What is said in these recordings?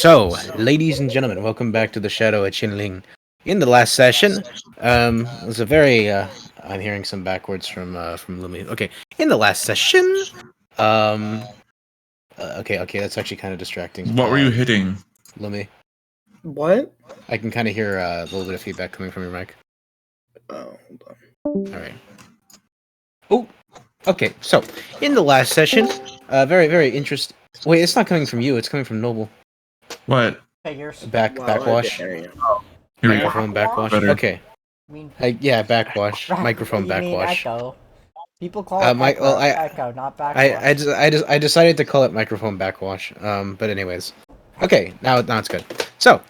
So, ladies and gentlemen, welcome back to the Shadow of Qinling. In the last session, it was a very. I'm hearing some backwards from Lumi. Okay, in the last session, um, okay, that's actually kind of distracting. What were you hitting? Lumi, What? I can kind of hear a little bit of feedback coming from your mic. Oh, hold on. All right. Oh, okay. So, in the last session, very interesting. Wait, it's not coming from you. It's coming from Noble. What? Figures. Backwash. There you Here we go. Microphone backwash. Better. Okay. I mean, Yeah, backwash. Microphone you mean backwash. echo. People call it echo, well, echo, not backwash. I decided to call it microphone backwash. But anyways, okay, now it's good. So,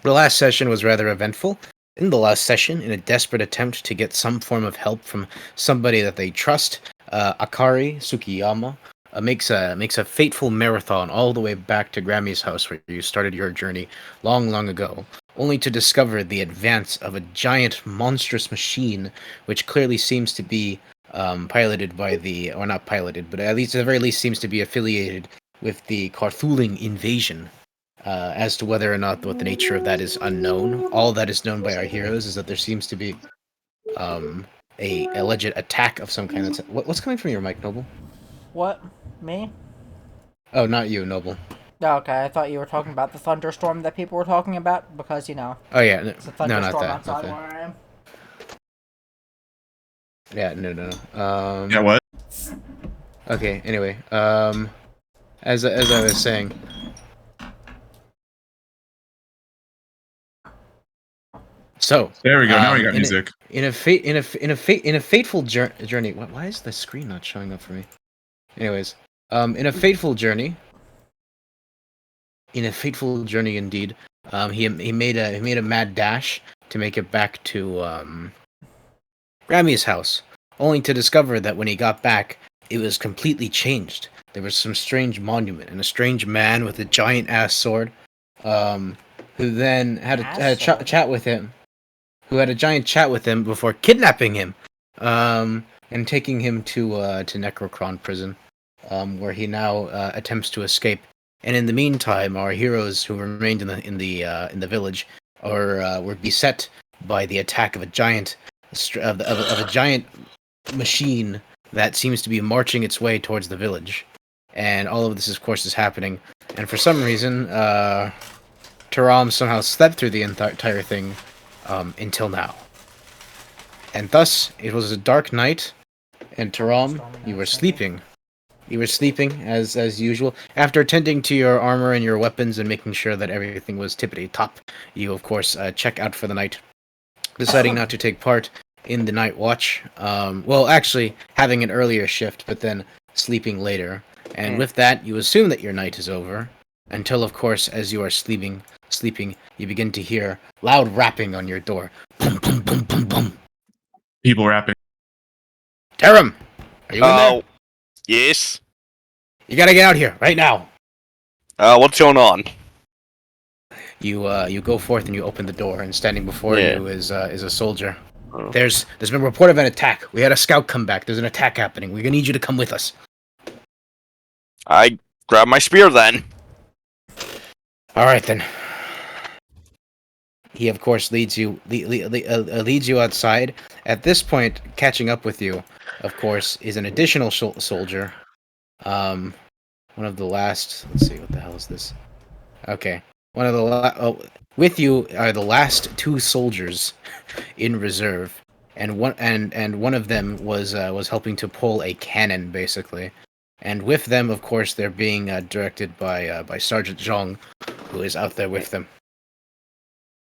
the last session was rather eventful. In the last session, in a desperate attempt to get some form of help from somebody that they trust, Akari Tsukiyama makes a fateful marathon all the way back to Grammy's house where you started your journey long ago, only to discover the advance of a giant, monstrous machine, which clearly seems to be piloted by or not piloted, but at the very least seems to be affiliated with the Carthuling invasion. As to whether or not what the nature of that is unknown, all that is known by our heroes is that there seems to be a alleged attack of some kind. What's coming from your mic, Noble? What? Me? Oh, not you, Noble. Oh, okay, I thought you were talking about the thunderstorm that people were talking about, because, Oh yeah, it's a no, not thunderstorm that. outside where I am. Yeah, no. Yeah, what? Okay. Anyway, as I was saying. So There we go. Now we got music. In a fateful journey. Why is the screen not showing up for me? Anyways, in a fateful journey. In a fateful journey indeed. He made a mad dash to make it back to Grammy's house, only to discover that when he got back, it was completely changed. There was some strange monument and a strange man with a giant ass sword, who then had a chat with him. Who had a giant chat with him before kidnapping him, and taking him to Necrocron prison, where he now attempts to escape. And in the meantime, our heroes who remained in the village were beset by the attack of a giant of a giant machine that seems to be marching its way towards the village. And all of this, of course, is happening. And for some reason, Taram somehow slept through the entire thing. Until now. And thus, it was a dark night, and Taram, you were sleeping. You were sleeping, as usual. After attending to your armor and your weapons and making sure that everything was tippity-top, you, of course, check out for the night, deciding not to take part in the night watch. Well, actually, having an earlier shift, but then sleeping later. And with that, you assume that your night is over, until, of course, as you are sleeping, you begin to hear loud rapping on your door. Boom, boom, boom, boom, boom. People rapping. Taram, are you in there? Yes. You gotta get out here right now. What's going on? You go forth and you open the door, and standing before you is a soldier. Oh. There's been a report of an attack. We had a scout come back. There's an attack happening. We're gonna need you to come with us. I grab my spear then. All right then. He, of course, leads you outside. At this point, catching up with you, of course, is an additional soldier. One of the last. Let's see, what the hell is this? Okay, one of the with you are the last two soldiers in reserve, and one of them was helping to pull a cannon, basically. And with them, of course, they're being directed by Sergeant Zhong, who is out there with them.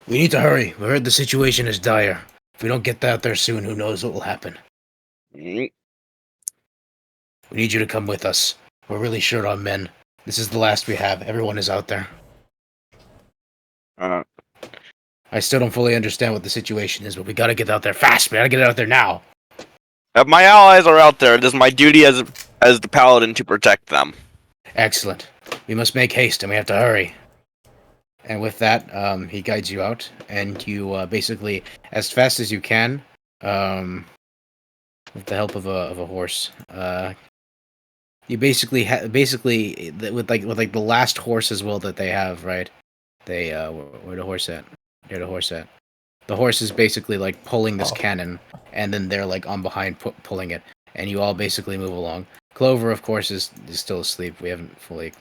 We need to hurry. We heard the situation is dire. If we don't get out there soon, who knows what will happen. We need you to come with us. We're really short on men. This is the last we have. Everyone is out there. I still don't fully understand what the situation is, but we gotta get out there fast. We gotta get out there now. My allies are out there. It is my duty as the paladin to protect them. Excellent. We must make haste, and we have to hurry. And with that, he guides you out, and you basically, as fast as you can, with the help of a horse, you basically with the last horse as well that they have, right? They where the horse at? Where the horse at? The horse is basically like pulling this cannon, and then they're like on behind pulling it, and you all basically move along. Clover, of course, is still asleep. We haven't fully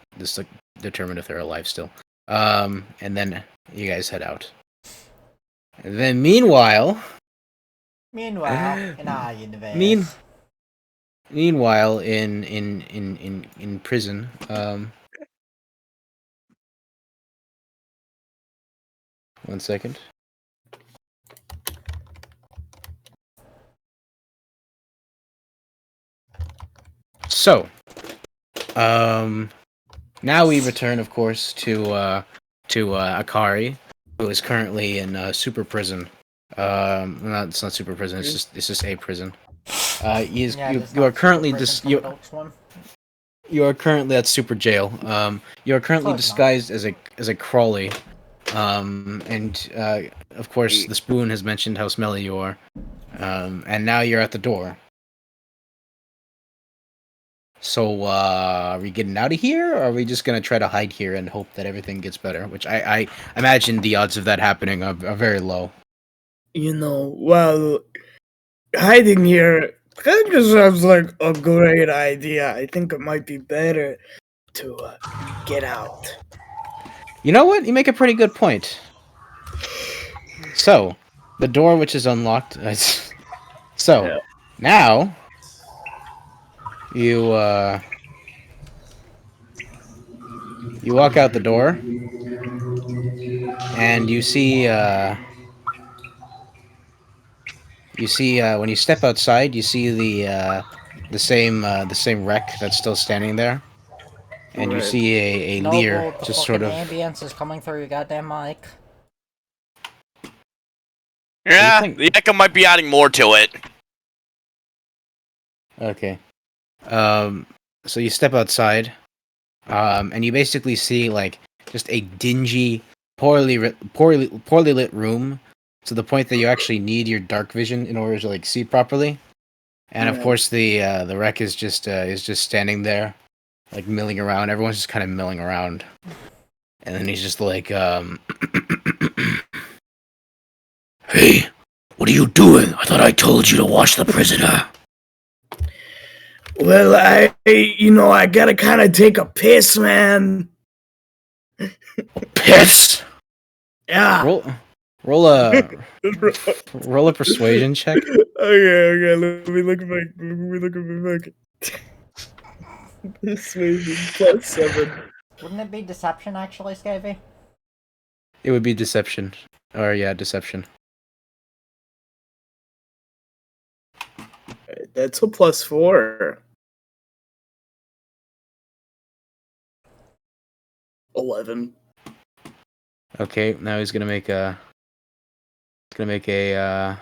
determined if they're alive still. And then you guys head out. And then meanwhile, in our universe. meanwhile in prison, one second. So, now we return, of course, to Akari, who is currently in super prison. It's not super prison. It's just a prison. You are currently you are currently at super jail. You are currently disguised as a crawly. And of course, the spoon has mentioned how smelly you are. And now you're at the door. So, are we getting out of here, or are we just gonna try to hide here and hope that everything gets better? Which I imagine the odds of that happening are very low. Well, hiding here kind of sounds like a great idea. I think it might be better to get out. You know what? You make a pretty good point. So, the door which is unlocked. So, now you you walk out the door, and you see when you step outside, you see the same wreck that's still standing there, and you see a Lear the just fucking sort of. ambience is coming through your goddamn mic. Yeah, think? the echo might be adding more to it. Okay. So you step outside, and you basically see like just a dingy, poorly lit room, to the point that you actually need your dark vision in order to like see properly. And of course, the wreck is just standing there, like milling around. Everyone's just kind of milling around, and then he's just like, "Hey, what are you doing? I thought I told you to watch the prisoner." Well, I gotta kind of take a piss, man. Piss. Yeah. Roll a persuasion check. Okay. Let me look at my fucking persuasion +7. Wouldn't it be deception, actually, Scavy? It would be deception, or yeah, deception. That's a +4. 11. Okay, now he's gonna make a. He's gonna make a.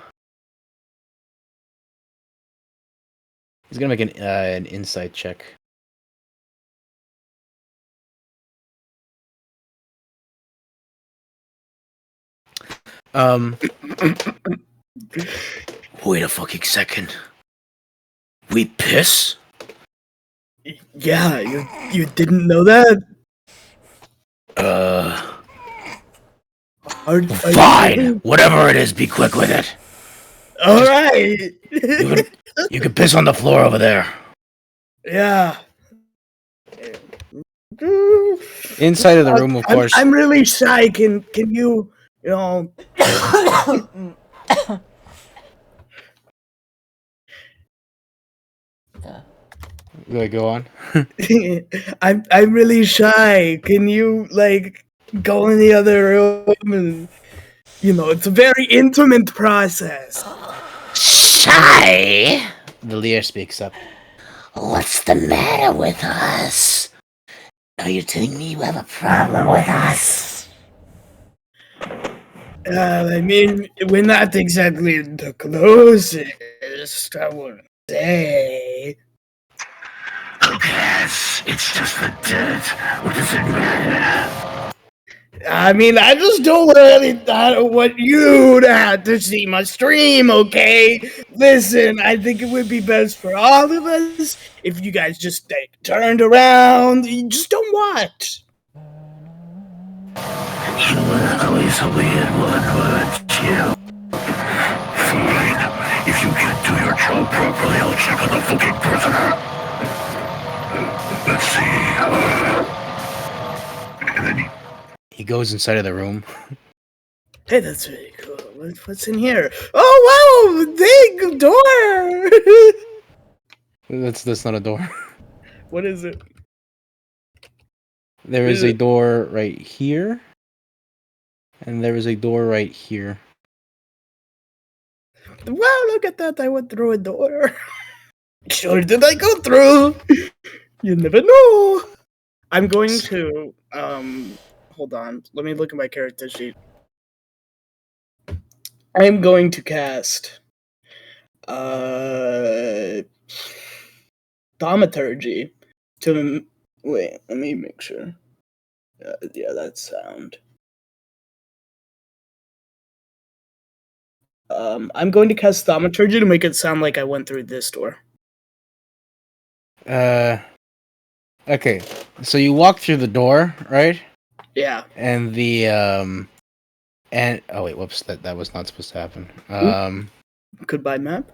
He's gonna make an insight check. Wait a fucking second. We piss? Yeah, you didn't know that? Fine. Whatever it is, be quick with it. All right. You can piss on the floor over there. Yeah. Inside of the room, of course. I'm really shy. Can you, you know? Go on. I'm really shy. Can you like go in the other room and it's a very intimate process. Shy? The Lear speaks up. What's the matter with us? Are you telling me you have a problem with us? I mean, we're not exactly the closest, I would say. Who cares? It's just the dirt. What does it matter? I mean, I just don't want you to have to see my stream, okay? Listen, I think it would be best for all of us if you guys just stay turned around. You just don't watch. At least we would you. Fine. If you can't do your job properly, I'll check on the fucking prisoner. Let's see. And then He goes inside of the room. Hey, that's really cool. What's in here? Oh, wow! Big door! That's not a door. What is it? There is a door right here. And there is a door right here. Wow, look at that. I went through a door. Sure did I go through? You never know. I'm going to, hold on. Let me look at my character sheet. I am going to cast, Thaumaturgy to, wait, let me make sure. Yeah, that's sound. I'm going to cast Thaumaturgy to make it sound like I went through this door. Okay. So you walk through the door, right? Yeah. And the and oh wait, whoops, that was not supposed to happen. Goodbye, map.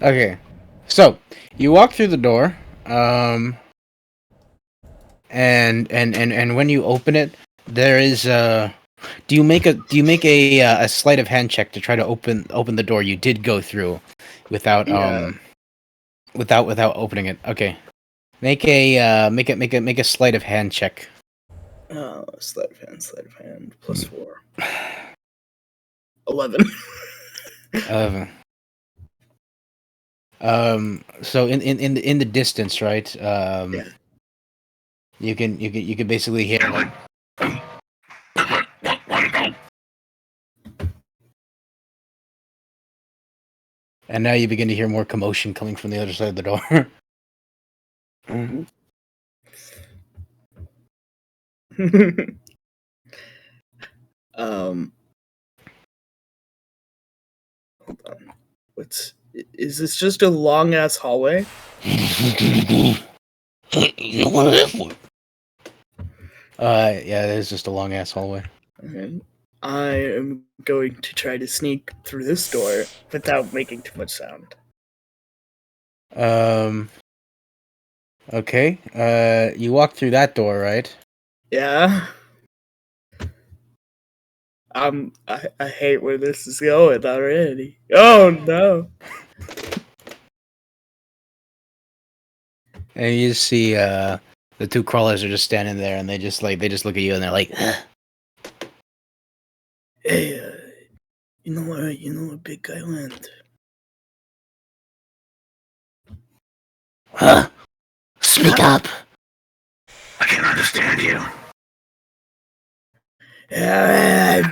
Okay. So you walk through the door, and when you open it, there is do you make a sleight of hand check to try to open the door you did go through without without opening it? Okay. Make a sleight of hand check. Sleight of hand, plus 4. 11. 11. So in the distance, right? Yeah. You can basically hear like. And now you begin to hear more commotion coming from the other side of the door. Hold on. Is this just a long ass hallway? Yeah, it's just a long ass hallway. Okay. I am going to try to sneak through this door without making too much sound. Okay. You walk through that door, right? Yeah. I hate where this is going already. Oh no. And you see the two crawlers are just standing there, and they just look at you, and they're like, Hey, you know where big guy went? "Huh? Speak up." I can't understand you.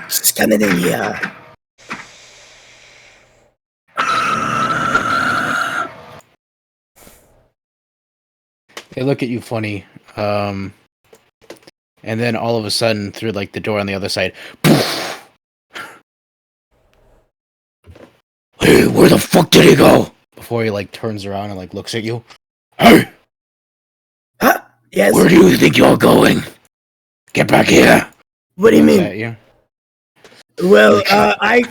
Just coming in here. They look at you funny, and then all of a sudden, through like the door on the other side, hey, where the fuck did he go? Before he like turns around and like looks at you. Hey, Huh? Yes. where do you think you're going? Get back here! What do you Looks mean? at you. Well, I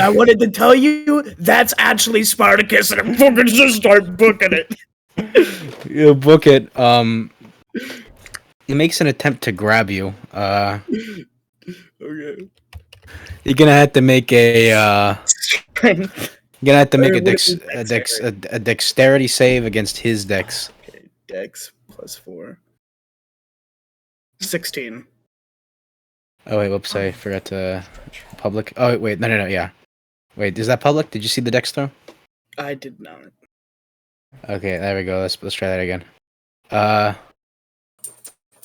wanted to tell you that's actually Spartacus, and I'm fucking just start booking it. You book it. He makes an attempt to grab you. Okay. You're gonna have to make a. Strength. You're gonna have to make Or a what is dexterity? a dexterity save against his dex. Okay, dex plus 4. 16. Oh wait, whoops! I forgot to public. Oh wait, no, yeah. Wait, is that public? Did you see the dex throw? I did not. Okay, there we go. Let's try that again.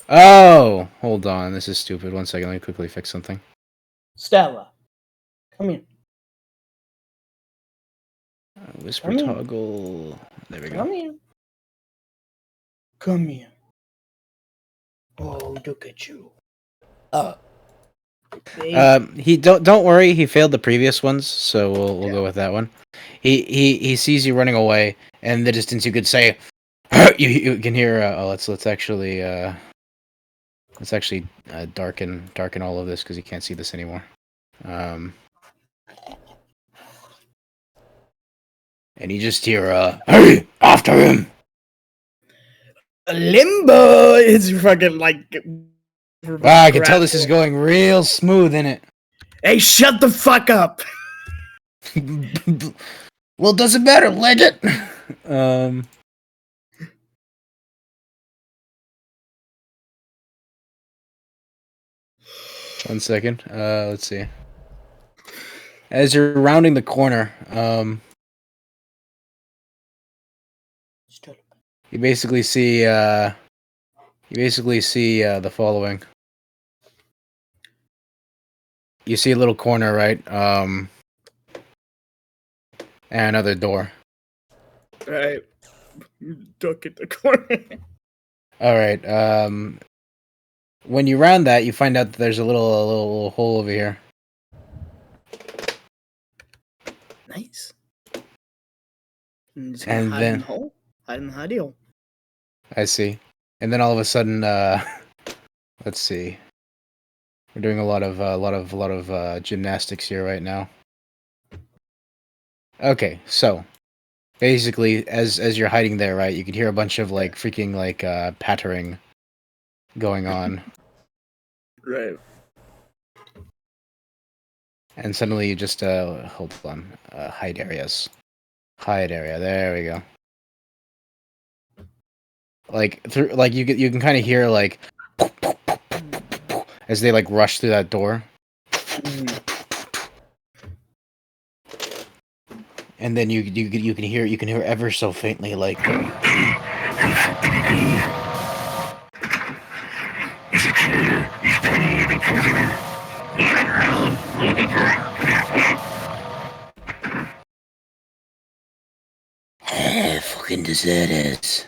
Oh, hold on. This is stupid. 1 second. Let me quickly fix something. Stella, come here. Whisper Come here. toggle. There we go. Come here. Come here. Oh, look at you. He don't worry. He failed the previous ones, so we'll go with that one. He sees you running away, and in the distance you could say, you can hear. Let's actually darken all of this because you can't see this anymore. And you just hear, "Hey, after him!" Limbo is fucking like. Wow, I can tell this is going real smooth, innit? Hey, shut the fuck up! Well, doesn't matter, legend. 1 second. Let's see. As you're rounding the corner, you basically see the following. You see a little corner, right? And another door. Right. Duck at the corner. All right. When you round that, you find out that there's a little hole over here. Nice. And then hide in the hidey hole. I see. And then all of a sudden, let's see. We're doing a lot of gymnastics here right now. Okay, so basically, as you're hiding there, right, you can hear a bunch of like freaking like pattering going on, Right. and suddenly you just hold on, hide areas, hide area. There we go. Like through, like you can kind of hear like as they like rush through that door. And then you can hear ever so faintly like fucking deserters.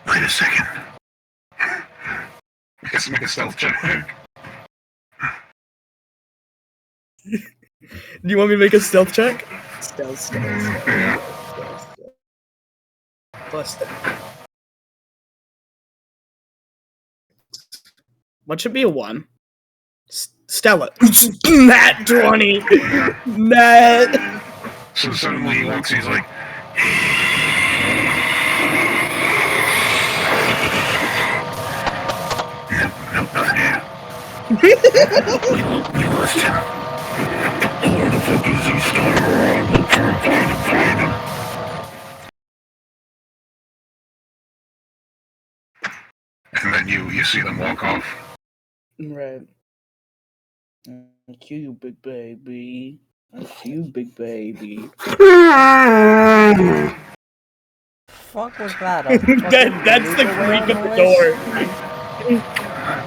Wait a second. Make a stealth check. Do you want me to make a stealth check? Stealth. Yeah. Plus that. What should be a 1? Stella. Nat 20. Nat. So suddenly he looks, he's like, nope, nothing here. We lost him. Where the fuck is he? Start around and try and find him. And then you see them walk off. Right. Thank you, big baby. Thank you, big baby. Fuck was that? That's the creak of the door.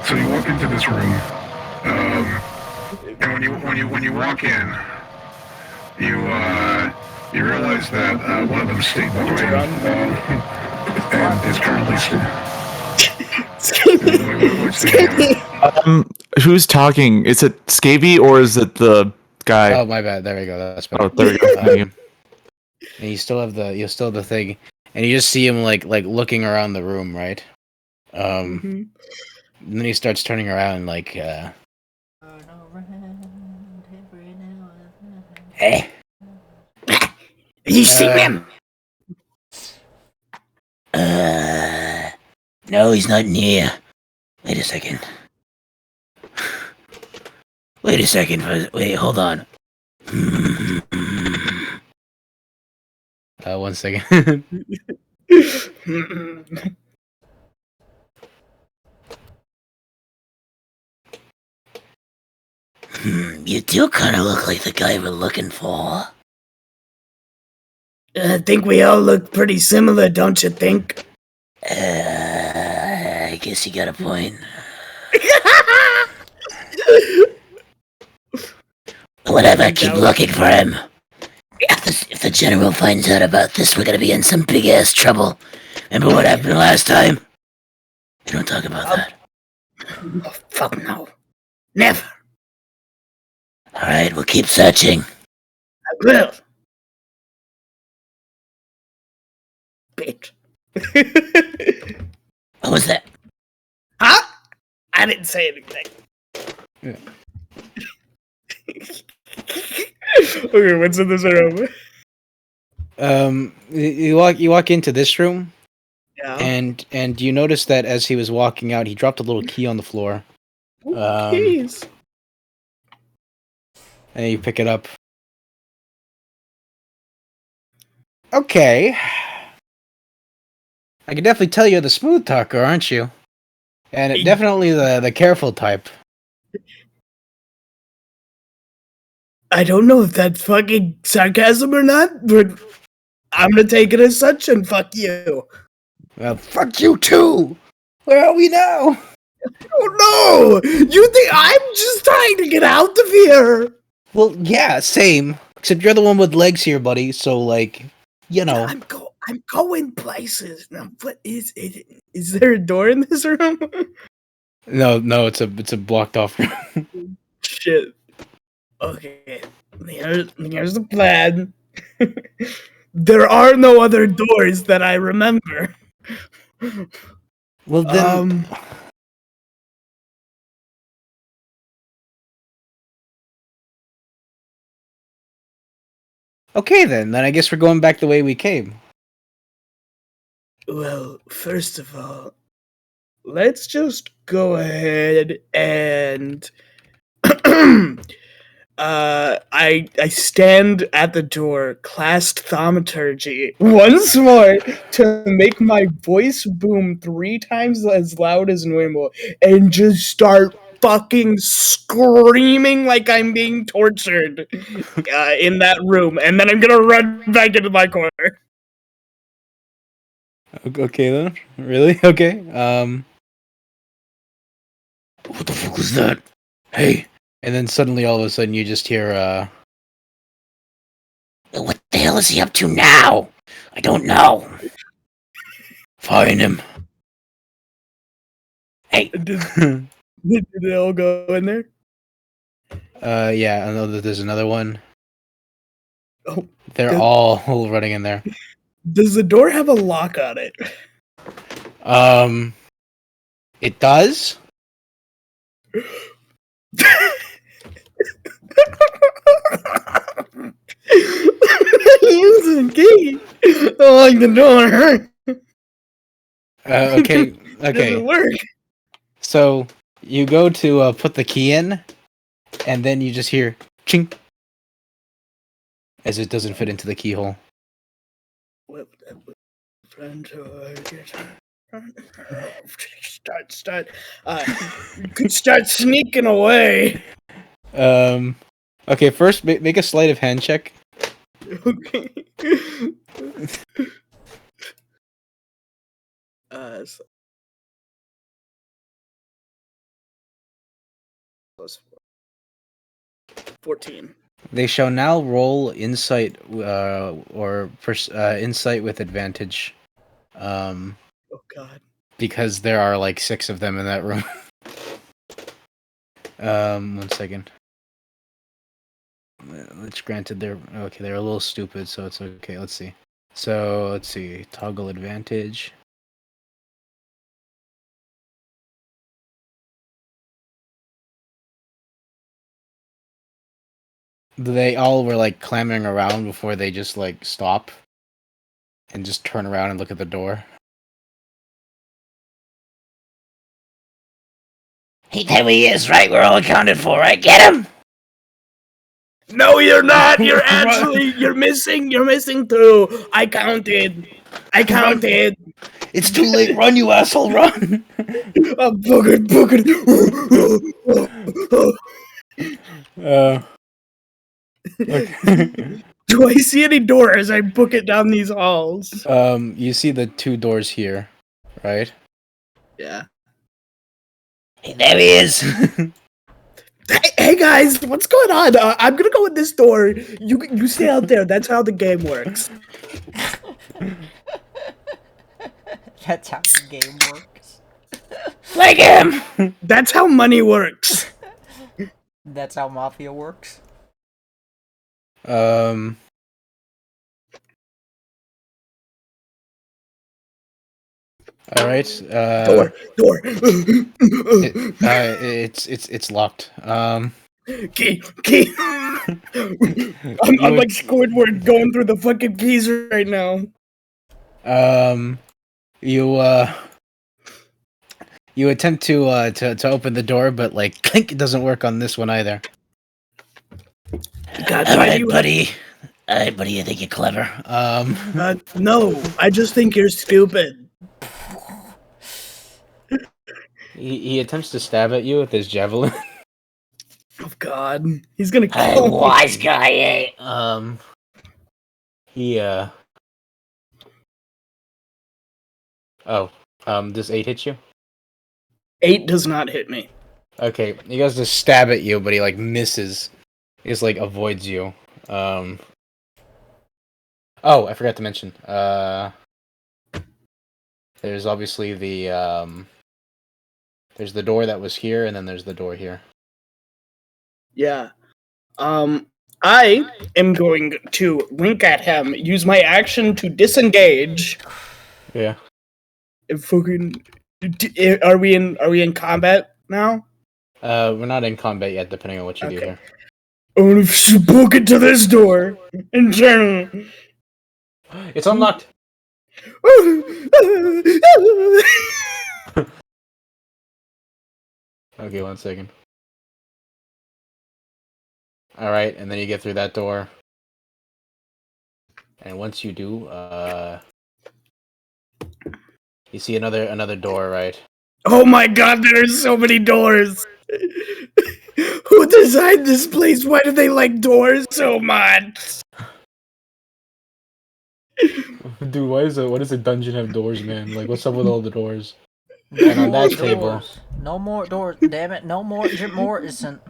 So you walk into this room, and when you walk in, you realize that one of them stayed behind and is currently Who's talking? Is it Scavy or is it the guy? Oh, my bad. There we go. That's better. Oh, there we go. And you still have the thing, and you just see him like looking around the room, right? And then he starts turning around like, hey, You see him? no, he's not in here. Wait a second. Wait, hold on. 1 second. You do kind of look like the guy we're looking for. I think we all look pretty similar, don't you think? I guess you got a point. Whatever, keep looking for him. If the general finds out about this, we're gonna be in some big ass trouble. Remember what happened last time? We don't talk about that. Oh, fuck no. Never. Alright, we'll keep searching. I will. Bitch. What was that? Huh? I didn't say anything. Yeah. Okay, what's in this room? You walk into this room, Yeah. and you notice that as he was walking out, he dropped a little key on the floor. Keys. And you pick it up. Okay. I can definitely tell you're the smooth talker, aren't you? And definitely the careful type. I don't know if that's fucking sarcasm or not, but I'm gonna take it as such and fuck you. Well, fuck you too! Where are we now? Oh no! You think I'm just trying to get out of here? Well, yeah, same. Except you're the one with legs here, buddy, so, like, you know. I'm going places. Now, what is it? Is there a door in this room? No, it's a blocked off room. Shit. Okay. Here's the plan. There are no other doors that I remember. Well, then. Okay, then I guess we're going back the way we came. Well, first of all, let's just go ahead and I stand at the door, classed thaumaturgy once more to make my voice boom 3 times as loud as normal and just start fucking screaming like I'm being tortured in that room, and then I'm gonna run back into my corner. Okay, then. Really? Okay. What the fuck was that? Hey. And then suddenly, all of a sudden, you just hear, What the hell is he up to now? I don't know. Find him. Hey. Did they all go in there? Yeah, I know that there's another one. Oh, They're all running in there. does the door have a lock on it? It does? Use the key. I like the door. Okay, Does okay. it work? So, you go to put the key in, and then you just hear chink as it doesn't fit into the keyhole. Start. You could start sneaking away. Okay, first make a sleight of hand check. Okay. So plus 14. They shall now roll insight, or insight with advantage. Oh god. Because there are like 6 of them in that room. 1 second. It's granted they're a little stupid, so it's okay. Let's see. So let's see. Toggle advantage. They all were like clamoring around before they just like stop and just turn around and look at the door. Hey, there he is, right? We're all accounted for, right? Get him! No, you're not. You're missing 2. I counted. It's too late. Run, you asshole, run! Book it. Okay. Do I see any door as I book it down these halls? You see the 2 doors here, right? Yeah. Hey, there he is! Hey guys, what's going on? I'm gonna go in this door. You stay out there. That's how the game works. That's how the game works. Like him! That's how money works. That's how mafia works. All right. Door. It's locked. Key. I'm You would- like Squidward going through the fucking keys right now. You you attempt to open the door, but like clink, it doesn't work on this one either. God, All why do right, you? buddy. All right, buddy. You think you're clever? No, I just think you're stupid. He attempts to stab at you with his javelin. Oh God, he's gonna kill me. Wise guy, eh? He Oh, does 8 hit you? 8 does not hit me. Okay, he goes to stab at you, but he like misses. He just like avoids you. Oh, I forgot to mention. There's obviously the there's the door that was here, and then there's the door here. Yeah. I am going to wink at him. Use my action to disengage. Yeah. And fucking. Are we in combat now? We're not in combat yet, depending on what you do Okay. here. I'm gonna book it to this door and turn. It's unlocked. Okay, 1 second. All right, and then you get through that door. And once you do, you see another door, right? Oh my God! There are so many doors. Who designed this place? Why do they like doors so much? Dude, why does a dungeon have doors, man? Like, what's up with all the doors? No And on more that table- doors. No more doors. Damn it! No more Jim Morrison.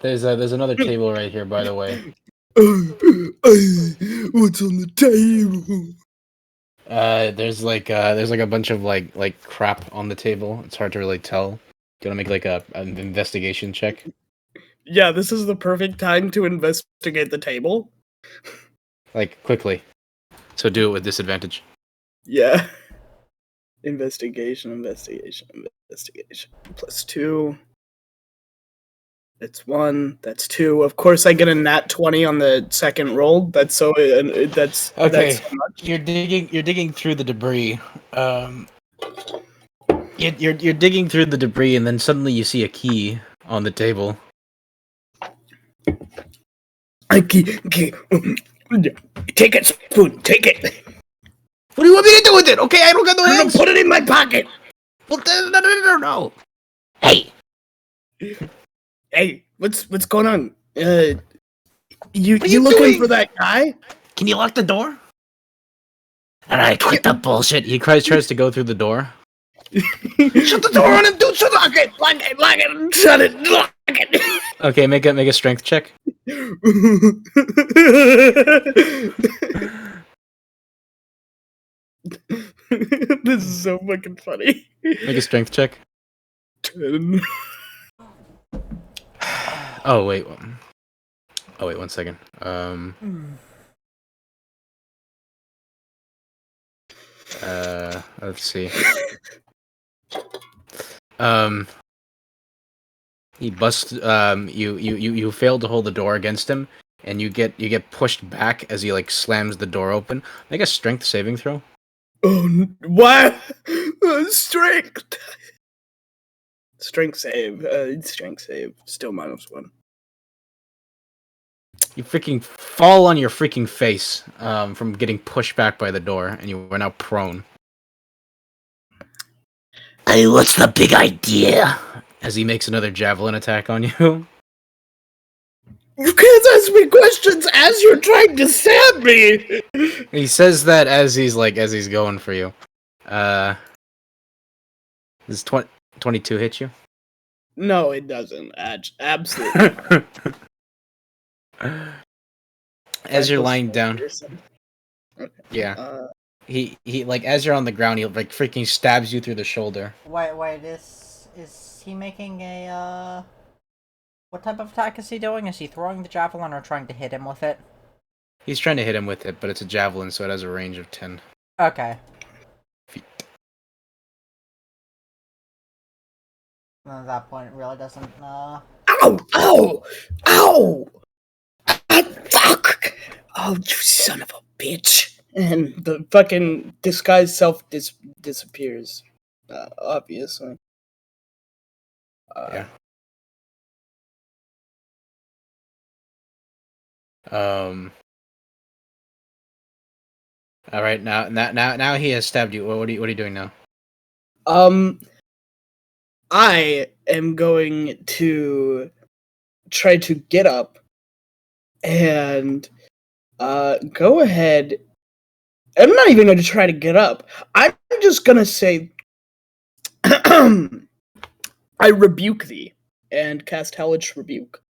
There's another table right here, by the way. What's on the table? There's like a bunch of like crap on the table. It's hard to really tell. Gonna make like an investigation check. Yeah, this is the perfect time to investigate the table. Like quickly. So do it with disadvantage. Yeah. Investigation. +2. It's 1. That's 2. Of course, I get a nat 20 on the second roll. That's so. That's Okay. That's so much. You're digging through the debris. You're digging through the debris, and then suddenly you see a key on the table. Take it, Spoon. Take it. What do you want me to do with it? Okay, I don't got no I'm gonna hands. put it in my pocket. Well, no. Hey, Hey, what's going on? You you looking doing? for that guy? can you lock the door? All right, quit the bullshit. He tries to go through the door. Shut the door on him, dude. Lock it. Shut it. Lock it. Okay, make a strength check. This is so fucking funny. Make a strength check. 10. Oh wait. 1 second. Let's see. He busts. You fail to hold the door against him, and you get pushed back as he like slams the door open. Make a strength saving throw. Oh, what? Strength. Strength save. Strength save. Still -1. You freaking fall on your freaking face from getting pushed back by the door, and you are now prone. Hey, what's the big idea? As he makes another javelin attack on you. You can't ask me questions as you're trying to stab me. He says that as he's going for you. Does 22 hit you? No, it doesn't. Absolutely. As you're lying down. Okay. Yeah. he like as you're on the ground, he like freaking stabs you through the shoulder. Wait, is he making a, what type of attack is he doing? Is he throwing the javelin or trying to hit him with it? He's trying to hit him with it, but it's a javelin, so it has a range of 10 Okay. feet. At that point, it really doesn't, Ow! Ow! Ow! Ah, fuck! Oh, you son of a bitch! And the fucking disguised self disappears. Obviously. Yeah. All right. Now he has stabbed you. What are you doing now? I am going to try to get up and go ahead. I'm not even going to try to get up. I'm just going to say, I rebuke thee and cast Hellish Rebuke.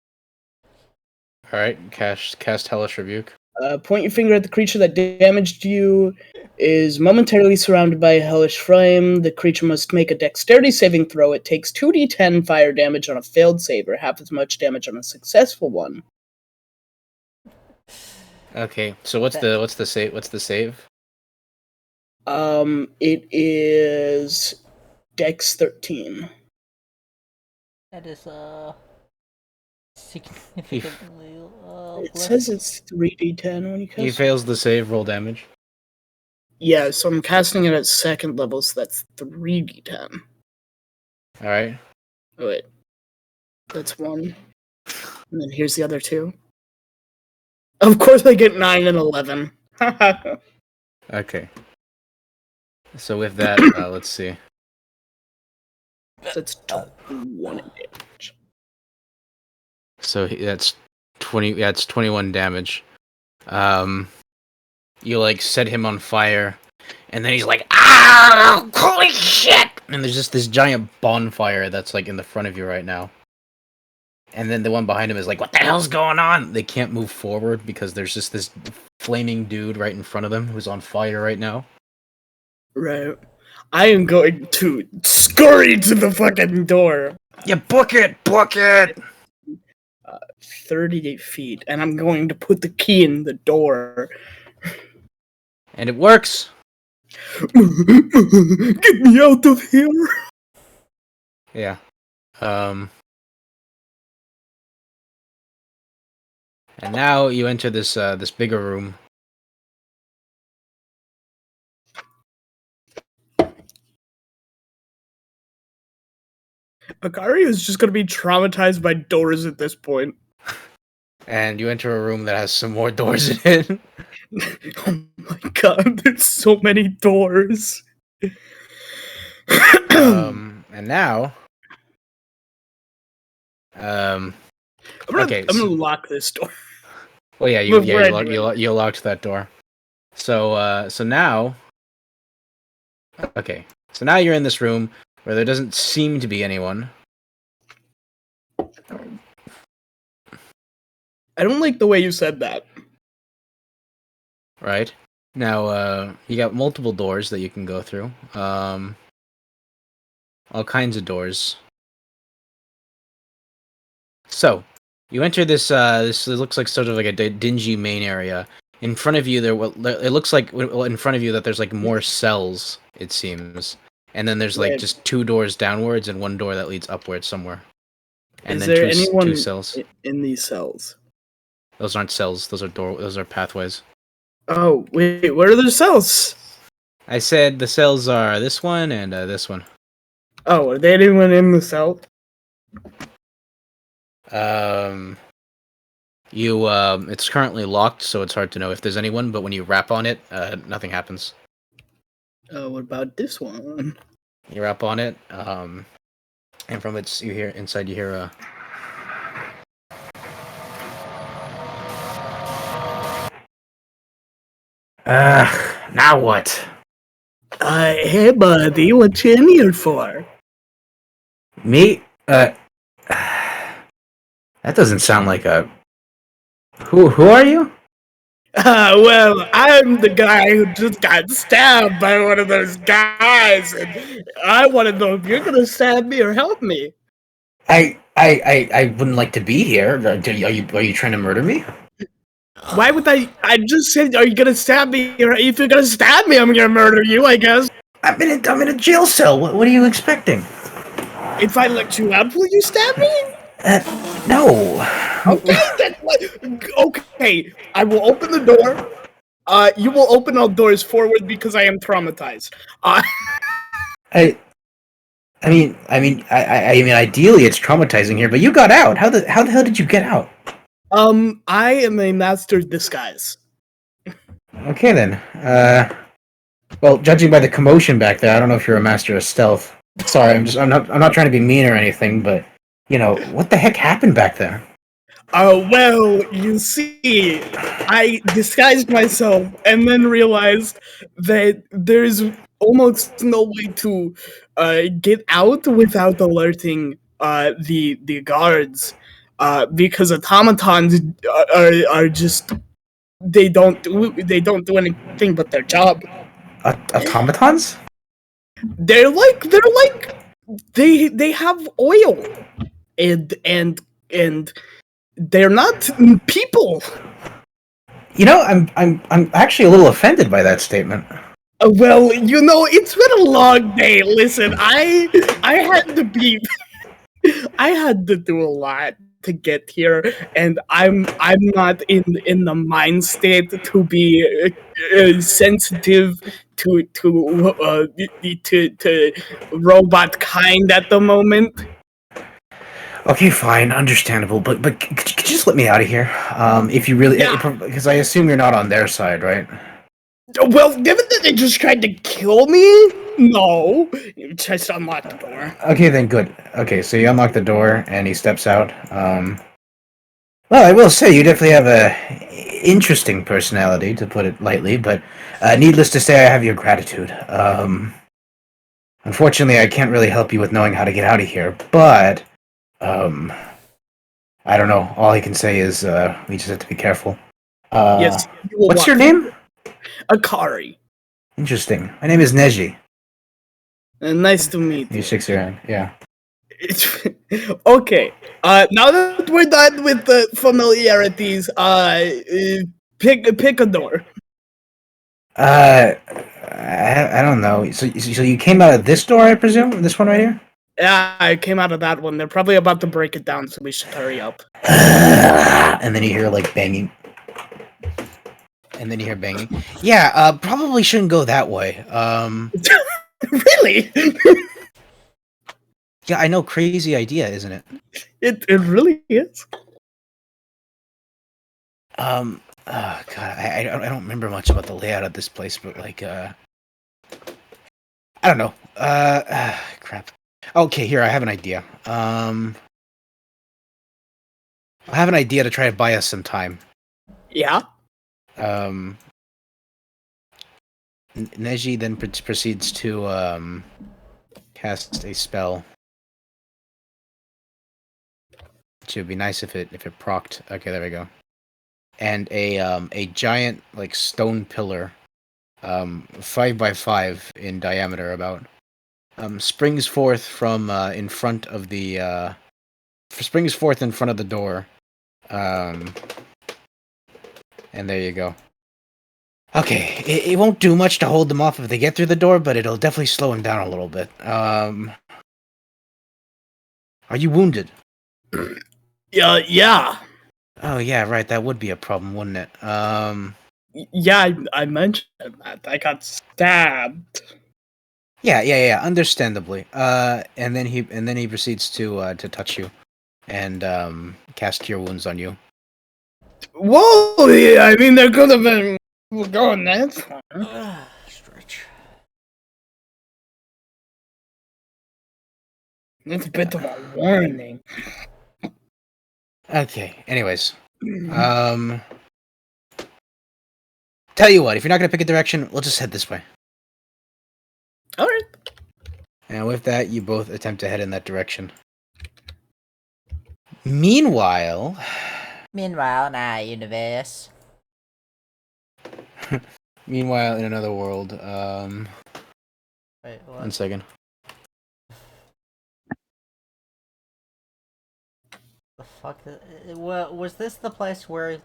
All right. Cast Hellish Rebuke. Point your finger at the creature that damaged you. Is momentarily surrounded by a hellish flame. The creature must make a dexterity saving throw. It takes 2d10 fire damage on a failed save, or half as much damage on a successful one. Okay. So what's the save? What's the save? It is Dex 13. that is, significantly, It says it's 3d10 when you cast He it. fails the save. Roll damage. Yeah, so I'm casting it at second level, so that's 3d10. All right. Oh, wait. That's one. And then here's the other two. Of course I get 9 and 11. Okay. So with that, let's see. That's 21 damage. So that's 20. Yeah, it's 21 damage. You like set him on fire, and then he's like, "Ah, holy shit!" And there's just this giant bonfire that's like in the front of you right now. And then the one behind him is like, "What the hell's going on?" They can't move forward because there's just this flaming dude right in front of them who's on fire right now. Right. I am going to scurry to the fucking door. Yeah, book it, book it. 38 feet, and I'm going to put the key in the door. And it works. Get me out of here! Yeah. And now you enter this this bigger room. Akari is just gonna be traumatized by doors at this point. And you enter a room that has some more doors in it. Oh my god, there's so many doors. And now, I'm gonna lock this door. Well, yeah, Before I do you locked that door. So now, okay. So now you're in this room where there doesn't seem to be anyone. I don't like the way you said that. Right? Now, you got multiple doors that you can go through. All kinds of doors. So, you enter this, this looks like sort of like a dingy main area. In front of you, it looks like in front of you that there's like more cells, it seems. And then there's like Right. just 2 doors downwards and 1 door that leads upwards somewhere. And Is then there 2 anyone cells. in these cells? Those aren't cells, those are pathways. Oh, wait, where are the cells? I said the cells are this one and this one. Oh, are there anyone in the cell? It's currently locked, so it's hard to know if there's anyone, but when you rap on it, nothing happens. What about this one? You rap on it, and from its you hear now what? Hey buddy, what you in here for? Me? That doesn't sound like a... Who are you? Well, I'm the guy who just got stabbed by one of those guys, and I want to know if you're gonna stab me or help me. I wouldn't like to be here. Are you trying to murder me? Why would I? I just said, are you gonna stab me? Or if you're gonna stab me, I'm gonna murder you, I guess. I'm in a jail cell. What are you expecting? If I let you out, will you stab me? No. Okay, then what? Okay, I will open the door. You will open all doors forward because I am traumatized. I mean, ideally it's traumatizing here, but you got out. How the hell did you get out? I am a master disguise. Okay then. Well, judging by the commotion back there, I don't know if you're a master of stealth. Sorry, I'm not trying to be mean or anything, but what the heck happened back there? Well, you see, I disguised myself and then realized that there's almost no way to get out without alerting the guards, because automatons are just they don't do anything but their job. Automatons? They have oil and they're not people. I'm actually a little offended by that statement. Well, it's been a long day. Listen, I had to be I had to do a lot to get here, and I'm not in the mind state to be sensitive to robot kind at the moment. Okay, fine, understandable, but could you just let me out of here? If you really, Yeah. because I assume you're not on their side, right? Well, given that they just tried to kill me, no. Just unlock the door. Okay, then good. Okay, so you unlock the door and he steps out. Well, I will say you definitely have a interesting personality, to put it lightly, but needless to say, I have your gratitude. Unfortunately, I can't really help you with knowing how to get out of here, but I don't know. All I can say is we just have to be careful. Yes. You will What's your walk- name? Akari. Interesting. My name is Neji. Nice to meet You you. shakes your hand. Yeah. Okay. Now that we're done with the familiarities, pick a door. I don't know. So you came out of this door, I presume? This one right here? Yeah, I came out of that one. They're probably about to break it down, so we should hurry up. And then you hear like banging. And then you hear banging. Yeah, probably shouldn't go that way. Really? Yeah, I know, crazy idea, isn't it? It really is. Oh God, I don't remember much about the layout of this place, but like, I don't know. Crap. Okay, here I have an idea. I have an idea to try to buy us some time. Yeah. Neji then proceeds to cast a spell. Which would be nice if it procced. Okay, there we go. And a giant like stone pillar, 5x5 in diameter about, springs forth from in front of the door. And there you go. Okay, it won't do much to hold them off if they get through the door, but it'll definitely slow them down a little bit. Are you wounded? Yeah. Oh yeah, right. That would be a problem, wouldn't it? Yeah, I mentioned that. I got stabbed. Yeah. Understandably. And then he proceeds to touch you, and cast Cure Wounds on you. Whoa! Yeah, I mean, there could have been going that far. Stretch. It's a bit of a warning. Okay. Anyways, tell you what, if you're not gonna pick a direction, we'll just head this way. All right. And with that, you both attempt to head in that direction. Meanwhile, Meanwhile, in our universe. Meanwhile, in another world, Wait, one what? second. The fuck? Was this the place where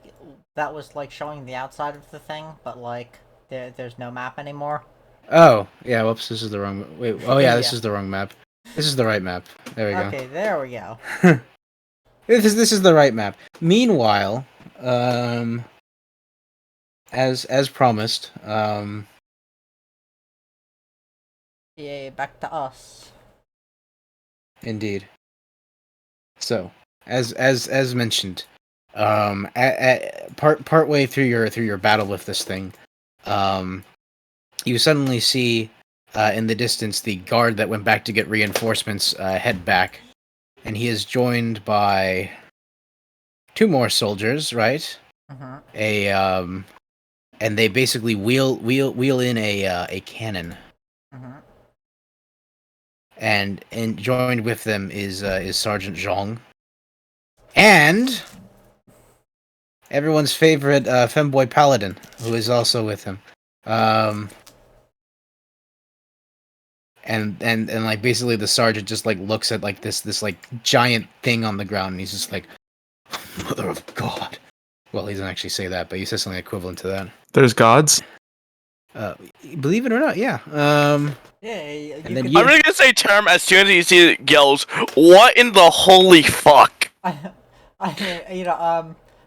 that was like showing the outside of the thing, but like there's no map anymore? Oh, yeah. Whoops, this is the wrong. Wait. Oh, yeah. This Yeah. is the wrong map. This is the right map. There we go. Okay, there we go. This is the right map. Meanwhile, as promised, Yay, back to us. indeed. So, as mentioned, part way through your battle with this thing, you suddenly see in the distance the guard that went back to get reinforcements head back, and he is joined by two more soldiers, right? Mm-hmm. And they basically wheel in a cannon, Mm-hmm. and joined with them is Sergeant Zhong, and everyone's favorite femboy paladin, who is also with him. And like basically the sergeant just like looks at like this like giant thing on the ground, and he's just like, Mother of God. Well, he doesn't actually say that, but he says something equivalent to that. There's gods. Believe it or not, yeah. Yeah, And then I'm really gonna say term as soon as he sees it yells, "What in the holy fuck?" Yeah,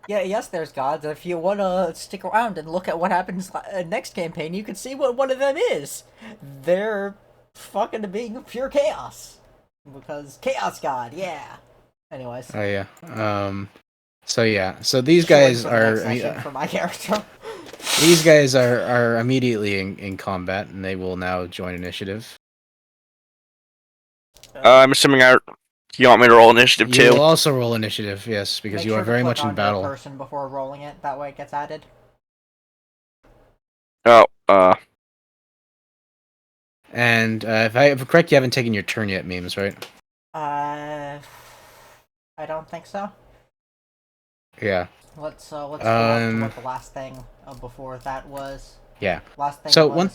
yes, there's gods. If you wanna stick around and look at what happens next campaign, you can see what one of them is. They're fucking being pure chaos. Because chaos god, yeah. Anyways. Oh yeah. So these guys are for my character. these guys are immediately in combat, and they will now join initiative. I'm assuming you want me to roll initiative You will too. also roll initiative, yes, because Make you sure are to very click much in on your battle. person before rolling it. That way it gets added. Oh, And if I'm correct, you haven't taken your turn yet, memes, right? I don't think so. Yeah. Let's go up to what the last thing before that was. Yeah. Last thing. So was... one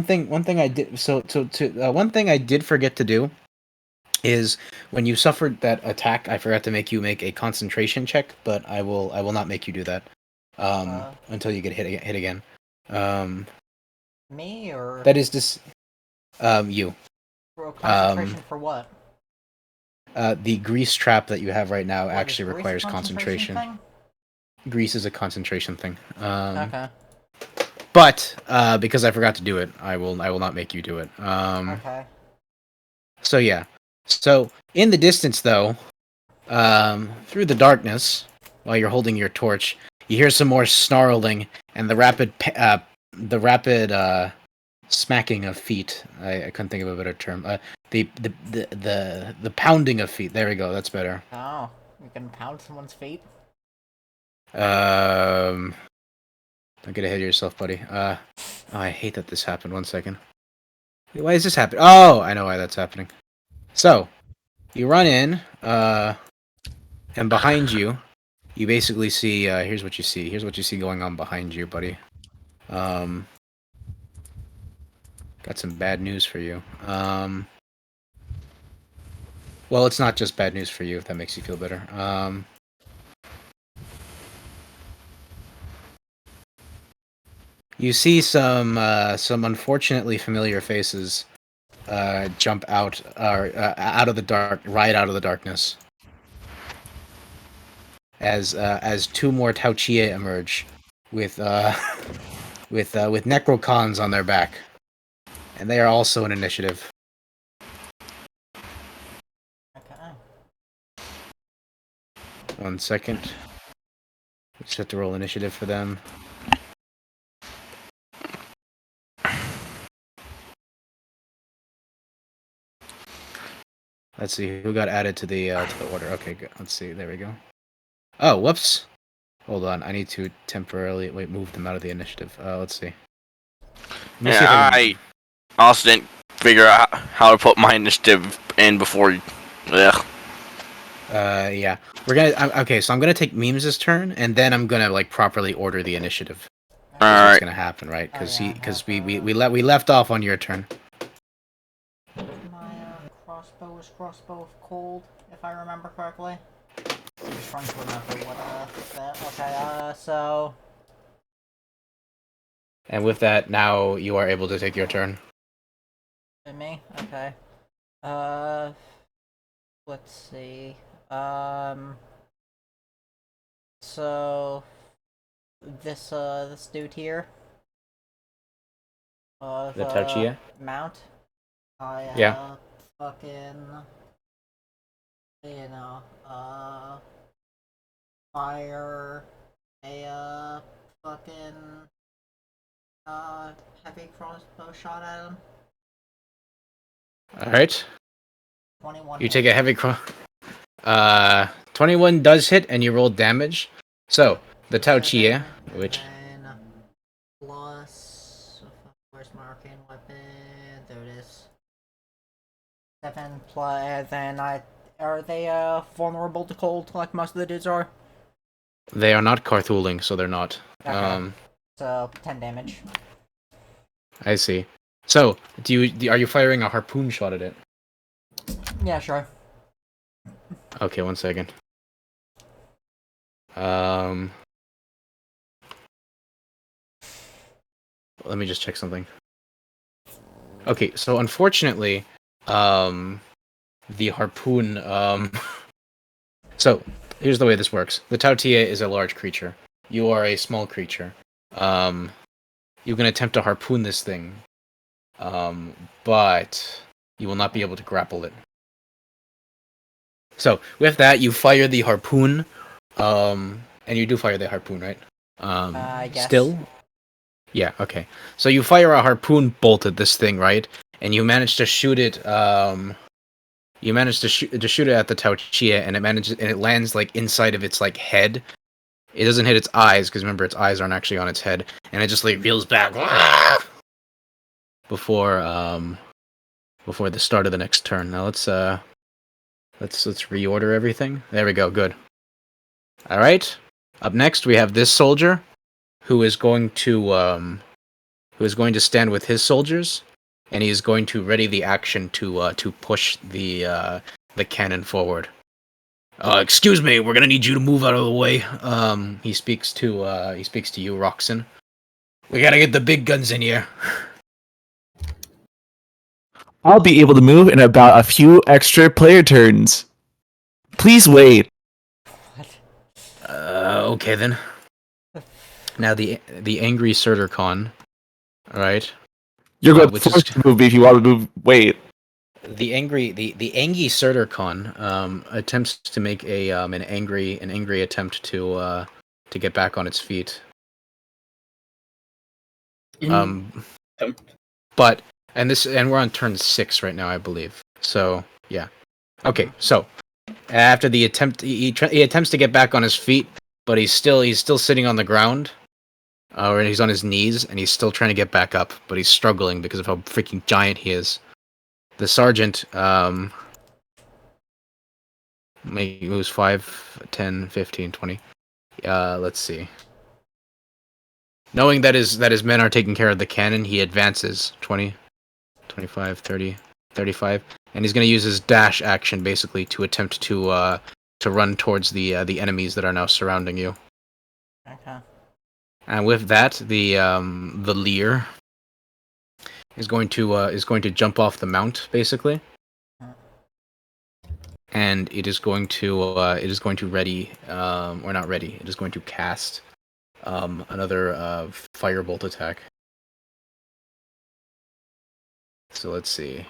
thing I did forget to do is when you suffered that attack, I forgot to make you make a concentration check, but I will not make you do that until you get hit again. Me or That is just you. concentration for what? The grease trap that you have right now What, actually is grease a requires concentration. thing? Grease is a concentration thing. Okay. But because I forgot to do it, I will not make you do it. Okay. So yeah. So in the distance, though, through the darkness, while you're holding your torch, you hear some more snarling and the rapid smacking of feet. I couldn't think of a better term. The pounding of feet. There we go. That's better. Oh, you can pound someone's feet. Don't get ahead of yourself, buddy. Oh, I hate that this happened. 1 second. Why is this happening? Oh, I know why that's happening. So, you run in, and behind you, you basically see, here's what you see. Here's what you see going on behind you, buddy. Got some bad news for you. Well, it's not just bad news for you, if that makes you feel better. You see some unfortunately familiar faces jump out of the dark, right out of the darkness, as two more Tauchie emerge with Necrocons on their back, and they are also an initiative. Okay. 1 second. Just have to roll initiative for them. Let's see who got added to the order. Okay, good. Let's see. There we go. Oh, whoops. Hold on. I need to temporarily move them out of the initiative. Let's see. Let me see if I also didn't figure out how to put my initiative in before. Ugh. yeah. We're gonna. Okay, so I'm gonna take Memes' turn, and then I'm gonna like properly order the initiative. what's Alright. gonna happen, right? Because Oh, yeah, because yeah, we left off on your turn. My crossbow is crossbow of cold, if I remember correctly. I'm just trying to remember what that. Okay, so. And with that, now you are able to take your turn. Me? Okay. Let's see. So this dude here. The Tauchia? Mount. I Yeah. fucking, you know, fire a fucking heavy crossbow shot at him. All right. 21. You take a heavy 21 does hit, and you roll damage. So the Tauchia, which Then plus, where's my arcane weapon? There it is. 7 plus. Then are they vulnerable to cold like most of the dudes are? they are not Carthooling, so they're not. Okay. So 10 damage. I see. So are you firing a harpoon shot at it? Yeah, sure. Okay, 1 second. Let me just check something. Okay, so unfortunately, the harpoon, so here's the way this works. The Tautia is a large creature. You are a small creature. You can attempt to harpoon this thing, but you will not be able to grapple it. So with that, you fire the harpoon, and you do fire the harpoon, right? I guess. Still? Yeah, okay. So you fire a harpoon bolt at this thing, right? And you manage to shoot it, you manage to shoot it at the Tauchia, and it lands like inside of its like head. It doesn't hit its eyes, because remember its eyes aren't actually on its head, and it just like reels back before the start of the next turn. Now let's reorder everything. There we go, good. Alright. Up next we have this soldier who is going to stand with his soldiers, and he is going to ready the action to push the cannon forward. Excuse me, we're gonna need you to move out of the way. He speaks to you, Roxon. We gotta get the big guns in here. I'll be able to move in about a few extra player turns. Please wait. What? Okay then. Now the angry Surturcon. Alright. You're going which to is- move if you want to move. Wait. The angry Surturcon attempts to make an angry attempt to get back on its feet. But we're on turn 6 right now, I believe. So yeah. Okay, so after the attempt, he attempts to get back on his feet, but he's still sitting on the ground, or he's on his knees, and he's still trying to get back up, but he's struggling because of how freaking giant he is. The sergeant moves 5, 10, 15, 20. Let's see. Knowing that his men are taking care of the cannon, he advances 20, 25, 30, 35, and he's going to use his dash action basically to attempt to run towards the enemies that are now surrounding you. Okay. And with that, the Lear is going to jump off the mount basically, and it is going to ready or not ready. It is going to cast another firebolt attack. So let's see.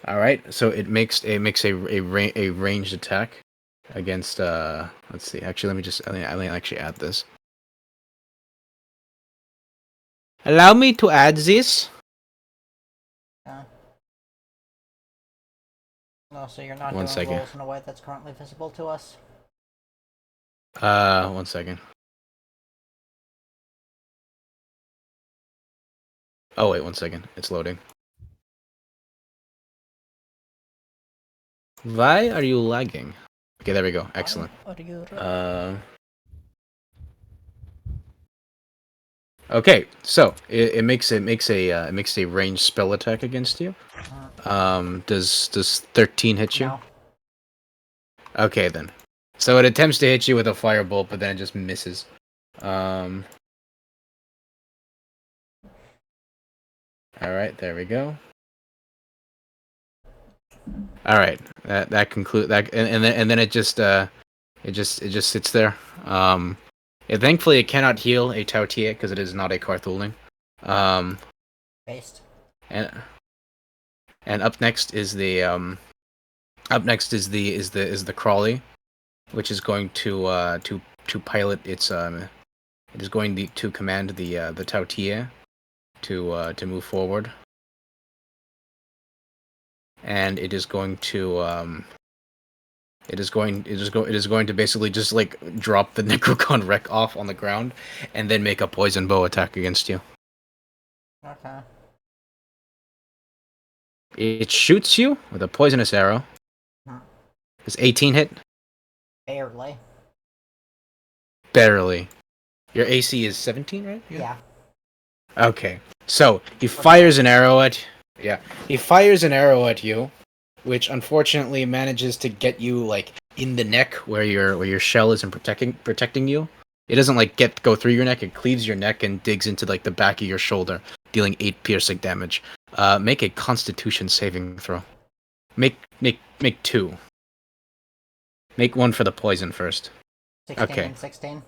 All right, so it makes a ranged attack against let's see. Actually, let me actually add this. Allow me to add this. Okay. No, so you're not 1 doing second. rolls in a way that's currently visible to us? 1 second. Oh wait, 1 second. It's loading. Why are you lagging? Okay, there we go. Excellent. Okay, so it makes a ranged spell attack against you. Does 13 hit you? No. Okay then. So it attempts to hit you with a firebolt, but then it just misses. All right, there we go. All right, that conclude that, and then it just sits there. Thankfully it cannot heal a Tautia because it is not a Carthuling. Based. And up next is the Crawley, which is going to pilot its it is going to command the Tautia to move forward, and it is going to it is going to basically just like drop the Necrocon wreck off on the ground, and then make a poison bow attack against you. Okay. It shoots you with a poisonous arrow. Does 18 hit? Barely. Barely. Your AC is 17, right? Yeah. Okay. So he fires an arrow at you, which unfortunately manages to get you like in the neck where your shell isn't protecting you. It doesn't like go through your neck, it cleaves your neck and digs into like the back of your shoulder, dealing 8 piercing damage. Make a constitution saving throw. Make 2. Make 1 for the poison first. 16 Okay. and 16.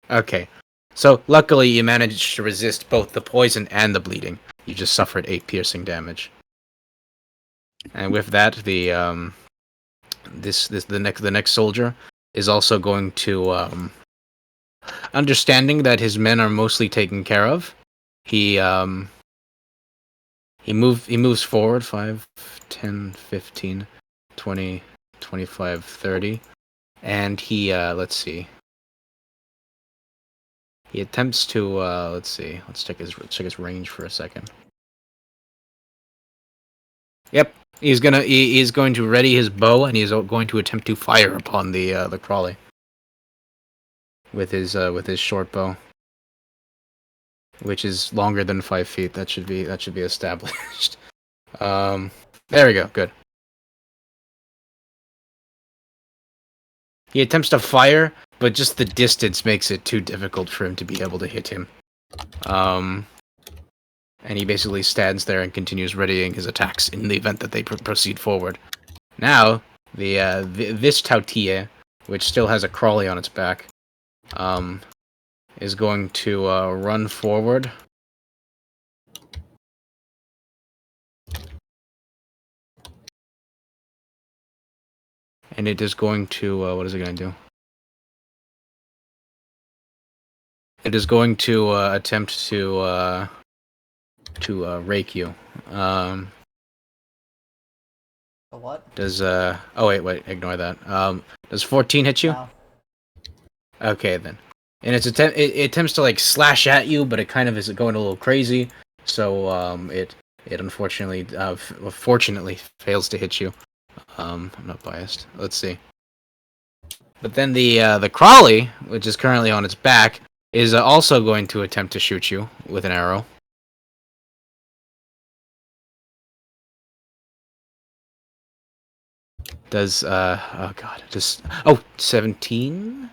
Okay. So luckily you managed to resist both the poison and the bleeding. You just suffered 8 piercing damage. And with that, the next soldier is also going to understanding that his men are mostly taken care of. He moves forward 5, 10, 15, 20, 25, 30, and he let's see. He attempts to let's see. Let's check his range for a second. Yep, he's going to ready his bow, and he's going to attempt to fire upon the Crawley with his short bow, which is longer than 5 feet. That should be established. There we go. Good. He attempts to fire, but just the distance makes it too difficult for him to be able to hit him. And he basically stands there and continues readying his attacks in the event that they proceed forward. Now, this Tautia, which still has a Crawley on its back, is going to run forward. And it is going to, what is it going to do? It is going to attempt to rake you. What? Does oh wait, ignore that. Does 14 hit you? No. Okay then. And it attempts to like slash at you, but it kind of is going a little crazy. So it unfortunately fortunately fails to hit you. I'm not biased. Let's see. But then the Crawley, which is currently on its back, is also going to attempt to shoot you with an arrow. Does oh god, just 17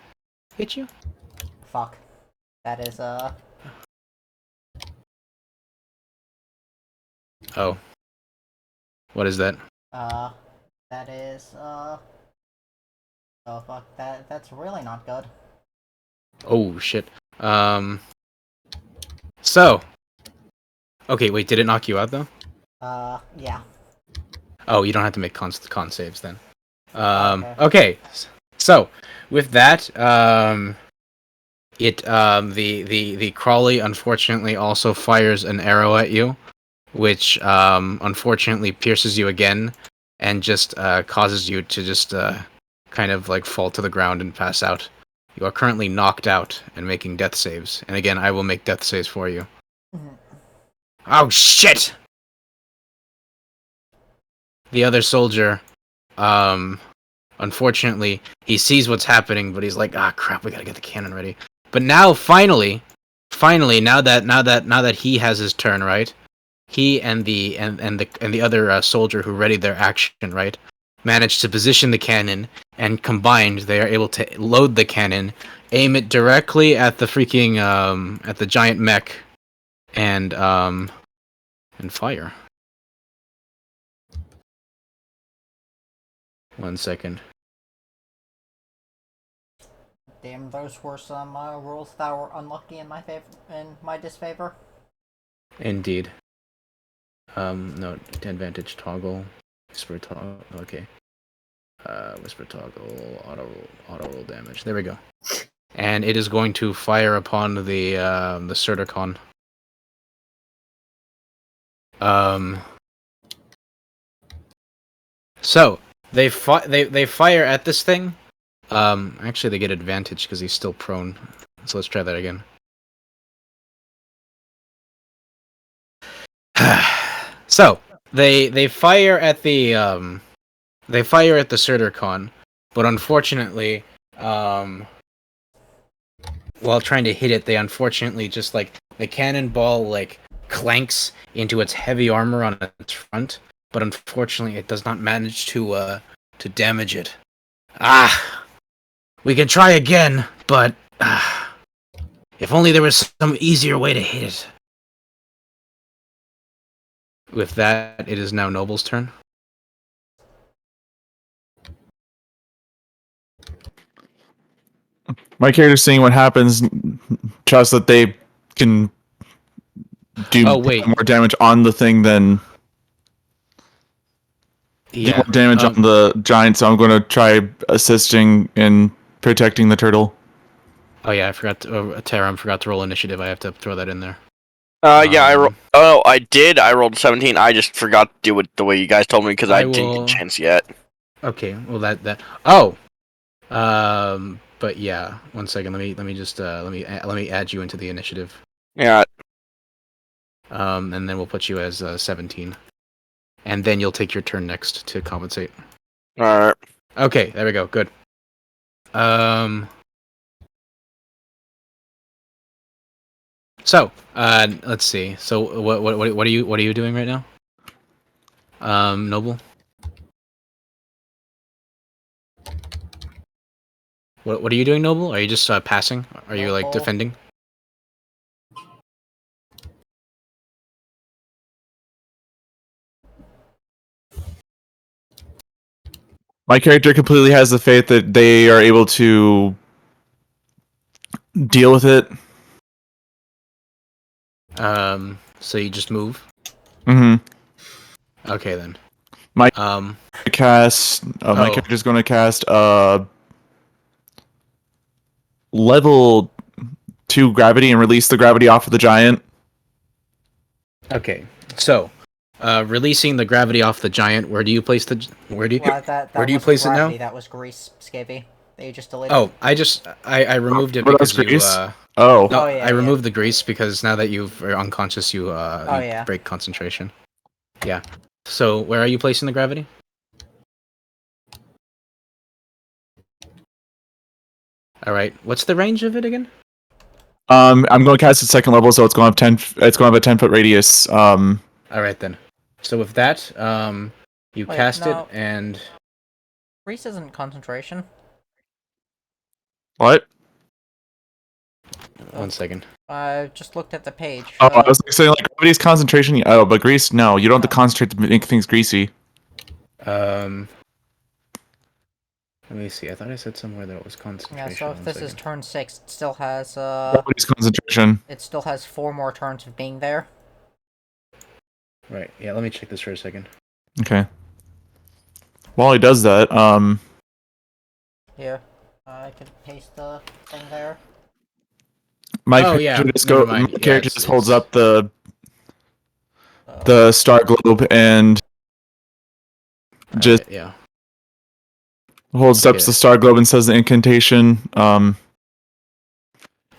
hit you? Fuck. That is Oh. What is that? that is oh fuck, that's really not good. Oh shit. So. Okay, wait, did it knock you out though? Yeah. Oh, you don't have to make con saves then. Okay. Okay. So, with that, the Crawley unfortunately also fires an arrow at you, which unfortunately pierces you again and just causes you to just kind of like fall to the ground and pass out. You are currently knocked out and making death saves. And again, I will make death saves for you. Oh shit! The other soldier, Unfortunately, he sees what's happening, but he's like, ah, crap, we gotta get the cannon ready. But now, finally, now that he has his turn, right? He and the other soldier who readied their action, right, managed to position the cannon, and combined, they are able to load the cannon, aim it directly at the freaking at the giant mech, and fire. 1 second. Damn, those were some rules that were unlucky in my disfavor. Indeed. No, advantage toggle, whisper toggle. Okay. Whisper toggle, auto roll damage. There we go. And it is going to fire upon the Certicon. So they fire at this thing. Actually, they get advantage because he's still prone. So let's try that again. So they fire at the Certicon, but unfortunately, while trying to hit it, they unfortunately just like the cannonball like clanks into its heavy armor on its front, but unfortunately, it does not manage to damage it. Ah, we can try again, but if only there was some easier way to hit it. With that, it is now Noble's turn. My character's seeing what happens, trust that they can do more damage on the thing than do more damage on the giant, so I'm going to try assisting in protecting the turtle. Oh yeah, I forgot to, Taram forgot to roll initiative. I have to throw that in there. Yeah, I did. I rolled 17. I just forgot to do it the way you guys told me because I didn't get a chance yet. Okay, well that. Oh, but yeah. 1 second. Let me just let me add you into the initiative. Yeah. And then we'll put you as 17, and then you'll take your turn next to compensate. All right. Okay, there we go. Good. So, let's see. So, what are you doing right now? Noble. What are you doing, Noble? Are you just passing? Are you like defending? My character completely has the faith that they are able to deal with it. So you just move? Mm-hmm. Okay then. My character's going to cast level 2 gravity and release the gravity off of the giant. Okay, so releasing the gravity off the giant. Where do you place the? Where do you place it now? That was grease, Scavy. That you just deleted. Oh, I removed it because you. I removed the grease because now that you're unconscious, you break concentration. Yeah. So where are you placing the gravity? All right. What's the range of it again? I'm going to cast it second level, so it's going to have It's going to have a 10-foot radius. All right then. So with that, you cast it and. Grease isn't concentration. What? 1 second. I just looked at the page. I was saying like gravity's concentration. Oh, but grease, no, you don't have to concentrate to make things greasy. Let me see. I thought I said somewhere that it was concentration. Yeah, so if this is turn 6, it still has gravity's concentration. It still has 4 more turns of being there. Right. Yeah. Let me check this for a second. Okay. While he does that, Here, I could paste the thing there. My character just holds up the star globe and just holds up the star globe and says the incantation. Oh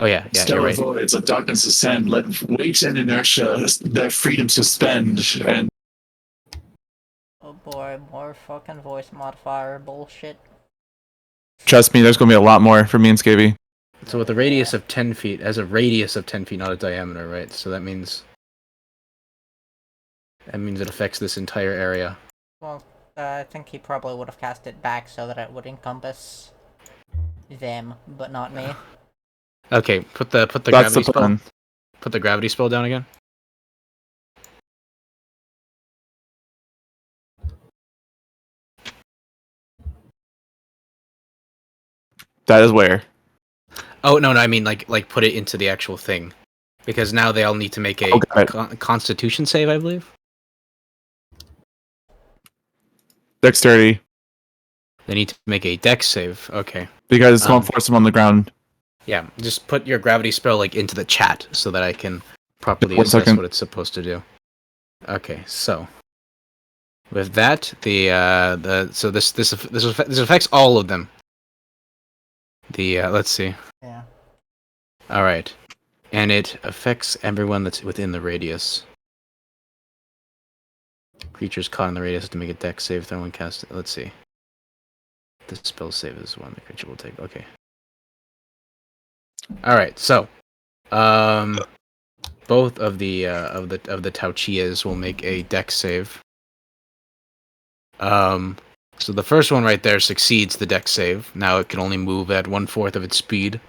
yeah, you're right. It's a darkness ascend. Let weight and inertia their freedom suspend. And oh boy, more fucking voice modifier bullshit. Trust me, there's going to be a lot more for me and Scavy. So with a radius of 10 feet, as a radius of 10 feet, not a diameter, right? So that means it affects this entire area. Well, I think he probably would have cast it back so that it would encompass them, but not me. Okay, put the That's gravity the spell. plan. Put the gravity spell down again. That is where. Oh no, I mean like put it into the actual thing, because now they all need to make a Constitution save, I believe. Dexterity. They need to make a Dex save. Okay. Because it won't force them on the ground. Yeah, just put your gravity spell like into the chat so that I can properly One assess second. what it's supposed to do. Okay, so with that, this affects all of them. Let's see. Yeah. All right, and it affects everyone that's within the radius. Creatures caught in the radius have to make a Dex save. If anyone cast it, let's see. The spell save is one the creature will take. Okay. All right, so, both of the Tauchias will make a Dex save. So the first one right there succeeds the Dex save. Now it can only move at 1/4 of its speed.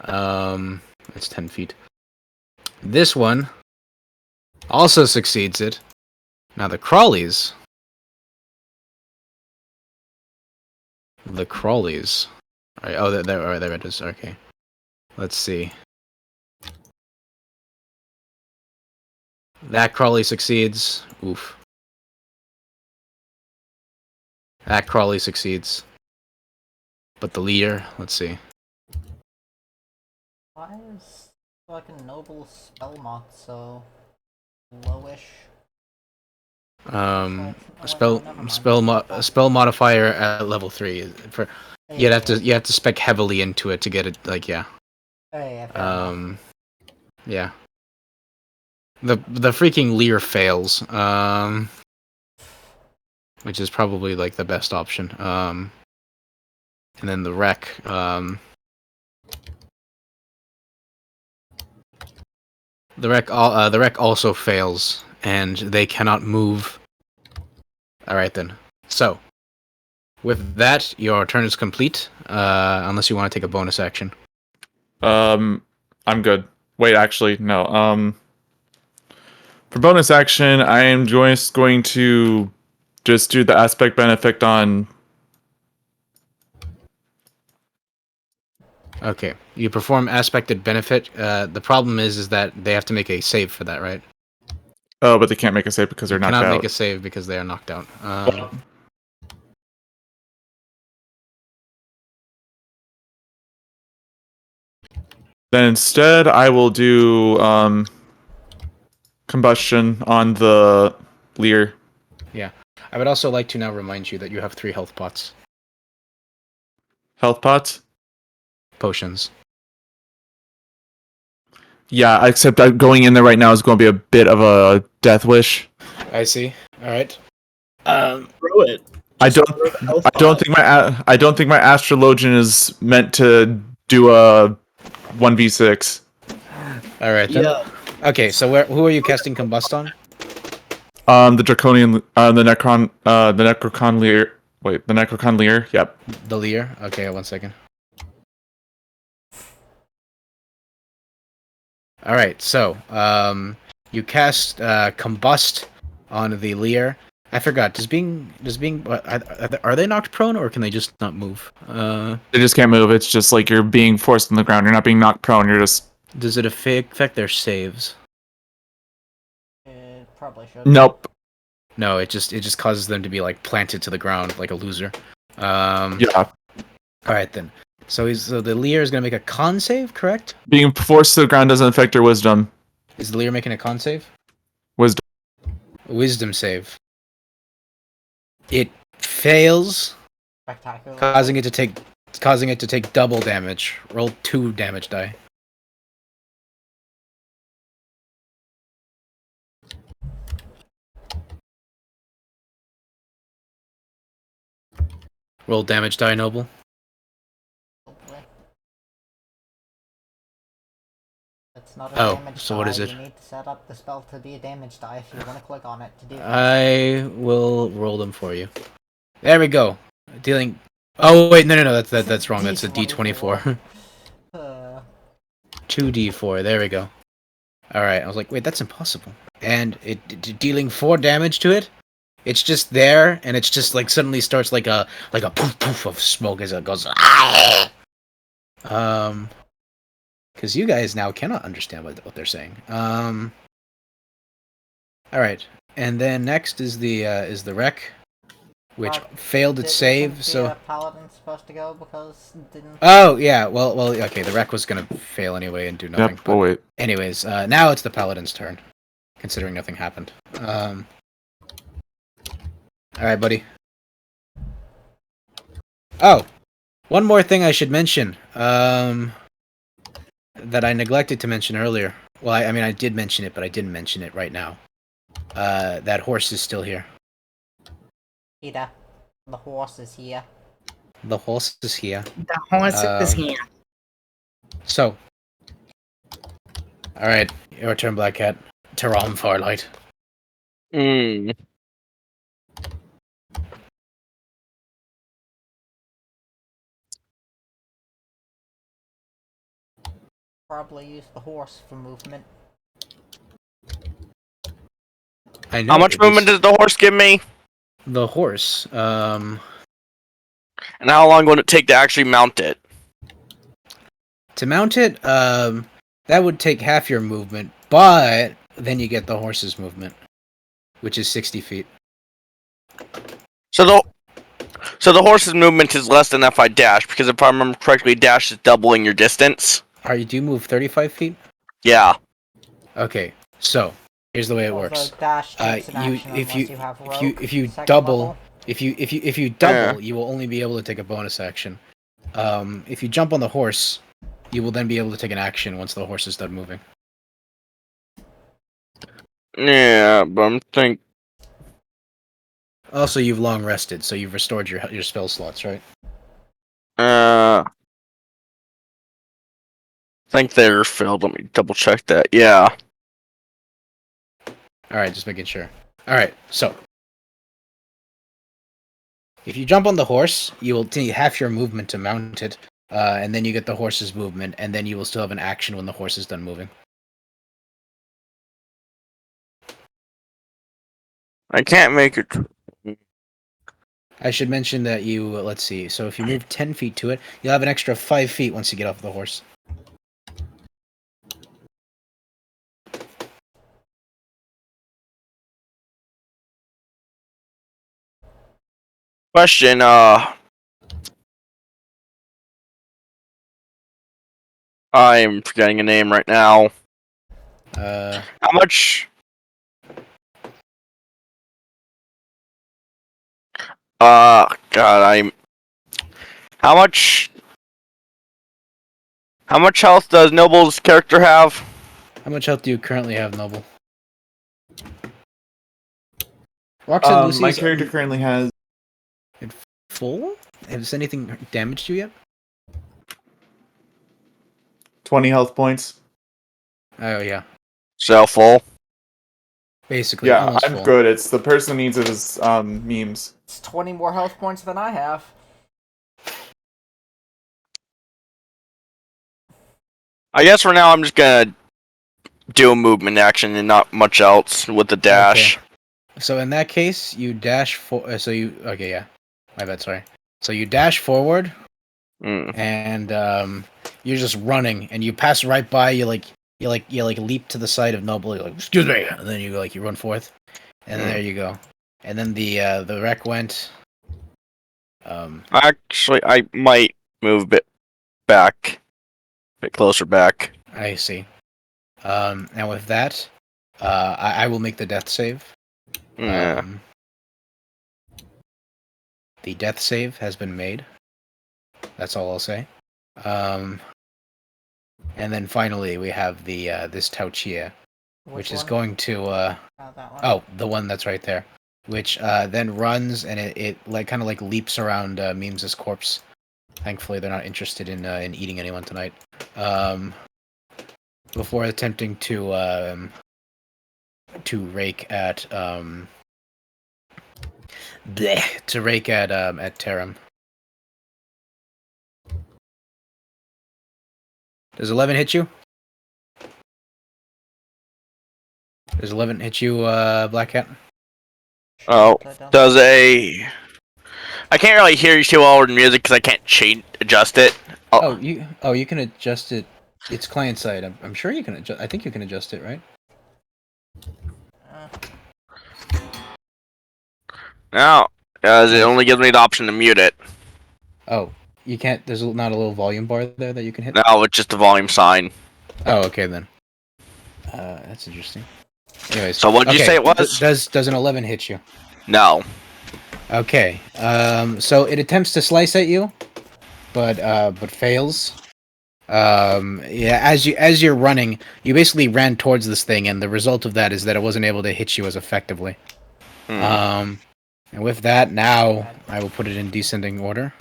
That's 10 feet. This one also succeeds it. Now the crawlies. Alright, oh, there it is. Okay. Let's see. That crawly succeeds. Oof. That crawly succeeds. But the leader, let's see. Why is fucking Noble Spellmock so lowish? Spell modifier at level 3 for you have to spec heavily into it to get it, like, yeah. Oh, yeah, fair enough. Yeah. The freaking Lear fails, which is probably like the best option. And then the wreck, the wreck also fails, and they cannot move. All right then. So, with that, your turn is complete. Unless you want to take a bonus action. I'm good. Wait, actually, no. For bonus action, I am just going to just do the aspect benefit on. Okay, you perform aspected benefit. The problem is that they have to make a save for that, right? Oh, but they can't make a save because they're knocked out. Cannot make a save because they are knocked out. Then instead, I will do combustion on the Lear. Yeah. I would also like to now remind you that you have 3 health pots. Health pots? Potions. Yeah, except that going in there right now is going to be a bit of a death wish. I see. All right. Throw it. I don't think my astrologian is meant to do a 1v6. All right then. Yeah. Okay, so who are you casting combust on? The Draconian, the Necrocon Lear. Wait, the Necrocon Lear? Yep. The Lear? Okay, 1 second. Alright, so, you cast, combust on the Lear. I forgot, are they knocked prone, or can they just not move? They just can't move, it's just like you're being forced on the ground, you're not being knocked prone, you're just... Does it affect their saves? It probably should. Nope. No, it just causes them to be, like, planted to the ground like a loser. Yeah. Alright then. So the Lear is gonna make a con save, correct? Being forced to the ground doesn't affect their wisdom. Is the Lear making a con save? Wisdom. Wisdom save. It fails, Spectacular. causing it to take double damage. Roll 2 damage die. Roll damage die, Noble. Hopefully. It's not a Oh, damage so die. what is it? You need to set up the spell to be a damage die if you want to click on it to do that. I will roll them for you. There we go. Dealing. Oh wait, no. That's wrong. That's a D24. 2d4. There we go. All right. I was like, wait, that's impossible. And dealing 4 damage to it. It's just there, and it's just like suddenly starts like a poof poof of smoke as it goes. Because you guys now cannot understand what they're saying. All right, and then next is the wreck, which failed its save. So Paladin's supposed to go because didn't. oh yeah, well okay, the wreck was gonna fail anyway and do nothing. Yep, we'll wait. Anyways, now it's the paladin's turn, considering nothing happened. All right, buddy. Oh, one more thing I should mention. That I neglected to mention earlier. Well, I mean, I did mention it, but I didn't mention it right now. That horse is still here. Peter, the horse is here. The horse is here. The horse is here. So, all right, your turn, Black Cat. Taram Farlight. Probably use the horse for movement. I know. How much movement does the horse give me? The horse. And how long would it take to actually mount it? To mount it, that would take half your movement, but then you get the horse's movement, which is 60 feet. So the horse's movement is less than if I dash, because if I remember correctly, dash is doubling your distance. Do you move 35 feet? Yeah. Okay, so here's the way it works. Dash takes an action if unless you have rogue, you second double level. if you double, you will only be able to take a bonus action. If you jump on the horse, you will then be able to take an action once the horse is done moving. Yeah, but I'm thinking. Also, you've long rested, so you've restored your spell slots, right? I think they're filled. Let me double check that. Yeah. Alright, just making sure. Alright, so. If you jump on the horse, you will take half your movement to mount it, and then you get the horse's movement, and then you will still have an action when the horse is done moving. I can't make it. I should mention that you, let's see, so if you move 10 feet to it, you'll have an extra 5 feet once you get off the horse. Question, I'm forgetting a name right now. How much? God, How much health does Noble's character have? How much health do you currently have, Noble? Roxanne Lucy's My character currently has full? Has anything damaged you yet? 20 health points. Oh, yeah. So full. Basically, Yeah, almost I'm full. good. It's the person needs his memes. It's 20 more health points than I have. I guess for now I'm just gonna do a movement action and not much else with the dash. Okay. So in that case, you dash okay, yeah. My bad, sorry. So you dash forward, and you're just running, and you pass right by. You leap to the side of Noble. You're like, excuse me, and then you run forth, and then there you go. And then the wreck went. Actually, I might move a bit back, a bit closer back. I see. And with that, I will make the death save. Yeah. The death save has been made. That's all I'll say. And then finally we have the this Tauchia, which is going to that one. oh, the one that's right there. which then runs and it like kind of like leaps around Memes' corpse. Thankfully, they're not interested in eating anyone tonight. Before attempting to rake at Tarim. Does 11 hit you? Does 11 hit you, Black Cat? Oh, does a... I can't really hear you too well with music because I can't adjust it. You can adjust it. It's client side. I'm sure you can adjust. I think you can adjust it, right? No, it only gives me the option to mute it. Oh, you can't. There's not a little volume bar there that you can hit. No, it's just the volume sign. Oh, okay then. That's interesting. Anyways, so what did you say it was? Does an 11 hit you? No. Okay. So it attempts to slice at you, but fails. Yeah. As you're running, you basically ran towards this thing, and the result of that is that it wasn't able to hit you as effectively. And with that, now I will put it in descending order,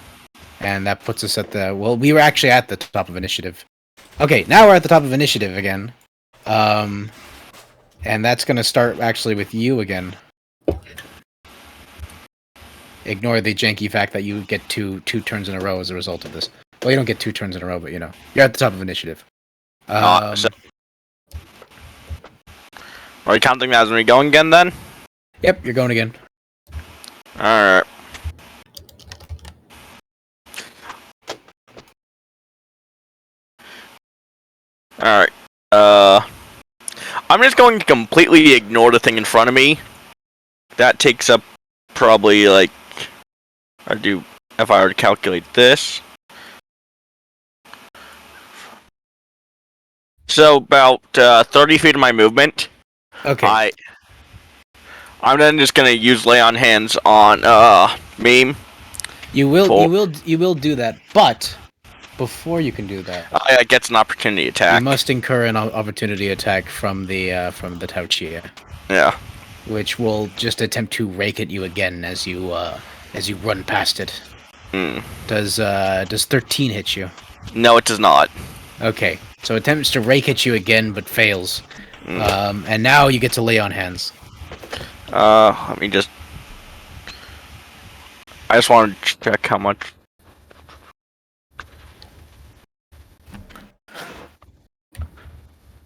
and that puts us at the... Well, we were actually at the top of initiative. Okay, now we're at the top of initiative again. And that's gonna start actually with you again. Ignore the janky fact that you get two turns in a row as a result of this. Well, you don't get 2 turns in a row, but you know. You're at the top of initiative. Are you counting that as me going again then? Yep, you're going again. Alright. Alright. I'm just going to completely ignore the thing in front of me. That takes up probably like... if I were to calculate this. So about 30 feet of my movement. Okay. I'm then just gonna use lay on hands on Meme. You will do that, but before you can do that, it gets an opportunity attack. you must incur an opportunity attack from the Tao Chia. Yeah. Which will just attempt to rake at you again as you run past it. Does 13 hit you? No, it does not. Okay, so attempts to rake at you again, but fails. And now you get to lay on hands. Let me just... I just want to check how much...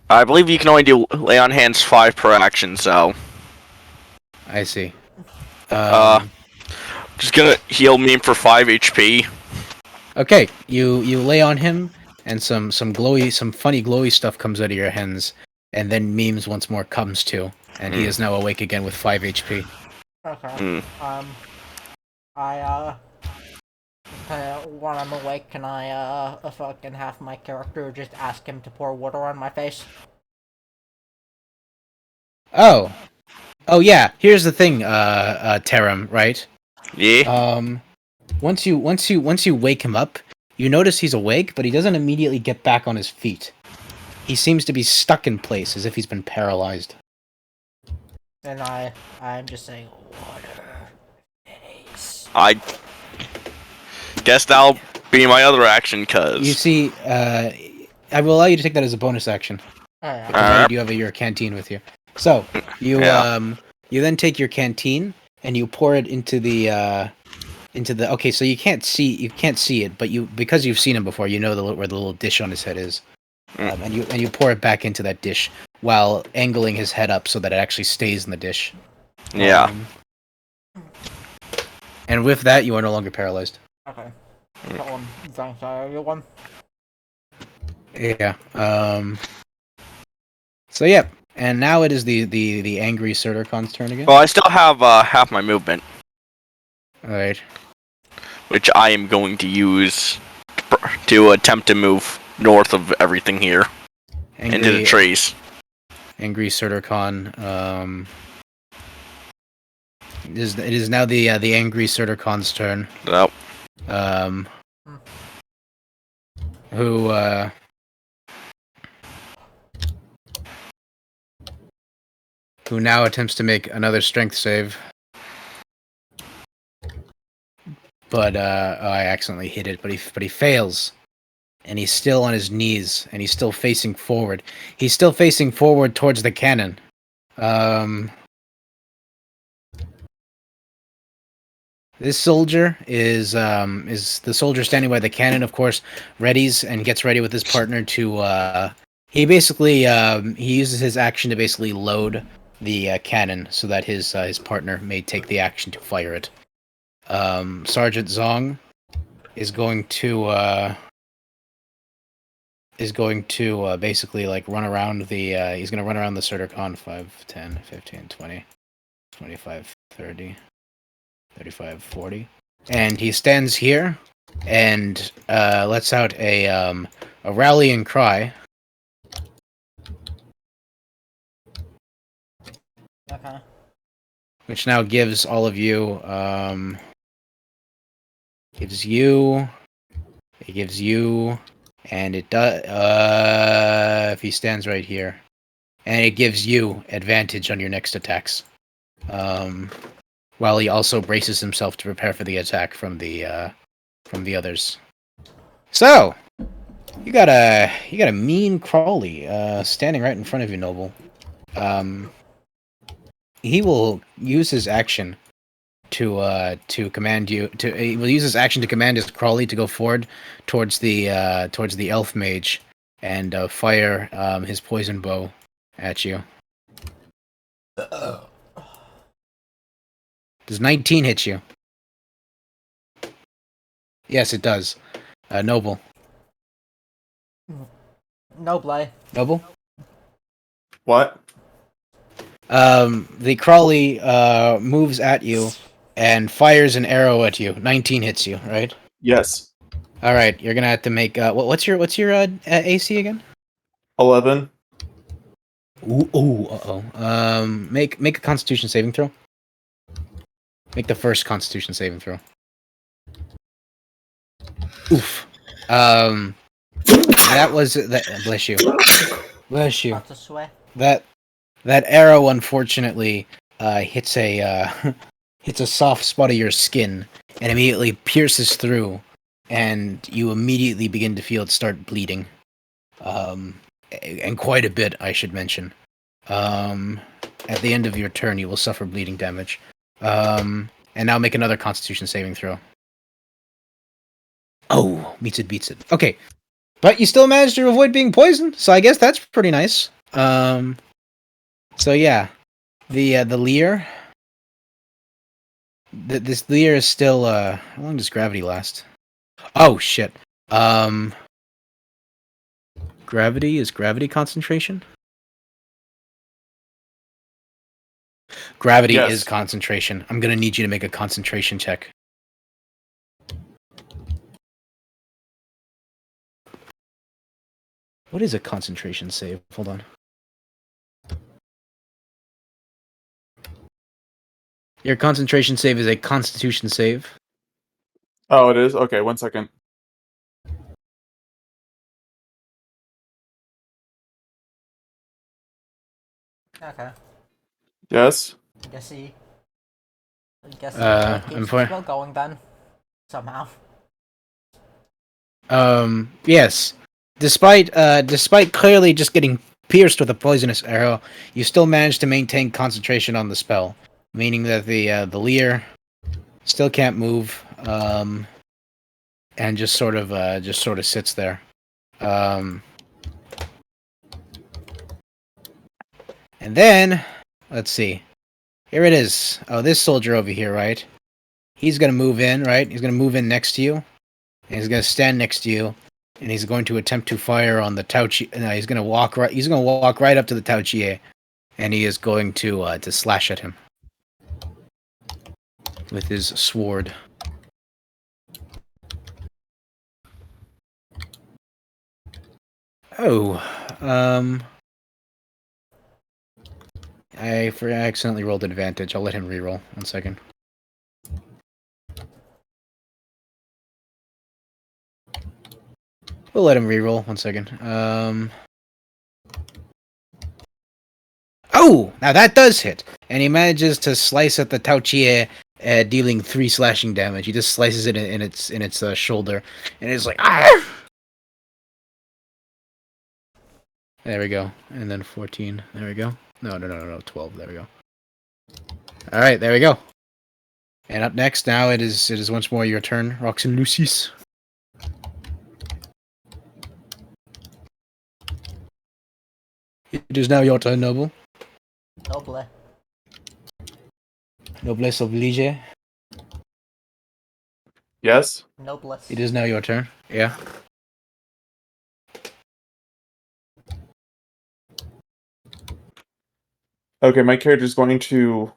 I believe you can only do lay on hands 5 per action, so... I see. Just gonna heal Meme for 5 HP. Okay, you lay on him, and some funny glowy stuff comes out of your hands, and then Memes once more comes to, and he is now awake again with 5 HP. Okay. When I'm awake, can I fucking have my character just ask him to pour water on my face? Oh yeah. Here's the thing, Tarim, right? Yeah. Once you wake him up, you notice he's awake, but he doesn't immediately get back on his feet. He seems to be stuck in place, as if he's been paralyzed. And I'm just saying, water face. I guess that'll be my other action, cuz... You see, I will allow you to take that as a bonus action. Because you have your canteen with you. So, you then take your canteen, and you pour it into the... Okay, so you can't see it, but because you've seen him before, you know where the little dish on his head is. And you pour it back into that dish while angling his head up so that it actually stays in the dish. Yeah. And with that, you are no longer paralyzed. Okay. Thanks, everyone. Yeah. So yeah, and now it is the angry Surturcon's turn again. Well, I still have half my movement. All right. Which I am going to use to attempt to move north of everything here. Into the trees. Angry Surturcon. It is now the angry Surturcon's turn. Nope. Who now attempts to make another strength save. but I accidentally hit it. But he fails, and he's still on his knees, and he's still facing forward. He's still facing forward towards the cannon. This soldier is the soldier standing by the cannon, of course, readies and gets ready with his partner to. He basically he uses his action to basically load the cannon so that his partner may take the action to fire it. Sergeant Zong is going to basically like run around the he's going to run around the Surturcon 5, 10, 15, 20, 25, 30, 35, 40. And he stands here and lets out a rallying cry. Okay. Which now gives all of you gives you and it does if he stands right here. And it gives you advantage on your next attacks. While he also braces himself to prepare for the attack from the others. So, you got a mean Crawley standing right in front of you, Noble. He will use his action to command you to. He will use his action to command his Crawley to go forward towards the elf mage and fire his poison bow at you. Does 19 hit you? Yes, it does. Noble. Noble. Noble? What? The Crawley moves at you and fires an arrow at you. 19 hits you, right? Yes. All right, you're gonna have to make. What's your AC again? 11. Ooh, make a Constitution saving throw. Make the first Constitution saving throw. Oof. That was that. Bless you. Bless you. Not to swear. That arrow unfortunately hits a hits a soft spot of your skin and immediately pierces through, and you immediately begin to feel it start bleeding, and quite a bit, I should mention. At the end of your turn, you will suffer bleeding damage. And now make another Constitution saving throw. Oh, beats it. Okay, but you still managed to avoid being poisoned, so I guess that's pretty nice. So yeah, the Leer. This Leer is still. How long does gravity last? Oh shit. Gravity concentration. Gravity Yes. is concentration. I'm gonna need you to make a concentration check. What is a concentration save? Hold on. Your concentration save is a Constitution save. Oh, it is? Okay, 1 second. Okay. Yes? I guess he keeps I'm his fine. spell going then. Somehow. Yes. Despite clearly just getting pierced with a poisonous arrow, you still manage to maintain concentration on the spell, meaning that the Leer still can't move, and just sort of sits there. And then, let's see. Here it is. Oh, this soldier over here, right? He's gonna move in, right? He's gonna move in next to you. And he's gonna stand next to you. And he's going to attempt to fire on the Tauchi. No, he's gonna walk right up to the Tauchie. And he is going to slash at him with his sword. Oh, I accidentally rolled advantage. I'll let him reroll. 1 second. We'll let him reroll. 1 second. Oh! Now that does hit! And he manages to slice at the Tauchie dealing 3 slashing damage. He just slices it in its shoulder, and it's like ah! There we go, and then 14. There we go. No, 12. There we go. All right, there we go. And up next, now it is once more your turn, Roxanne Lucis. It is now your turn, Noble. Noble. Noblesse oblige. Yes. Noblesse. It is now your turn. Yeah. Okay, my character's going to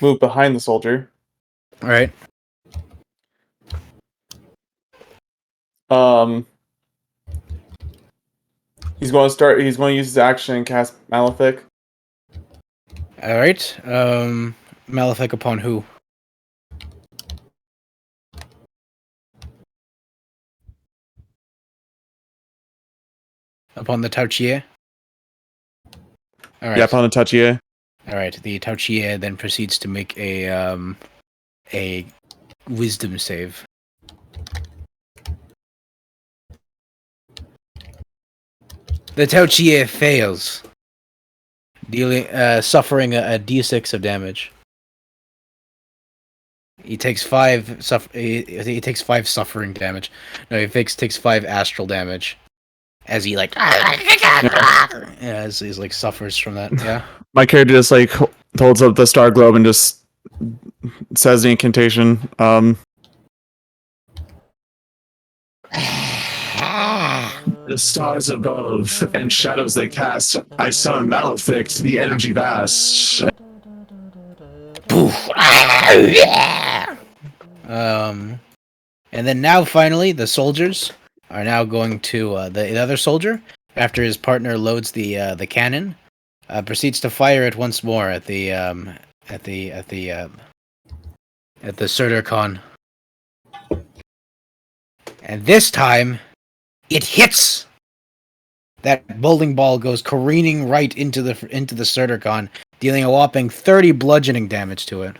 move behind the soldier. All right. He's going to use his action and cast Malefic. All right. Malefic upon who? Upon the Tauchier? All right. Yeah, upon the Touchier. All right. The Tauchier then proceeds to make a wisdom save. The Tauchier fails, dealing suffering a d6 of damage. He takes 5 he takes 5 suffering damage. No, he takes 5 astral damage as he like as he's like suffers from that. Yeah. My character just like holds up the star globe and just says the incantation. The stars above and shadows they cast. I summon Malefic to the energy vast. And then now finally the soldiers are now going to the other soldier after his partner loads the cannon, proceeds to fire it once more at the Surtur Khan. And this time it hits. That bowling ball goes careening right into the Surtur Khan, dealing a whopping 30 bludgeoning damage to it.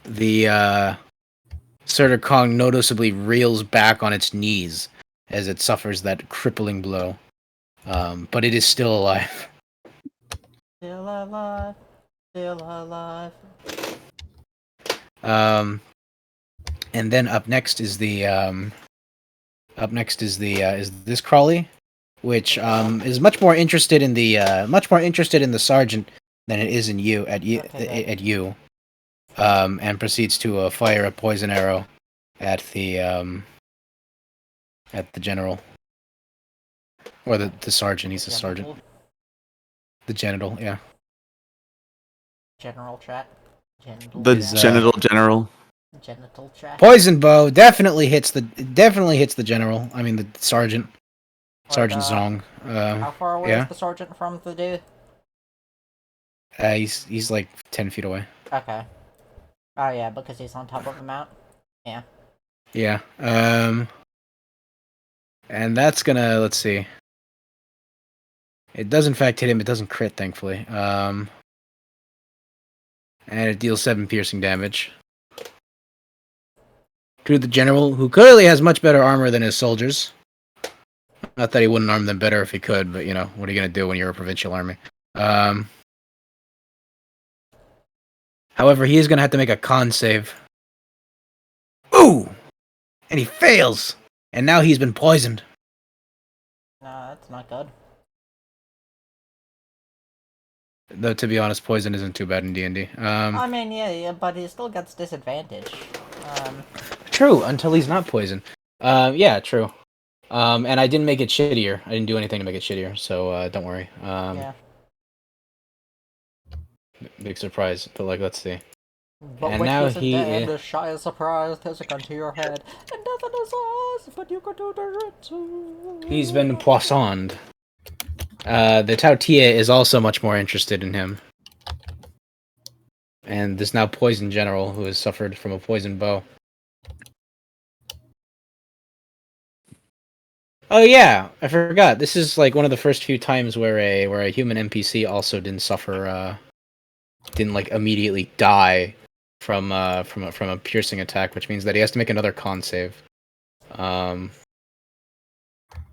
The Surtur Khan noticeably reels back on its knees as it suffers that crippling blow. But it is still alive. Still alive. Still alive. And then up next is this Crawley, which is much more interested in the sergeant than it is in you at you. And proceeds to fire a poison arrow at the general, or the sergeant. He's a sergeant. The genital, yeah. General chat. Genital The chat. genital general. Genital chat. Poison bow definitely hits the general. I mean the sergeant. Sergeant Zong. How far away yeah. is the sergeant from the dude? He's like 10 feet away. Okay. Oh yeah, because he's on top of the mount. Yeah. Yeah. And that's gonna, let's see. It does in fact hit him. It doesn't crit, thankfully. And it deals 7 piercing damage to the general, who clearly has much better armor than his soldiers. Not that he wouldn't arm them better if he could, but you know, what are you gonna do when you're a provincial army? However, he is gonna have to make a con save. Ooh! And he fails! And now he's been poisoned. No, that's not good. Though, to be honest, poison isn't too bad in D&D. I mean, yeah, but he still gets disadvantage. True, until he's not poisoned. Yeah, true. And I didn't make it shittier. I didn't do anything to make it shittier, so don't worry. Yeah. Big surprise, but like, let's see. But And which now isn't he dead, shy as surprise, there's a gun to your head, and death in his eyes, but you can do the red too. He's been poissoned. The Tautia is also much more interested in him. And this now poisoned general who has suffered from a poison bow. Oh yeah, I forgot. This is like one of the first few times where a human NPC also didn't suffer, didn't like immediately die from a piercing attack, which means that he has to make another con save.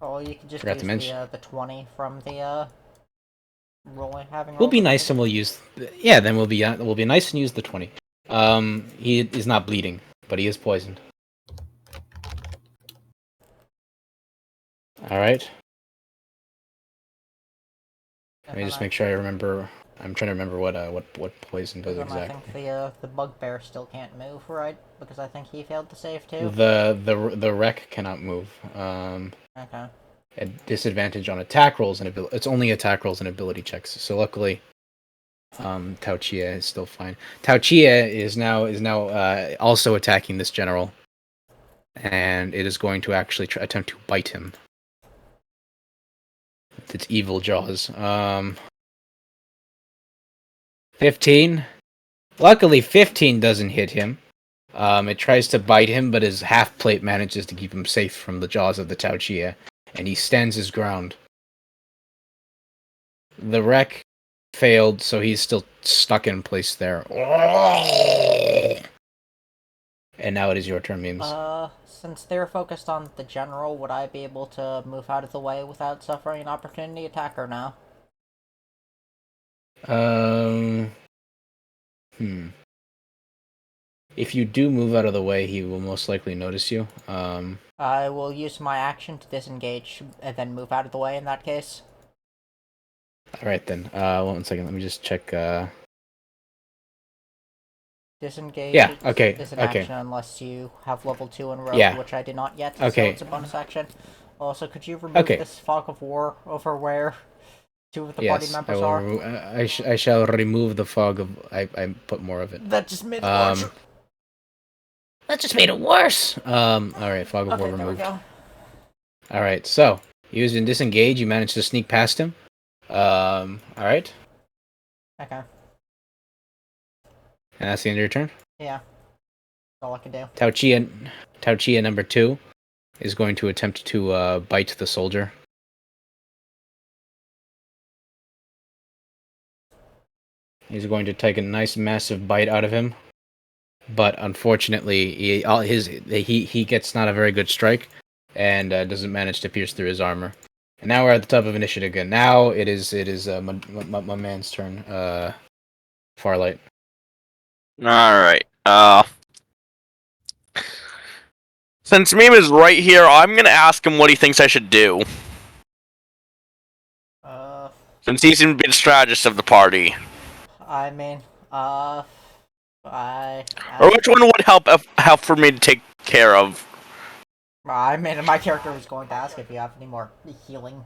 Oh, you can just Forgot use to mention. the 20 from the having We'll rolled be the nice and we'll use. Yeah, then we'll be nice and use the 20. He is not bleeding, but he is poisoned. All right. Let me just make sure I remember. I'm trying to remember what poison does And I exactly. think the bugbear still can't move, right? Because I think he failed to save too. The wreck cannot move. Okay. At disadvantage on attack rolls and ability. It's only attack rolls and ability checks. So luckily, Tao Chia is still fine. Tao Chia is now also attacking this general, and it is going to actually attempt to bite him with its evil jaws. 15. Luckily, 15 doesn't hit him. It tries to bite him, but his half plate manages to keep him safe from the jaws of the Tao Chia, and he stands his ground. The wreck failed, so he's still stuck in place there. And now it is your turn, Memes. Since they're focused on the general, would I be able to move out of the way without suffering an opportunity attack or no? If you do move out of the way, he will most likely notice you. I will use my action to disengage and then move out of the way in that case. Alright then. 1 second, let me just check, Disengage Yeah, okay, is an okay. action unless you have level 2 in rogue, Yeah. which I did not yet, Okay. so it's a bonus action. Also, could you remove Okay. this fog of war over where two of the party Yes, members are? I shall remove the fog of... I put more of it. That just made it worse. That just made it worse! Alright, fog of war Okay, there we removed. go. Alright, so, using disengage, you managed to sneak past him. Alright. Okay. And that's the end of your turn? Yeah. That's all I can do. Tao Chia number 2 is going to attempt to bite the soldier. He's going to take a nice massive bite out of him, but unfortunately, he gets not a very good strike, and doesn't manage to pierce through his armor. And now we're at the top of initiative again. Now it is my man's turn. Farlight. Alright. Since Meme is right here, I'm gonna ask him what he thinks I should do. Since he seems to be the strategist of the party. I mean, Or which one would help for me to take care of? I mean, my character was going to ask if you have any more healing.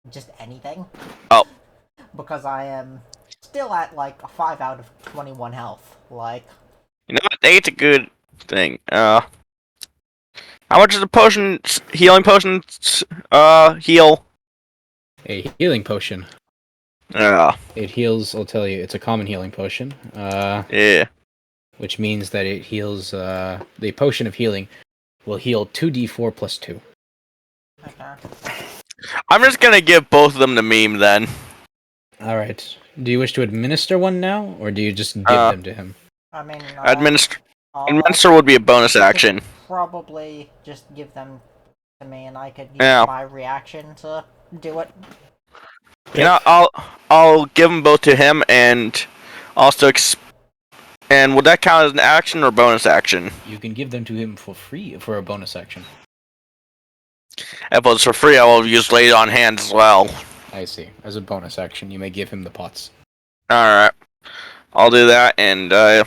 Just anything. Oh. Because I am still at, like, a 5 out of 21 health. Like... You know what? It's a good thing. How much does a healing potion, heal? A healing potion. Yeah. It heals, I'll tell you, it's a common healing potion. Yeah. Which means that it heals, the potion of healing will heal 2d4 plus 2. Okay. I'm just gonna give both of them to Meme then. Alright. Do you wish to administer one now, or do you just give them to him? I mean, Administer would be a bonus action. Probably just give them to me, and I could use Yeah. my reaction to do it. You know, I'll give them both to him, and also and would that count as an action or bonus action? You can give them to him for free for a bonus action. If it's for free, I will use Lay on Hands as well. I see. As a bonus action, you may give him the pots. Alright. I'll do that, and Okay.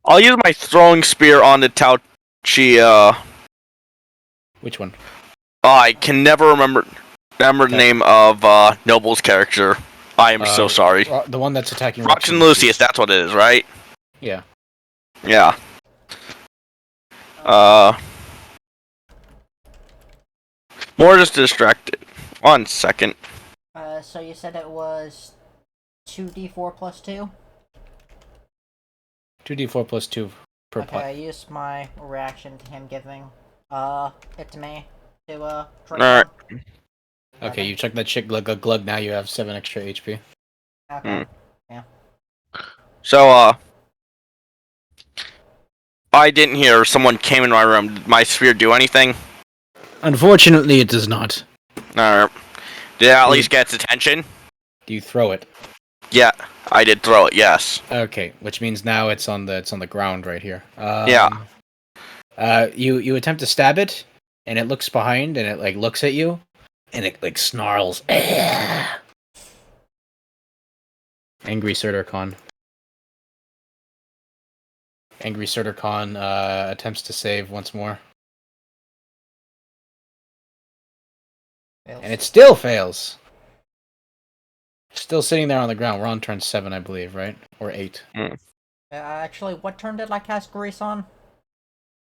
I'll use my throwing spear on the Tao Chia. Which one? Oh, I can never remember the name of Noble's character. I am so sorry. The one that's attacking Roxanne Lucius, that's what it is, right? Yeah. Yeah. More just distracted. 1 second. So you said it was 2d4 plus 2? 2d4 plus 2 per Okay, pot. I used my reaction to him giving It's me. To, drink Alright. one. Okay, you check that shit glug glug. Now you have 7 extra HP. Okay. So, I didn't hear someone came in my room. Did my sphere do anything? Unfortunately, it does not. Alright. Did it at least get its attention? Do you throw it? Yeah, I did throw it, yes. Okay, which means now it's on the ground right here. Yeah. You attempt to stab it, and it looks behind, and it like looks at you, and it like snarls. Angry Surturcon. Angry Surturcon attempts to save once more, Fails. and it still fails. Still sitting there on the ground. We're on turn 7, I believe, right? Or 8. Actually, what turn did I cast Grease on?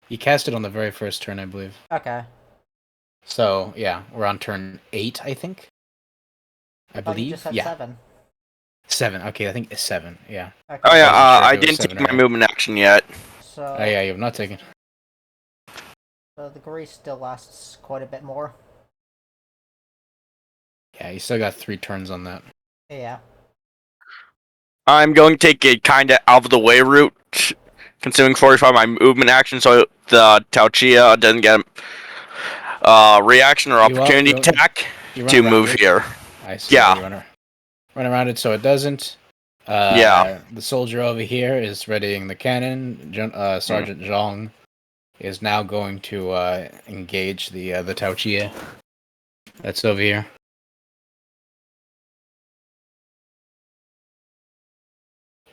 You cast it on the very first turn, I believe. Okay. So yeah, we're on turn 8, I think. I thought you believe. just said Yeah. 7. 7. Okay, I think it's 7. Yeah. Okay. Oh yeah, I wasn't sure if I it was didn't 7 take or my 8. movement action yet. So, Oh yeah, you have not taken. so the Grease still lasts quite a bit more. Yeah, you still got 3 turns on that. Yeah. I'm going to take a kinda out of the way route, consuming 45 my movement action so the Tauchia doesn't get reaction or opportunity attack to move here. I see. Yeah. You run around it so it doesn't. Yeah. The soldier over here is readying the cannon. Sergeant Zhang is now going to engage the Tauchia that's over here.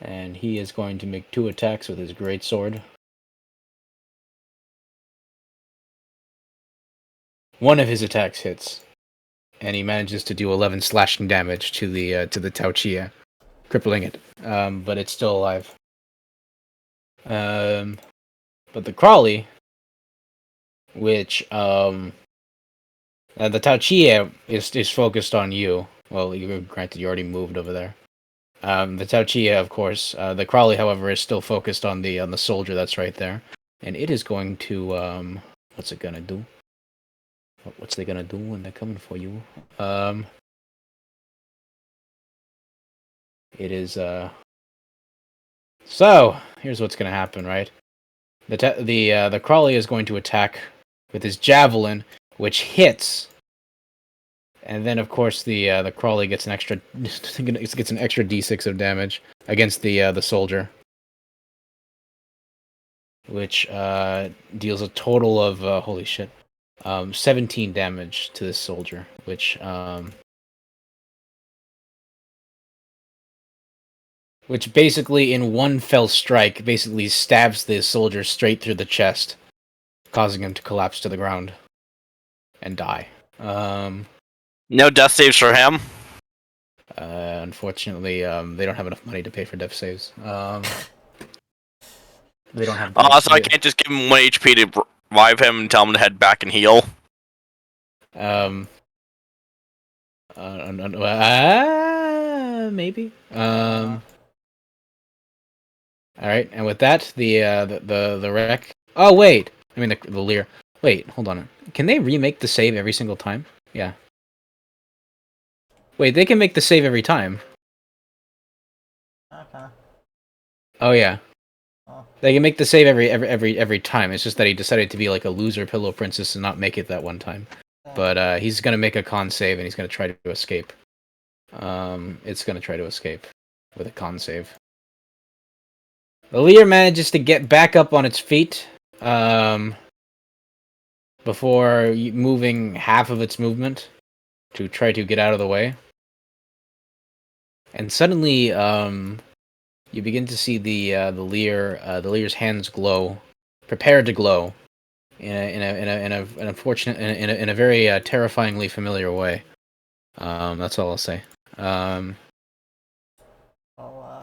And he is going to make 2 attacks with his great sword. One of his attacks hits, and he manages to do 11 slashing damage to the Tauchia, crippling it. But it's still alive. But the Crawley, which the Tauchia is focused on you. Well, granted, you already moved over there. The Tauchia, of course. The Crawley, however, is still focused on the soldier that's right there, and it is going to what's it gonna do? What's they gonna do when they're coming for you? It is So here's what's gonna happen, right? The Crawley is going to attack with his javelin, which hits, and then of course the Crawley gets an extra d6 of damage against the soldier, which deals a total of holy shit, 17 damage to this soldier, which basically in one fell strike basically stabs the soldier straight through the chest, causing him to collapse to the ground and die. No death saves for him. Unfortunately, they don't have enough money to pay for death saves. They don't have. So I can't just give him 1 HP to revive him and tell him to head back and heal. Maybe. All right, and with that, the wreck. Oh wait, I mean the Lear. Wait, hold on. Can they remake the save every single time? Yeah. Wait, they can make the save every time. Okay. Oh yeah. Oh. They can make the save every time. It's just that he decided to be like a loser pillow princess and not make it that one time. But he's gonna make a con save and he's gonna try to escape. It's gonna try to escape with a con save. The Lear manages to get back up on its feet before moving half of its movement to try to get out of the way. And suddenly, you begin to see the Lear's hands glow, prepared to glow, in a very terrifyingly familiar way. That's all I'll say.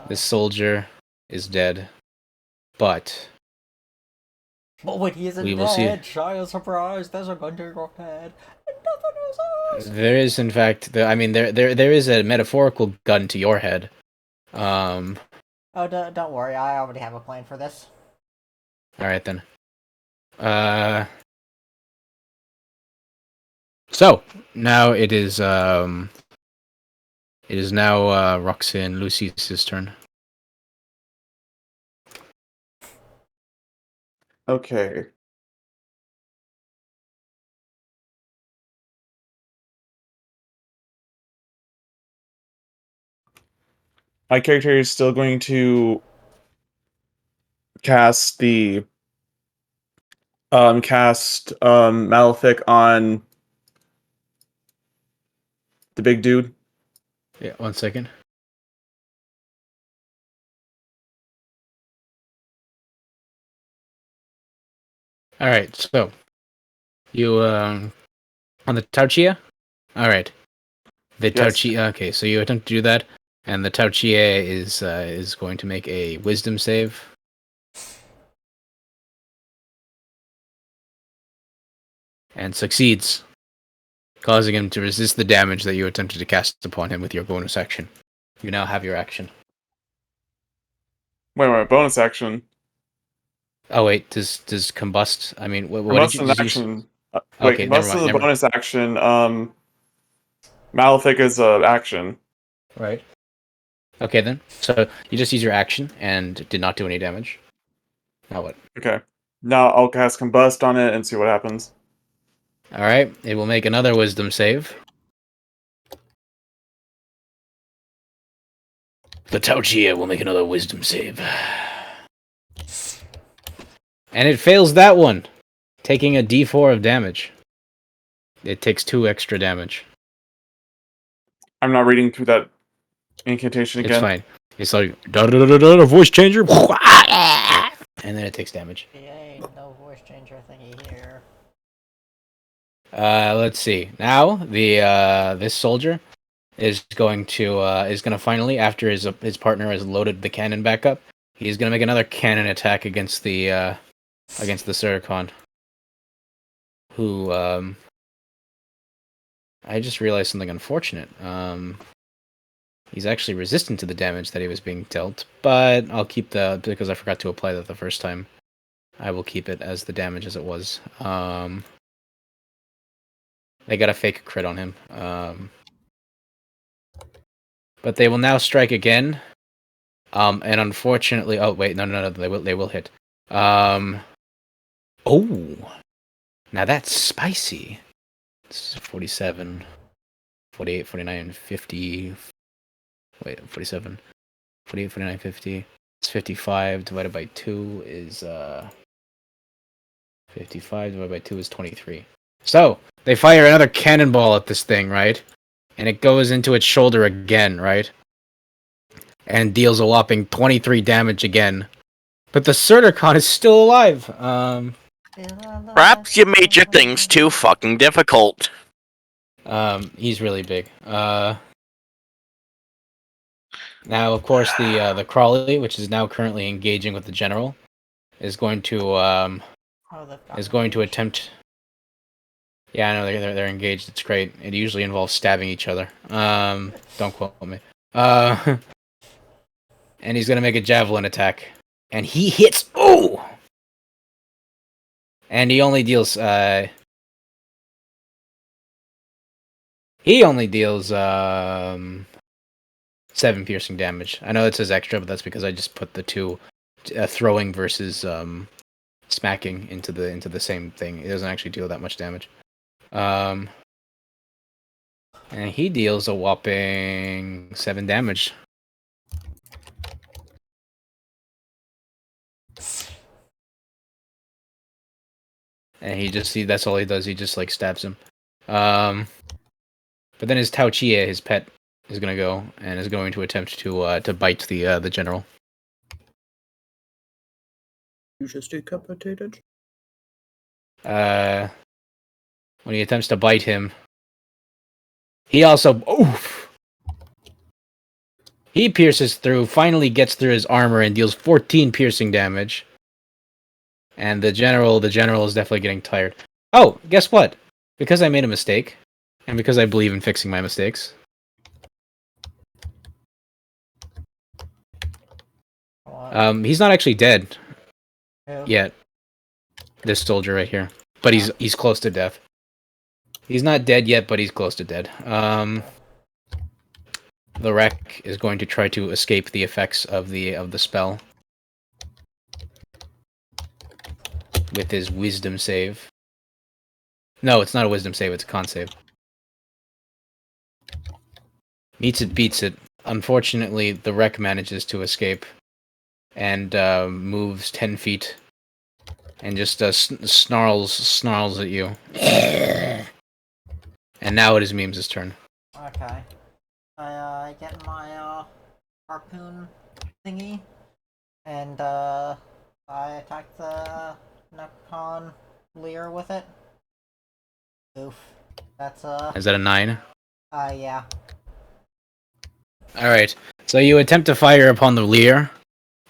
This soldier is dead, but when he isn't we will see. dead, shy of surprise, there's a gun to your head, and nothing is us. There is, in fact, there is a metaphorical gun to your head. Oh, don't worry, I already have a plan for this. All right then. So now it is now Roxanne Lucy's turn. Okay. My character is still going to cast the Malefic on the big dude. Yeah, 1 second. All right, so you on the Tauchia. All right, the Yes. Tauchia. Okay, so you attempt to do that, and the Tauchia is going to make a Wisdom save. And succeeds, causing him to resist the damage that you attempted to cast upon him with your bonus action. You now have your action. Wait, bonus action. Oh wait, does combust? I mean, what did Combust you an use? action. Wait, Okay, never combust mind. is a Never mind. bonus action. Malefic is a action. Right. Okay then. So you just use your action and did not do any damage. Now what? Okay. Now I'll cast combust on it and see what happens. All right. It will make another Wisdom save. The Tauchia will make another Wisdom save. And it fails that one, taking a D4 of damage. It takes 2 extra damage. I'm not reading through that incantation It's again. fine. It's like da da da da da voice changer, and then it takes damage. Yay, no voice changer thingy here. Let's see. Now the this soldier is going to finally, after his partner has loaded the cannon back up, he's gonna make another cannon attack against the Suricon. Who I just realized something unfortunate. He's actually resistant to the damage that he was being dealt, but I'll keep because I forgot to apply that the first time. I will keep it as the damage as it was. They got a fake crit on him. But they will now strike again. And unfortunately, oh wait, no, they will hit. Oh, now that's spicy. It's 47, 48, 49, 50. Wait, 47, 48, 49, 50. It's 55 divided by 2 is 55 divided by 2 is 23. So they fire another cannonball at this thing, right? And it goes into its shoulder again, right? And deals a whopping 23 damage again. But the Surturcon is still alive. Perhaps you made your things too fucking difficult. He's really big. Now, of course, the Crawley, which is now currently engaging with the General, is going to attempt. Yeah, I know they're engaged. It's great. It usually involves stabbing each other. Don't quote me. And he's gonna make a javelin attack, and he hits. Oh! And he only deals 7 piercing damage. I know it says extra, but that's because I just put the two throwing versus smacking into the same thing. It doesn't actually deal that much damage. And he deals a whopping 7 damage. And that's all he does. He just like stabs him. But then his Tauchia, his pet, is gonna go and is going to attempt to bite the general. You just decapitated. When he attempts to bite him, he also he pierces through. Finally, gets through his armor and deals 14 piercing damage. And the general is definitely getting tired. Oh, guess what? Because I made a mistake, and because I believe in fixing my mistakes. He's not actually dead yet. This soldier right here, but he's close to death. He's not dead yet, but he's close to dead. The wreck is going to try to escape the effects of the spell with his wisdom save. No, it's not a wisdom save, it's a con save. Meets it, beats it. Unfortunately, the wreck manages to escape and moves 10 feet and just snarls at you. And now it is Memes' turn. Okay. I get my harpoon thingy, and I attack the Necron Lear with it. Oof. That's Is that a 9? Yeah. Alright, so you attempt to fire upon the Lear,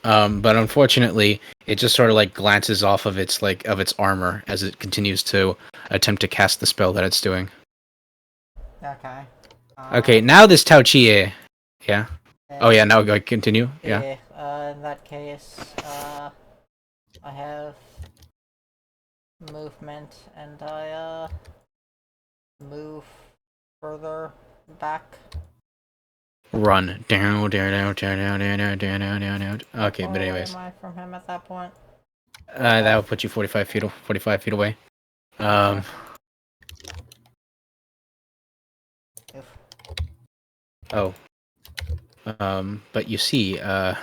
but unfortunately, it just sort of like glances off of its armor as it continues to attempt to cast the spell that it's doing. Okay. Okay, now this Tao Chie. Yeah. Oh yeah, now go continue. Yeah. In that case, I have movement, and I move further back. Run. Down, down, down, down, down, down, down, down, down, down. Okay, but anyways. Where am I from him at that point? That would put you 45 feet away. Oof. Oh. But you see, I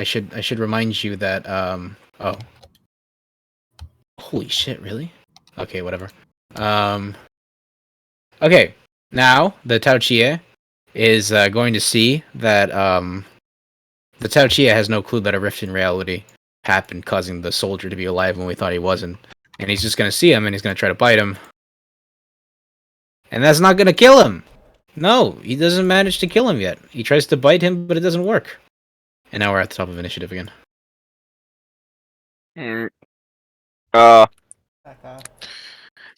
should remind you that, oh. Holy shit, really? Okay, whatever. Okay, now, the Tao Chie is, going to see that, the Tao Chie has no clue that a rift in reality happened, causing the soldier to be alive when we thought he wasn't. And he's just gonna see him, and he's gonna try to bite him. And that's not gonna kill him! No, he doesn't manage to kill him yet. He tries to bite him, but it doesn't work. And now we're at the top of initiative again. Okay.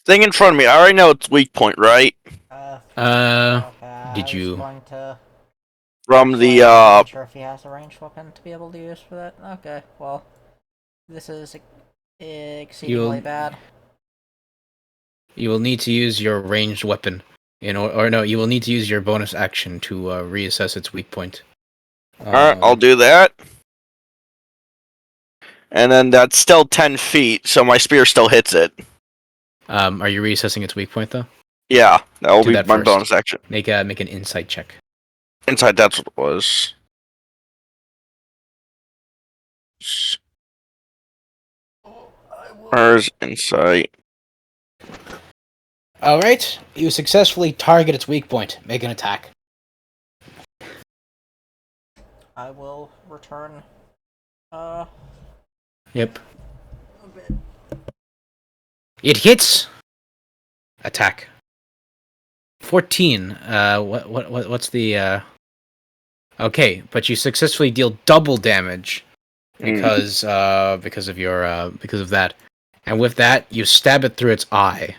Thing in front of me. I already know it's weak point, right? Okay, Did you? I was going to... From the I'm not sure if he has a ranged weapon to be able to use for that. Okay, well, this is exceedingly bad. You will need to use your ranged weapon, or no, you will need to use your bonus action to reassess its weak point. Alright, I'll do that. And then that's still 10 feet, so my spear still hits it. Are you reassessing its weak point though? Yeah, that will Do be that my first. bonus action. Make an insight check. Inside, that's what it was. Where's insight? All right, you successfully target its weak point. Make an attack. I will return. Yep. It hits. Attack. 14. What's the Okay, but you successfully deal double damage because of that. And with that, you stab it through its eye.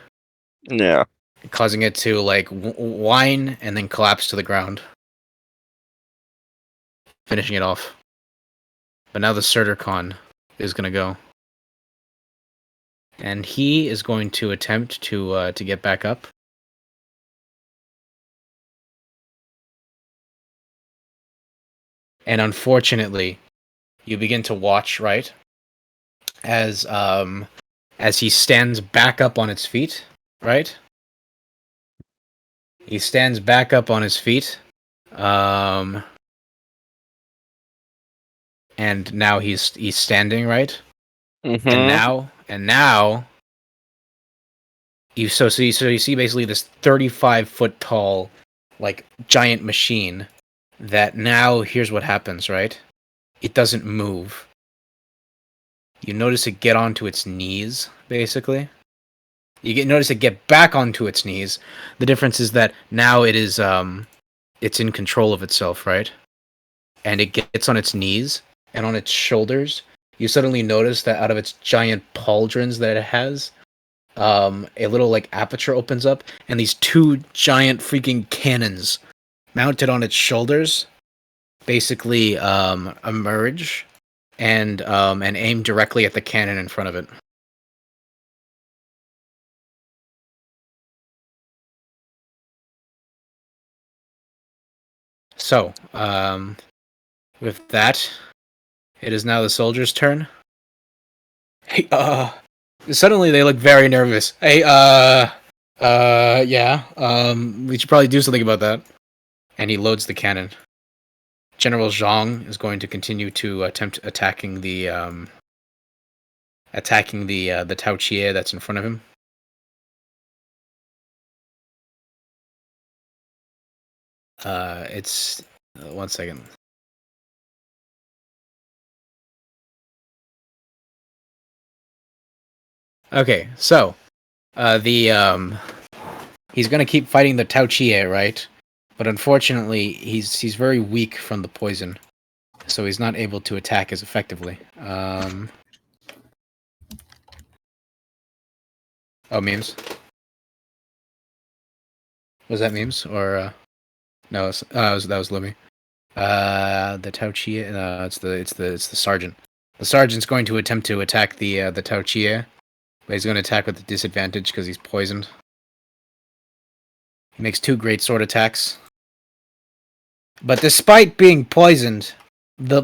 Yeah. Causing it to like whine and then collapse to the ground. Finishing it off. But now the Surturcon is gonna go. And he is going to attempt to get back up. And unfortunately, you begin to watch, right? As he stands back up on its feet, right? He stands back up on his feet. And now he's standing, right? Mm-hmm. And now you see basically this 35-foot tall, like, giant machine that now here's what happens, right? It doesn't move. You notice it get onto its knees, basically. Notice it get back onto its knees. The difference is that now it is it's in control of itself, right? And it gets on its knees and on its shoulders. You suddenly notice that out of its giant pauldrons that it has, a little like aperture opens up, and these two giant freaking cannons mounted on its shoulders basically emerge and aim directly at the cannon in front of it. So, with that, it is now the soldier's turn. Hey, suddenly they look very nervous. Hey, yeah, we should probably do something about that. And he loads the cannon. General Zhang is going to continue to attempt attacking the Tao Chie that's in front of him. It's 1 second. Okay, so he's gonna keep fighting the Tao Chie, right? But unfortunately, he's very weak from the poison, so he's not able to attack as effectively. Oh, memes. Was that memes or no? That was Lummy. The Tao Chie. It's the sergeant. The sergeant's going to attempt to attack the Tao Chie, but he's going to attack with a disadvantage because he's poisoned. He makes 2 great sword attacks. But despite being poisoned, the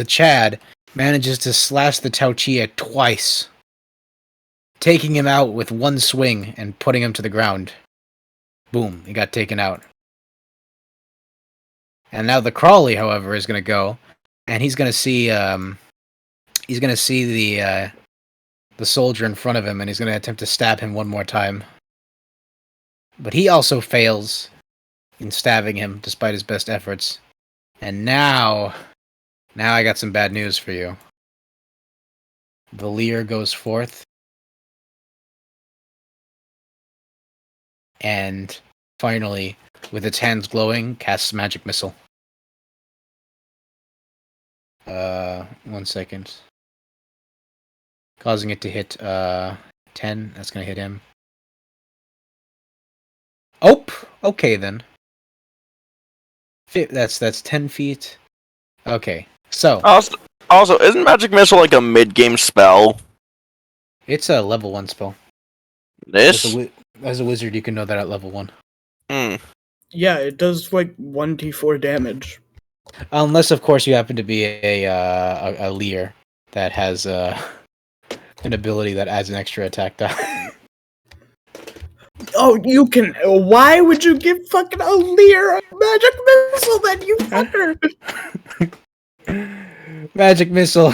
Chad, manages to slash the Tao Chie twice, taking him out with 1 swing and putting him to the ground. Boom, he got taken out. And now the Crawley, however, is going to go, and he's going to see the soldier in front of him, and he's going to attempt to stab him 1 more time. But he also fails in stabbing him, despite his best efforts. And now I got some bad news for you. The Lear goes forth, and finally, with its hands glowing, casts Magic Missile. 1 second. Causing it to hit 10. That's gonna hit him. Oh, okay then. That's 10 feet. Okay, so Also, isn't Magic Missile like a mid-game spell? it's a level 1 spell. This? As a wizard, you can know that at level 1. Yeah, it does like 1d4 damage. Unless, of course, you happen to be a Lear that has an ability that adds an extra attack die. Oh, you can. Why would you give fucking a Lear a magic missile then, you fucker? Magic Missile.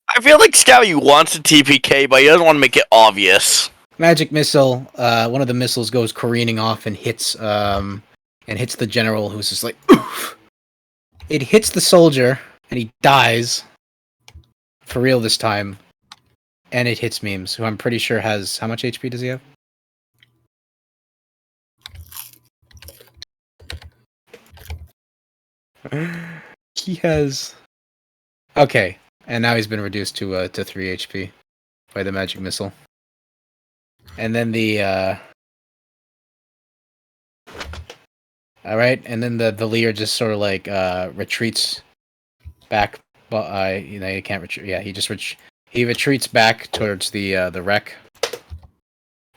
I feel like Scavy wants a TPK, but he doesn't want to make it obvious. Magic Missile. One of the missiles goes careening off and hits the general, who's just like, oof. It hits the soldier, and he dies. For real this time. And it hits Memes, who I'm pretty sure has... How much HP does he have? He has... Okay, and now he's been reduced to 3 HP by the Magic Missile. And then the... Alright, and then the Lear just sort of like retreats back, but you can't retreat. Yeah, he retreats back towards the wreck,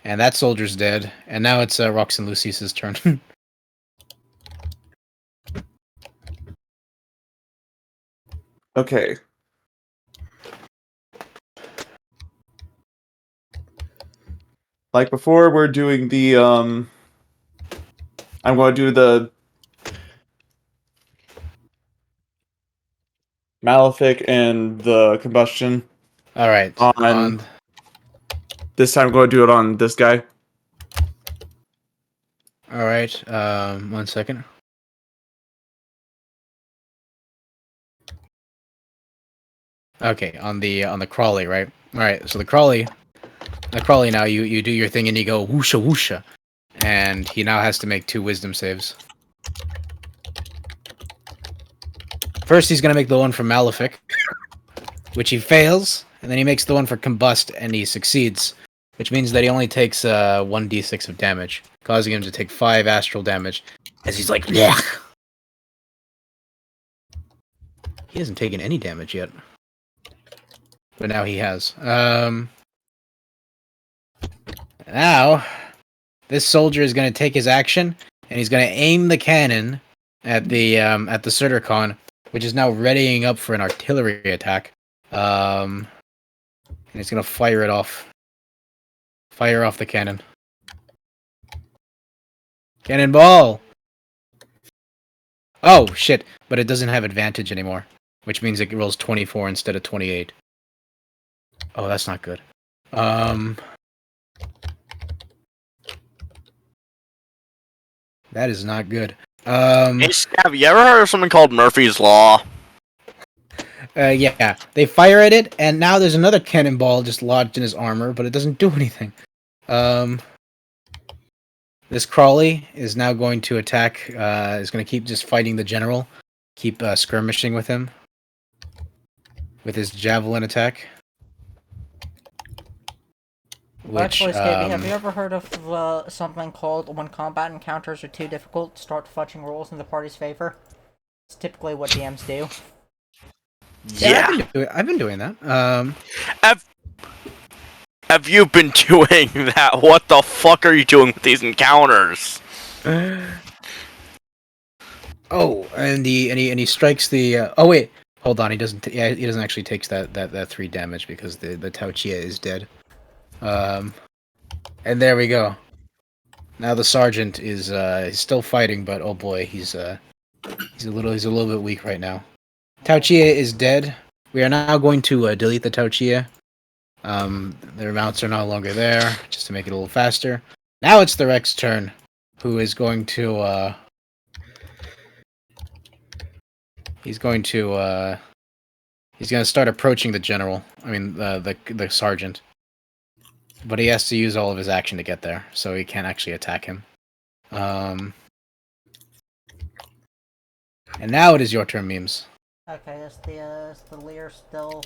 and that soldier's dead. And now it's Rox and Lucis's turn. Okay. Like before, we're doing the I'm going to do the Malefic and the Combustion. All right. On this time, I'm going to do it on this guy. All right. 1 second. Okay, on the Crawley, right? All right. So the Crawley now you do your thing and you go whoosha whoosha, and he now has to make 2 wisdom saves. First, he's gonna make the one for Malefic, which he fails, and then he makes the one for Combust, and he succeeds, which means that he only takes 1d6 of damage, causing him to take 5 astral damage, as he's like, yeah. He hasn't taken any damage yet, but now he has. Now, this soldier is going to take his action, and he's going to aim the cannon at the Surturcon, which is now readying up for an artillery attack. And he's gonna fire it off. Fire off the cannon. Cannonball! Oh, shit. But it doesn't have advantage anymore. Which means it rolls 24 instead of 28. Oh, that's not good. That is not good. Hey, have you ever heard of something called Murphy's Law? Yeah. They fire at it, and now there's another cannonball just lodged in his armor, but it doesn't do anything. This Crawley is now going to attack, is going to keep just fighting the general. Keep skirmishing with him. With his javelin attack. Which, Actually, Scavy, have you ever heard of something called when combat encounters are too difficult, start fudging rules in the party's favor? It's typically what DMs do. Yeah. I've been doing that. Have you been doing that? What the fuck are you doing with these encounters? Oh, and he strikes the. Oh wait, hold on. He doesn't. Yeah, he doesn't actually take that 3 damage because the Tao Chia is dead. And there we go. Now the sergeant is he's still fighting, but oh boy, he's a little bit weak right now. Tao Chia is dead. We are now going to delete the Tao Chia. Their mounts are no longer there, just to make it a little faster. Now it's the Rex turn, who is going to he's going to start approaching the general. I mean the sergeant. But he has to use all of his action to get there, so he can't actually attack him. And now it is your turn, Memes. Okay, is the Lear still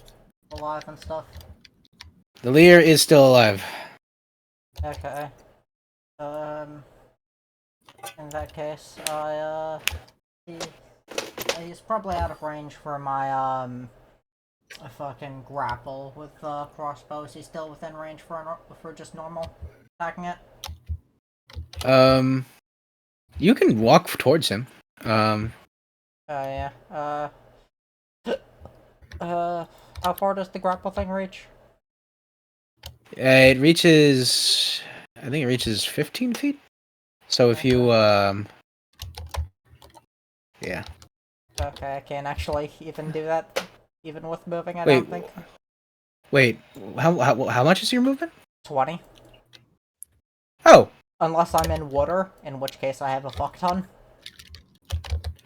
alive and stuff? The Lear is still alive. Okay. In that case, he's probably out of range for my, a fucking grapple with crossbows. He's still within range for just normal attacking it. You can walk towards him. Yeah. How far does the grapple thing reach? It reaches, I think it reaches 15 feet. So if you, yeah. Okay, I can't actually even do that, even with moving. I Wait, don't think. Wait, how much is your movement? 20. Oh, Unless I'm in water, in which case I have a fuck ton.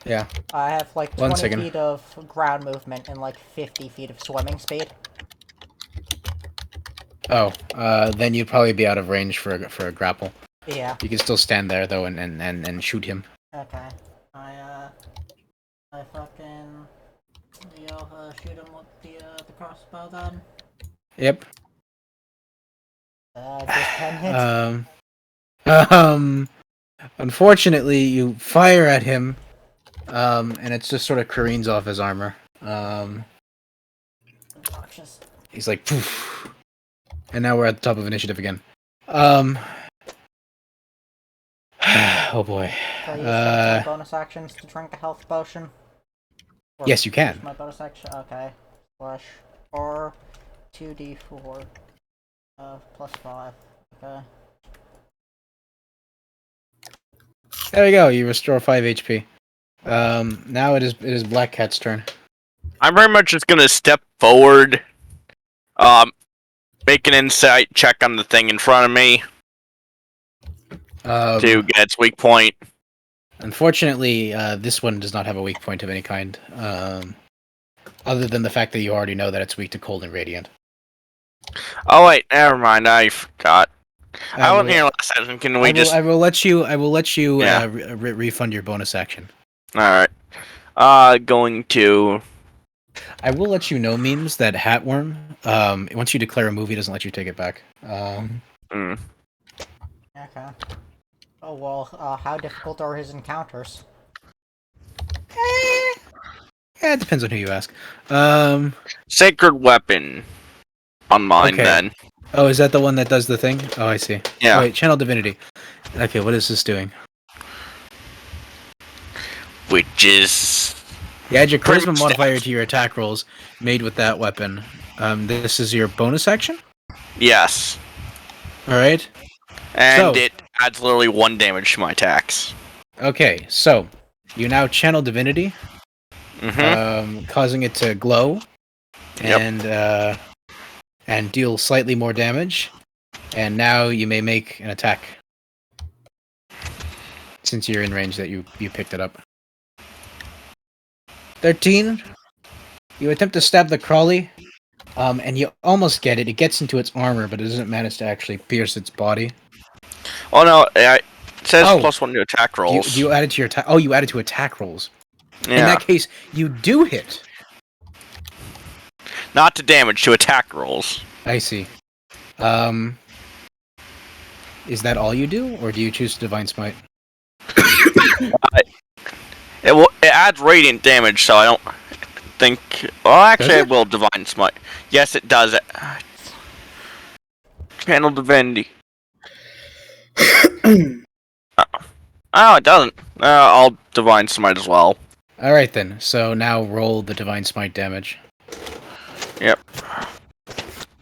yeah. I have like 1 20 second. feet of ground movement and like 50 feet of swimming speed. Oh, then you'd probably be out of range for a grapple. Yeah. You can still stand there though and shoot him. Okay. I fucking shoot him with the crossbow then. Yep. Just 10 hits. Unfortunately, you fire at him, and it just sort of careens off his armor. Obnoxious. He's like, poof. And now we're at the top of initiative again. Oh boy. Can I use some bonus actions to drink a health potion? Or Yes, you can. use my bonus action. Okay. Slash R 2d4 +5. Okay. There you go. You restore 5 HP. Now it is Black Cat's turn. I'm very much just gonna step forward, make an insight check on the thing in front of me to get its weak point. Unfortunately, this one does not have a weak point of any kind, other than the fact that you already know that it's weak to cold and radiant. Oh wait, never mind. I forgot. I wasn't here last session. Can we just? I will let you. Yeah. Refund your bonus action. All right. Going to. I will let you know, Memes, that Hatworm. Once you declare a move, he doesn't let you take it back. Okay. Oh well. How difficult are his encounters? Yeah, it depends on who you ask. Sacred weapon. On mine Okay. then. Oh, is that the one that does the thing? Oh, I see. Yeah. Wait, channel divinity. Okay, what is this doing? which is You add your Pretty charisma much modifier to your attack rolls made with that weapon. This is your bonus action. yes, All right. and So- it adds literally 1 damage to my attacks. Okay. So you now channel divinity, Mm-hmm. causing it to glow, Yep. and deal slightly more damage. And now you may make an attack. Since you're in range that you picked it up. 13. You attempt to stab the crawly, and you almost get it. It gets into its armor, but it doesn't manage to actually pierce its body. Oh no, it says Oh. +1 to attack rolls. Do you add it to your attack? Oh, you add it to attack rolls. yeah, In that case, you do hit. not to damage, to attack rolls. I see. Is that all you do, or do you choose Divine Smite? It adds radiant damage, so I don't think. Well, actually, Does I it? will divine smite. Yes, it does. Channel divinity. Oh, it doesn't. I'll divine smite as well. All right then. So now roll the Divine Smite damage. Yep.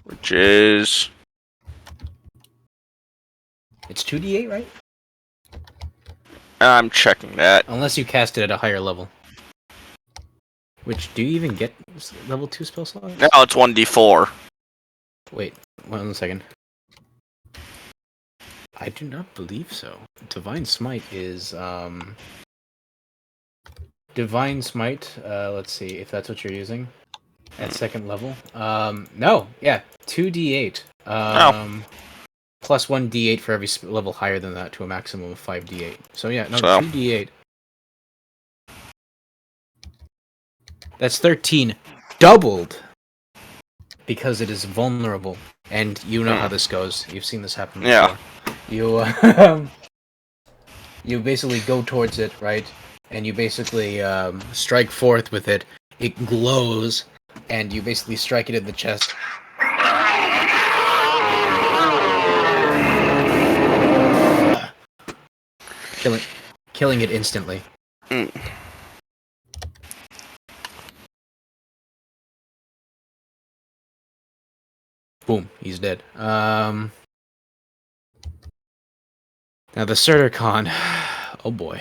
Which is It's 2d8, right? I'm checking that. Unless you cast it at a higher level. Which, do you even get level 2 spell slots? No, it's 1d4. Wait, 1 second. I do not believe so. Divine Smite is, Divine Smite, let's see if that's what you're using. At second level. No, yeah, 2d8. Plus 1d8 for every level higher than that to a maximum of 5d8. So yeah, no, So- 2d8. That's 13 doubled because it is vulnerable, and you know how this goes. You've seen this happen before. Yeah. You you basically go towards it, right? And you basically strike forth with it. It glows, and you basically strike it in the chest. Killing it instantly. Mm. Boom, he's dead. Now the Surturcon. Oh boy.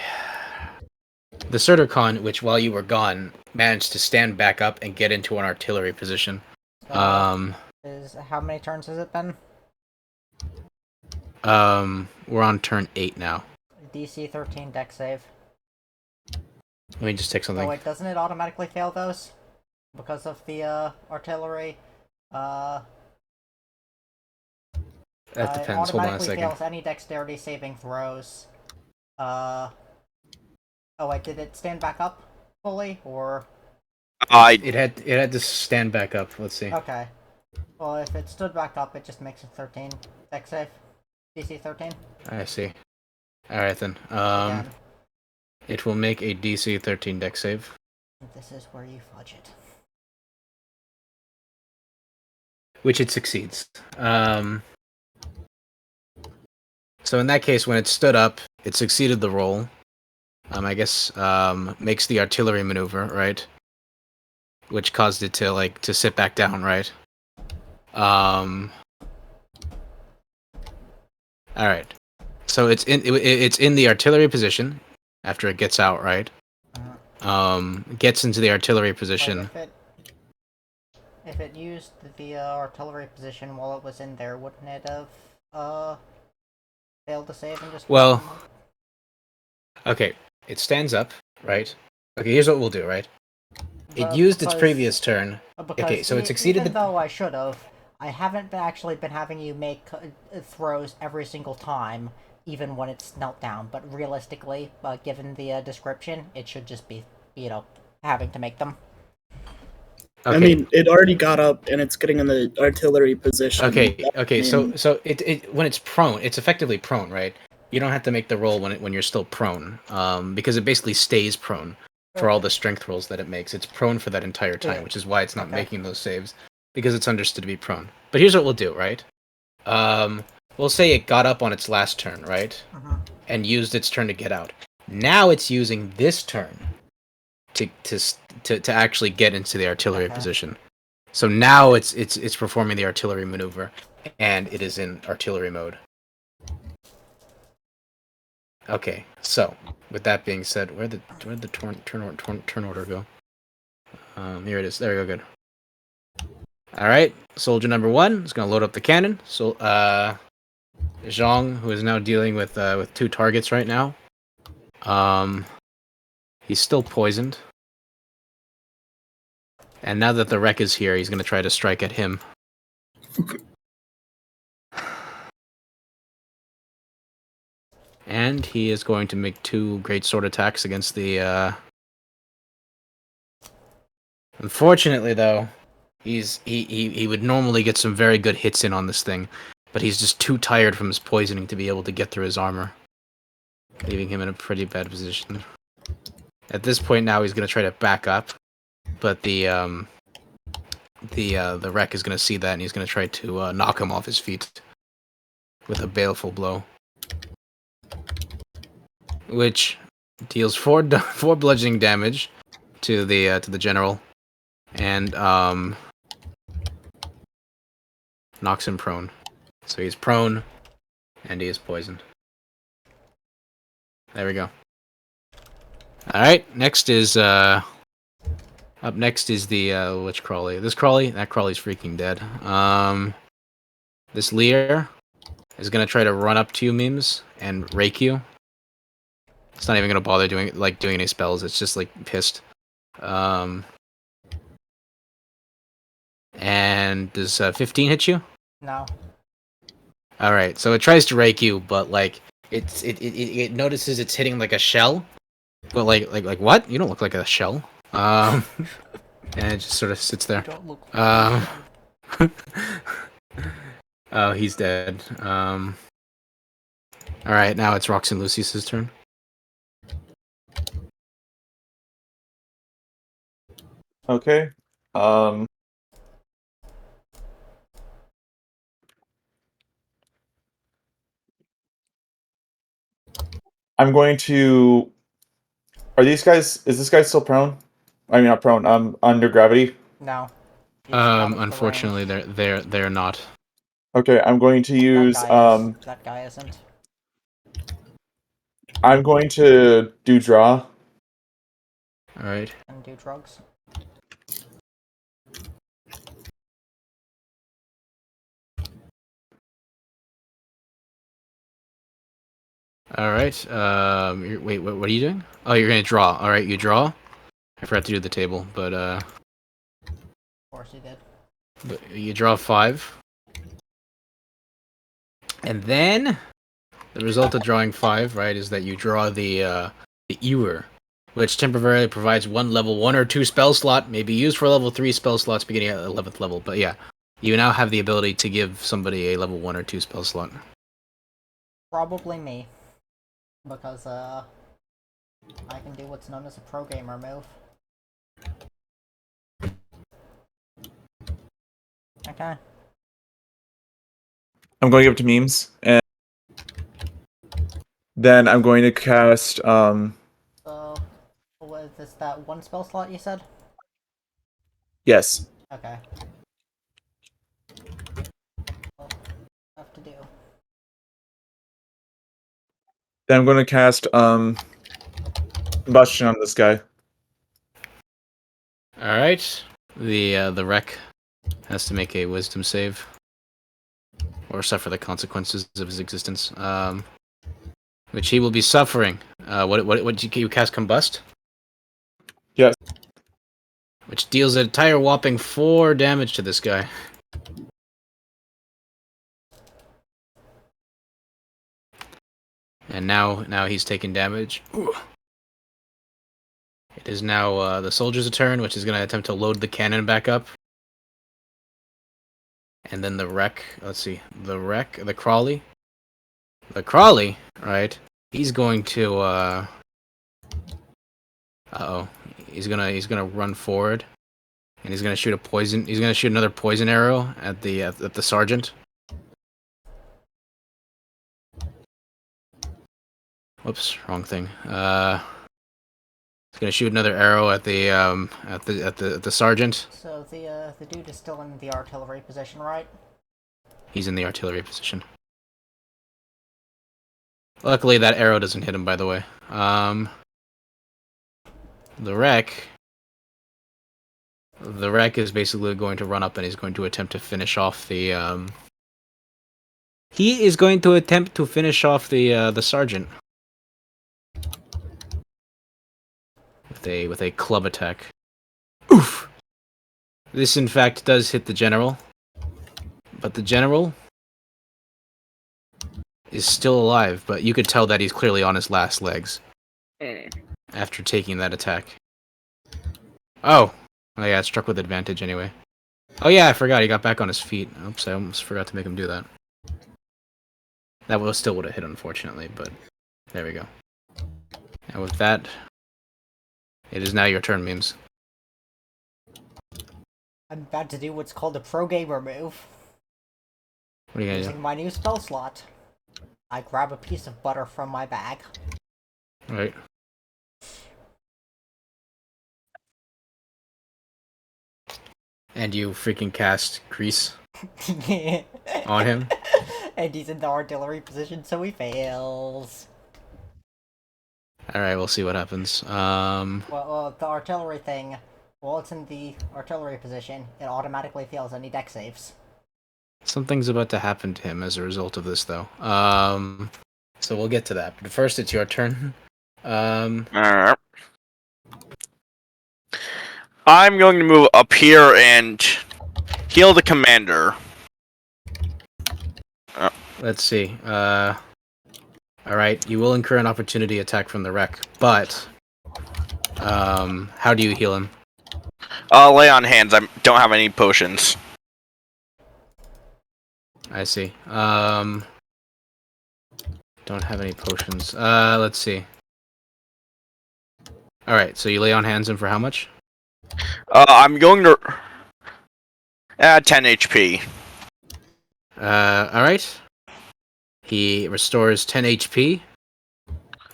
The Surturcon, which while you were gone, managed to stand back up and get into an artillery position. Is how many turns has it been? We're on turn 8 now. DC 13 deck save. Let me just take something. Oh wait, doesn't it automatically fail those? Because of the artillery? That It depends. Hold on a automatically second. fails any dexterity saving throws. Oh wait, did it stand back up fully, or? It had to stand back up. Let's see. Okay. Well, if it stood back up, it just makes it 13 deck save. DC 13. I see. Alright then. Again. It will make a DC 13 deck save. This is where you fudge it. Which it succeeds. So in that case, when it stood up, it succeeded the roll. I guess makes the artillery maneuver, right? Which caused it to sit back down, right? All right. So it's in the artillery position after it gets out, right? Gets into the artillery position. But if it used the artillery position while it was in there, wouldn't it have failed to save and just? Well, okay. It stands up, right? Okay, here's what we'll do, right? It used its previous turn. Okay, so it succeeded. Even though I should have, I haven't actually been having you make throws every single time, even when it's knelt down. But realistically, given the description, it should just be, having to make them. Okay. I mean, it already got up and it's getting in the artillery position. Okay. So it when it's prone, it's effectively prone, right? You don't have to make the roll when you're still prone, because it basically stays prone for all the strength rolls that it makes. It's prone for that entire time, Yeah. which is why it's not making those saves, because it's understood to be prone. But here's what we'll do, right? We'll say it got up on its last turn, right? Mhm. And used its turn to get out. Now it's using this turn to actually get into the artillery Okay. position. So now it's performing the artillery maneuver, and it is in artillery mode. Okay, so with that being said, where'd the turn order go? Here it is. There we go. Good. All right, soldier number 1 is gonna load up the cannon. So Zhang, who is now dealing with 2 targets right now. He's still poisoned. And now that the wreck is here, he's gonna try to strike at him. And he is going to make 2 great sword attacks against the. Unfortunately, though, he would normally get some very good hits in on this thing, but he's just too tired from his poisoning to be able to get through his armor, leaving him in a pretty bad position. At this point now, he's gonna try to back up, but the wreck is gonna see that, and he's gonna try to knock him off his feet with a baleful blow, which deals 4 bludgeoning damage to the general, and knocks him prone. So he's prone, and he is poisoned. There we go. All right, next is up next is the which Crawley? This Crawley? That Crawley's freaking dead. This Lear is gonna try to run up to you, Memes, and rake you. It's not even gonna bother doing any spells. It's just like pissed. And does 15 hit you? No. All right, so it tries to rake you, but like it notices it's hitting like a shell, but like what? You don't look like a shell. And it just sort of sits there. Don't look Oh, he's dead. All right, now it's Rox and Lucius's turn. Okay. I'm going to. Are these guys? Is this guy still prone? I mean, not prone. Under gravity. No. He's out of the Unfortunately, range. they're not. Okay, I'm going to use. That guy isn't. I'm going to do draw. All right. And do drugs. All right. Wait, what are you doing? Oh, you're gonna draw. All right, you draw. I forgot to do the table, but Of course he did. but you draw 5, and then the result of drawing 5, right, is that you draw the Ewer, which temporarily provides 1 level 1 or 2 spell slot, may be used for level 3 spell slots beginning at 11th level. But yeah, you now have the ability to give somebody a level 1 or 2 spell slot. Probably me. Because, I can do what's known as a pro gamer move. Okay. I'm going to give it to memes, and then I'm going to cast. So, what is this? That 1 spell slot you said? Yes. Okay. Well, have to do. Then I'm going to cast combustion on this guy. All right. The wreck has to make a wisdom save, or suffer the consequences of his existence, which he will be suffering. What did you cast? Combust? Yes. Which deals an entire whopping 4 damage to this guy. And now he's taking damage. Ooh. It is now the soldier's turn, which is going to attempt to load the cannon back up. And then the wreck, let's see, the Crawley. The Crawley, right? He's going to uh-oh. He's gonna run forward. And he's gonna shoot another poison arrow at the sergeant. Whoops, wrong thing. He's gonna shoot another arrow at the sergeant. So the dude is still in the artillery position, right? He's in the artillery position. Luckily, that arrow doesn't hit him, by the way. The wreck is basically going to run up and he's going to attempt to finish off the, He is going to attempt to finish off the sergeant. With a club attack. Oof! This, in fact, does hit the general. But the general is still alive, but you could tell that he's clearly on his last legs. After taking that attack. Oh yeah, it struck with advantage anyway. Oh yeah, I forgot, he got back on his feet. Oops, I almost forgot to make him do that. That still would have hit, unfortunately, but there we go. And with that, it is now your turn, Memes. I'm about to do what's called a pro gamer move. What are you gonna Using my new spell slot. I grab a piece of butter from my bag. do? Right. And you freaking cast grease on him. And he's in the artillery position, so he fails. Alright, we'll see what happens. Well, the artillery thing, while it's in the artillery position, it automatically fails any deck saves. Something's about to happen to him as a result of this, though. So we'll get to that. But first, it's your turn. Alright. I'm going to move up here and heal the commander. Let's see. Alright, you will incur an opportunity attack from the wreck, but how do you heal him? Lay on hands. I don't have any potions. I see. Don't have any potions. Let's see. Alright, so you lay on hands and for how much? I'm going to add 10 HP. Alright. He restores 10 HP.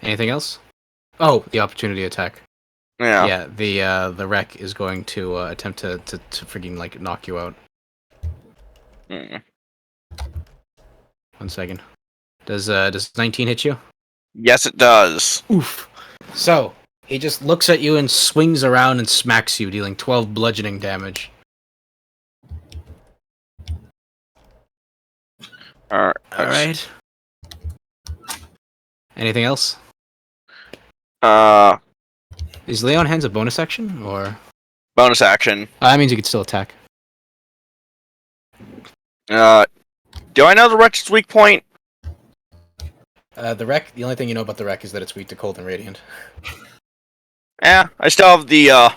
Anything else? Oh, the opportunity attack. Yeah. Yeah, the wreck is going to attempt to freaking like knock you out. Mm. 1 second. Does 19 hit you? Yes, it does. Oof. So, he just looks at you and swings around and smacks you, dealing 12 bludgeoning damage. Alright. Anything else? Is lay on hands a bonus action, or? Bonus action. That means you can still attack. Do I know the wretch's weak point? The wreck, the only thing you know about the wreck is that it's weak to cold and radiant. Yeah, I still have the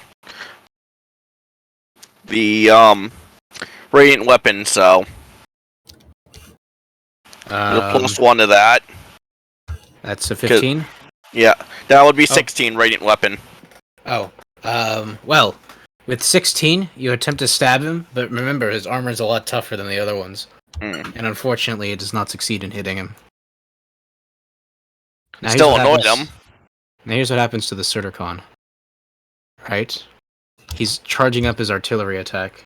radiant weapon, so there's a +1 to that. That's a 15? Yeah, that would be 16 radiant weapon. Oh, well, with 16, you attempt to stab him, but remember, his armor is a lot tougher than the other ones. And unfortunately, it does not succeed in hitting him. Now, Still annoyed him. Now here's what happens to the Surturcon. Right? He's charging up his artillery attack.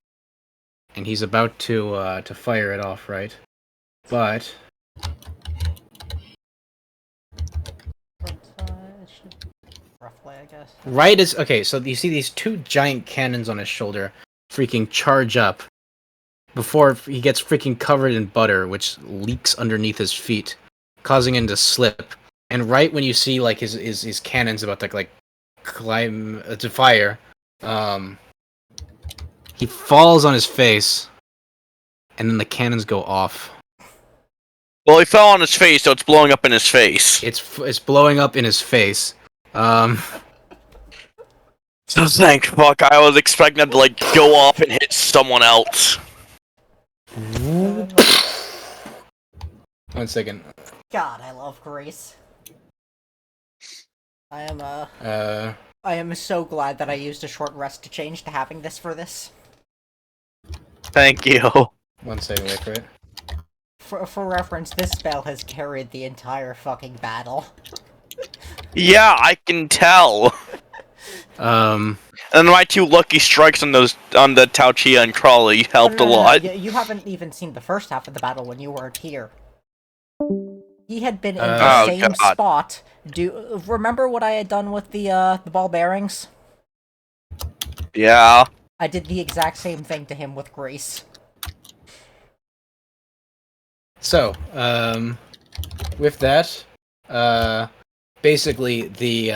And he's about to fire it off, right? But Roughly, I guess. right as... Okay, so you see these two giant cannons on his shoulder freaking charge up before he gets freaking covered in butter, which leaks underneath his feet, causing him to slip. And right when you see like his cannons about to like climb to fire, he falls on his face, and then the cannons go off. Well, he fell on his face, so it's blowing up in his face. It's blowing up in his face. So thank fuck, I was expecting that to like go off and hit someone else. 1 second. God, I love Grease. I am so glad that I used a short rest to change to having this for this. Thank you. 1 second, wait for it. For reference, this spell has carried the entire fucking battle. Yeah, I can tell. And my 2 lucky strikes on the Tauchia and Crawley helped a lot. You haven't even seen the first half of the battle when you weren't here. He had been in the Oh, same God. spot. Remember what I had done with the ball bearings? Yeah. I did the exact same thing to him with Grace. So, with that, basically the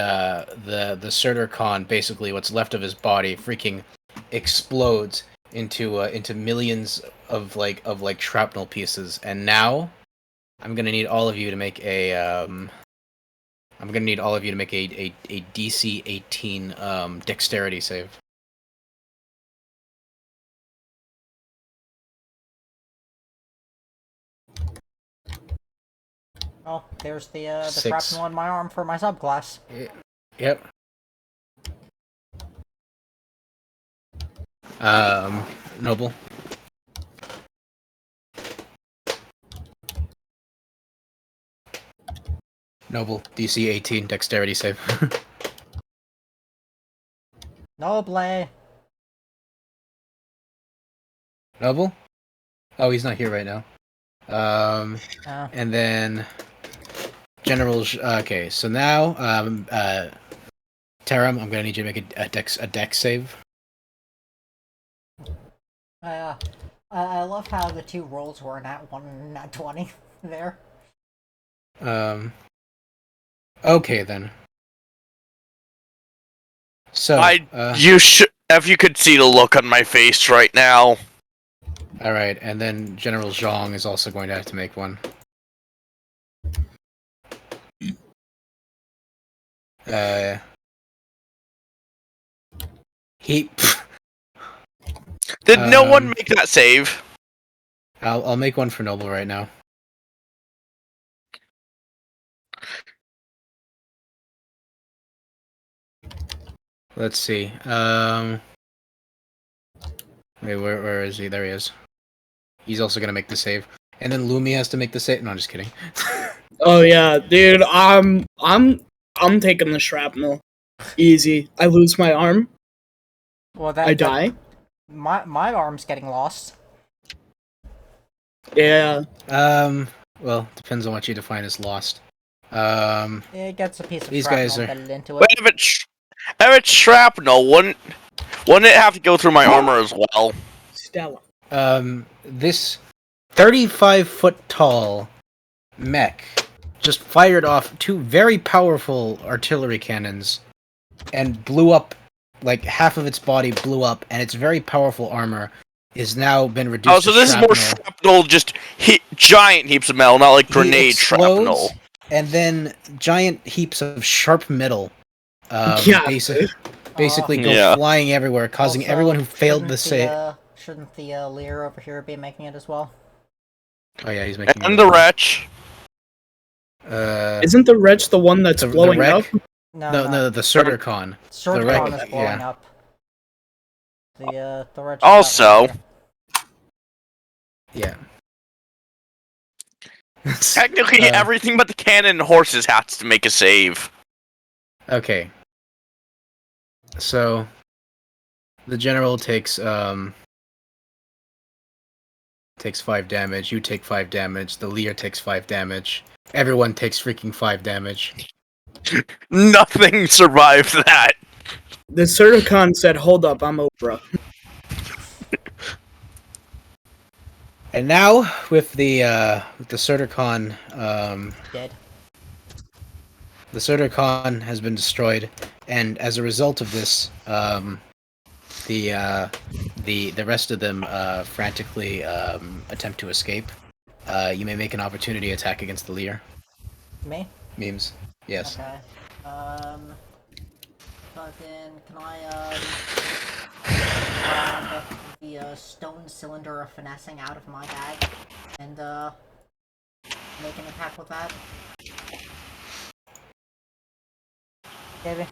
Surtur basically what's left of his body, freaking explodes into millions of shrapnel pieces, and now I'm gonna need all of you to make a DC 18 dexterity save. Oh, there's the 6. shrapnel on my arm for my subclass. Yep. Noble. Noble, DC 18 dexterity save. Noble. Noble? Oh, he's not here right now. Oh. And then General. Okay, so now, Taram, I'm gonna need you to make a dex save. I love how the 2 rolls were nat 1 and nat 20 there. Okay then. So, if you could see the look on my face right now. all right, and then General Zhang is also going to have to make one. He. Did no one make that save? I'll make one for Noble right now. Let's see. Wait, where is he? There he is. He's also gonna make the save, and then Lumi has to make the save. No, I'm just kidding. Oh yeah, dude. I'm taking the shrapnel. Easy. I lose my arm. Well, I die. My arm's getting lost. Yeah. Well, depends on what you define as lost. It gets a piece of These shrapnel guys are. embedded into it. But if it's shrapnel, wouldn't it have to go through my armor as well? Stella. This 35-foot tall mech just fired off 2 very powerful artillery cannons and blew up, like half of its body blew up, and its very powerful armor is now been reduced. Oh, so this is more shrapnel, just giant heaps of metal, not like grenade shrapnel. And then giant heaps of sharp metal, basically go flying everywhere, causing Also, everyone who failed the save. Shouldn't the Lear over here be making it as well? Oh yeah, he's making. And the wretch. Isn't the wretch the one that's blowing up? No, the Surturcon. Surturcon is blowing up. The wretch. Also. Yeah. Technically, everything but the cannon and horses has to make a save. Okay. So, the general takes 5 damage. You take 5 damage. The Lear takes 5 damage. Everyone takes freaking 5 damage. Nothing survived that. The Surturcon said, "Hold up, I'm Oprah." And now with the Surturcon, dead. The Surturcon has been destroyed, and as a result of this, the rest of them frantically attempt to escape. You may make an opportunity attack against the Lear. Me? Memes. Yes. Okay. Fucking, can I grab the stone cylinder of finessing out of my bag and make an attack with that? Maybe.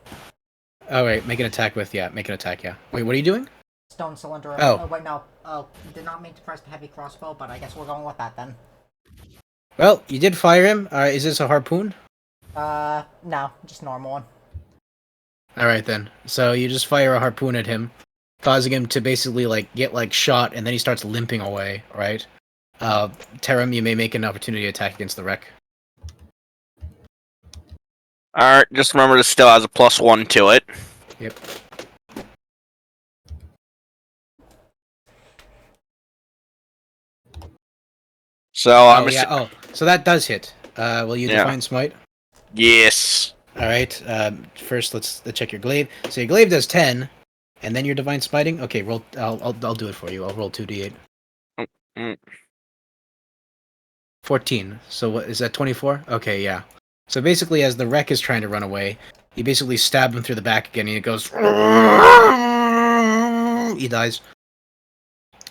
Oh wait, make an attack with make an attack. Yeah. Wait, what are you doing? Stone cylinder. Oh wait, no. Oh, did not mean to press the heavy crossbow, but I guess we're going with that then. Well, you did fire him. Is this a harpoon? No, just normal one. All right then. So you just fire a harpoon at him, causing him to basically like get like shot, and then he starts limping away. Right. Terum, you may make an opportunity attack against the wreck. Alright, just remember this still has a +1 to it. Yep. So Oh yeah. Oh, so that does hit. Will you Yeah. define smite? Yes. All right. First, let's check your glaive. So your glaive does 10, and then your divine smiting. Okay, roll. I'll do it for you. I'll roll 2d8. Mm. 14. So what is that? 24. Okay, yeah. So basically, as the wreck is trying to run away, you basically stab him through the back again, and it goes. He dies.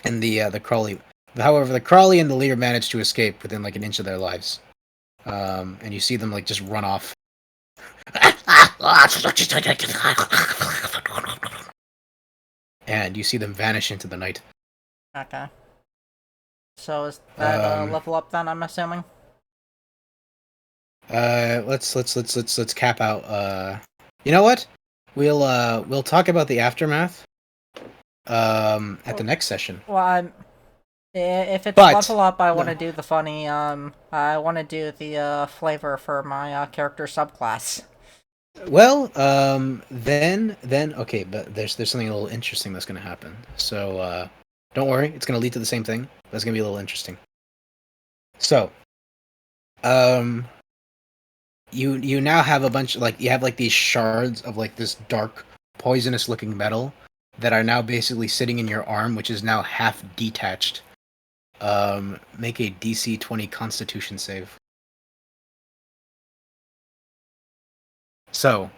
And the crawly. However, the crawly and the leer manage to escape within like an inch of their lives. And you see them like just run off. And you see them vanish into the night. Okay. So is that level up then? I'm assuming. Let's cap out. You know what? We'll talk about the aftermath. At the next session. Well, if it's But- level up, I want to do the funny. I want to do the flavor for my character subclass. Well, then okay, but there's something a little interesting that's gonna happen. So don't worry, it's gonna lead to the same thing. But it's gonna be a little interesting. So, you now have a bunch you have like these shards of like this dark, poisonous looking metal that are now basically sitting in your arm, which is now half detached. Make a DC 20 Constitution save. So,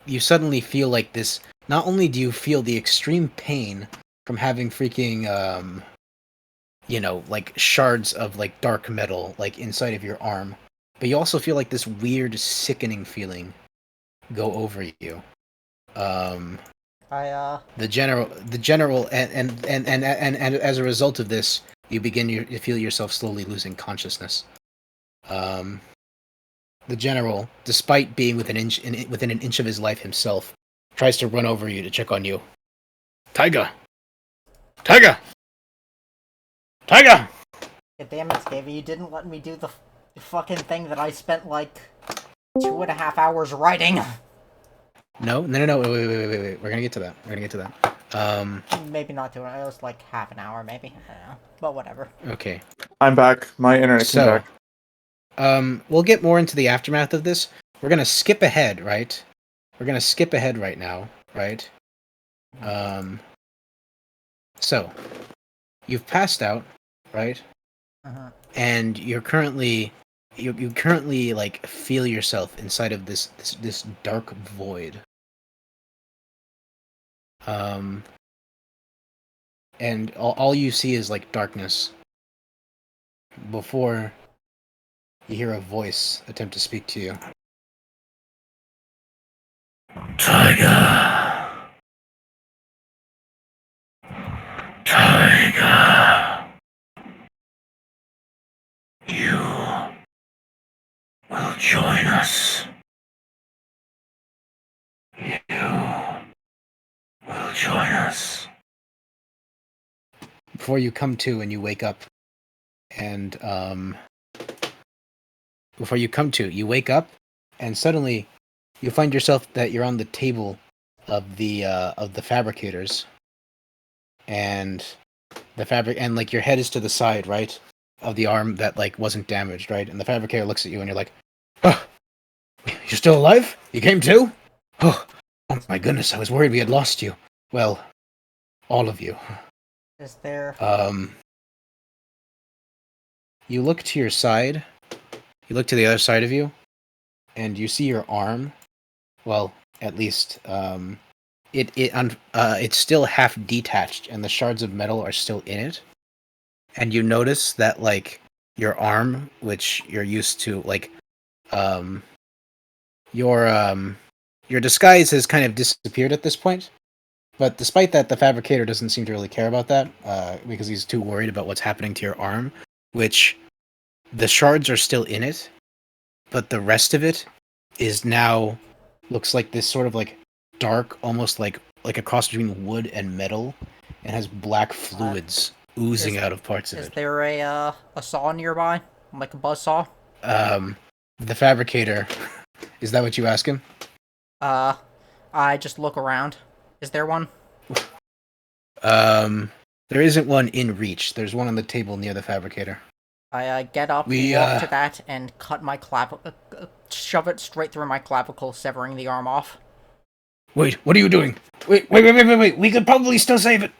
you suddenly feel like this. Not only do you feel the extreme pain from having freaking, like shards of like dark metal like inside of your arm, but you also feel like this weird, sickening feeling go over you. The general, and as a result of this, you feel yourself slowly losing consciousness. The general, despite being within an inch of his life himself, tries to run over you to check on you. Tiger! Tiger! Tiger! God damn it, Scavy, you didn't let me do the fucking thing that I spent like 2.5 hours writing. No, wait. We're gonna get to that. Maybe not 2 hours. It was like half an hour, maybe. I don't know, but whatever. Okay. I'm back. My internet came So, back. we'll get more into the aftermath of this. We're gonna skip ahead, right? We're gonna skip ahead right now, right? So, you've passed out, right? Uh-huh. And you're currently, you currently like feel yourself inside of this dark void. And all you see is like darkness. Before you hear a voice attempt to speak to you. Tiger. Tiger. You will join us. You will join us. Before you come to and you wake up, and you wake up, and suddenly you find yourself that you're on the table of the fabricators, and like your head is to the side, right, of the arm that like wasn't damaged, right, and the fabricator looks at you and you're like, oh, you're still alive? You came to? Oh my goodness, I was worried we had lost you. Well, all of you. Is there? You look to your side. You look to the other side of you, and you see your arm. Well, at least it's still half detached, and the shards of metal are still in it. And you notice that like your arm, which you're used to, like your disguise has kind of disappeared at this point. But despite that, the fabricator doesn't seem to really care about that, because he's too worried about what's happening to your arm, which the shards are still in it, but the rest of it is now looks like this sort of like dark, almost like a cross between wood and metal, and has black fluids oozing out of parts of Is it. there a saw nearby? Like a buzz saw? The fabricator. Is that what you ask him? I just look around. Is there one? There isn't one in reach. There's one on the table near the fabricator. I get up, walk to that, and cut my shove it straight through my clavicle, severing the arm off. Wait, what are you doing? Wait. We could probably still save it.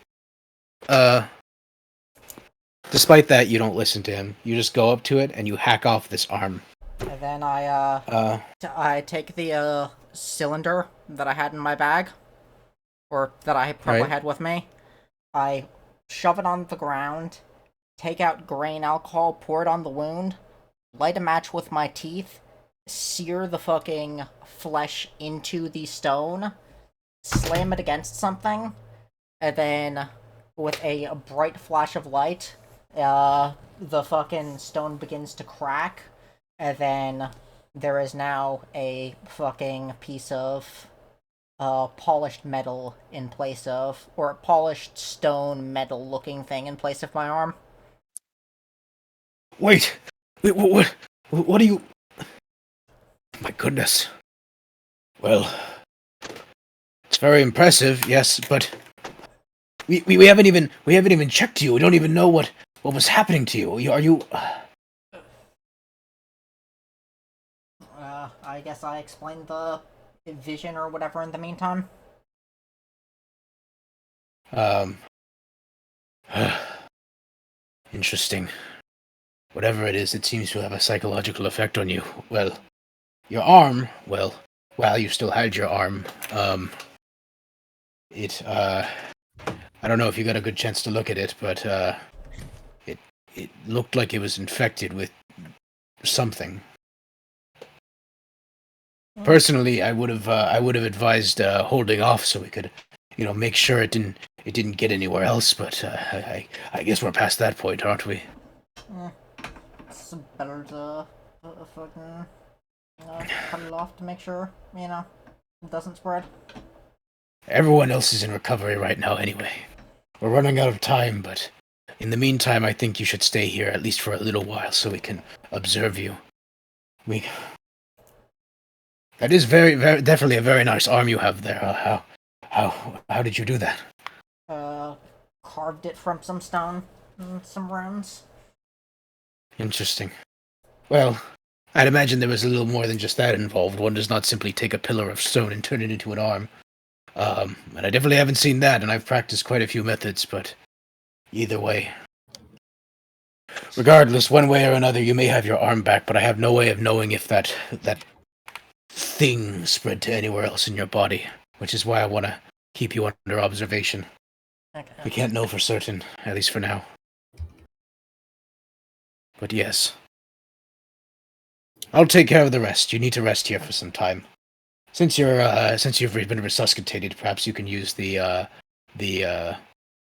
Despite that, you don't listen to him. You just go up to it and you hack off this arm. And then I take the cylinder that I had in my bag, or that I probably had with me. I shove it on the ground, take out grain alcohol, pour it on the wound, light a match with my teeth, sear the fucking flesh into the stone, slam it against something, and then with a bright flash of light, the fucking stone begins to crack, and then there is now a fucking piece of polished metal in place of, or polished stone metal looking thing in place of my arm. Wait, what are you... My goodness. Well, it's very impressive, yes, but we haven't even checked you. We don't even know what was happening to you. Are you... I guess I explained the vision or whatever in the meantime. Interesting. Whatever it is, it seems to have a psychological effect on you. Well, your arm, while you still had your arm, I don't know if you got a good chance to look at it, but, it looked like it was infected with something. Personally, I would have advised holding off so we could, make sure it didn't get anywhere else. But I guess we're past that point, aren't we? It's better to fucking cut it off to make sure it doesn't spread. Everyone else is in recovery right now, anyway. We're running out of time, but in the meantime, I think you should stay here at least for a little while so we can observe you. That is very, very, definitely a very nice arm you have there. How did you do that? Carved it from some stone and some runes. Interesting. Well, I'd imagine there was a little more than just that involved. One does not simply take a pillar of stone and turn it into an arm. And I definitely haven't seen that, and I've practiced quite a few methods, but either way. Regardless, one way or another, you may have your arm back, but I have no way of knowing if that thing spread to anywhere else in your body, which is why I want to keep you under observation. Okay. We can't know for certain, at least for now. But yes. I'll take care of the rest. You need to rest here for some time. Since you've been resuscitated, perhaps you can use the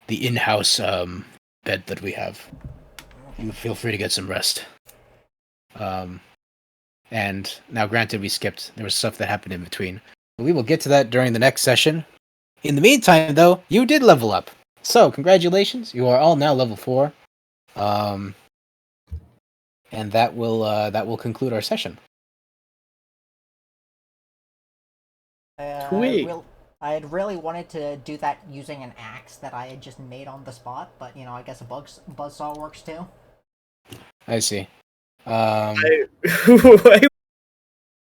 in-house bed that we have. You feel free to get some rest. And now, granted, there was stuff that happened in between. But we will get to that during the next session. In the meantime, though, you did level up. So, congratulations. You are all now level 4. And that will conclude our session. Sweet. I had really wanted to do that using an axe that I had just made on the spot, but I guess a buzzsaw works too. I see. I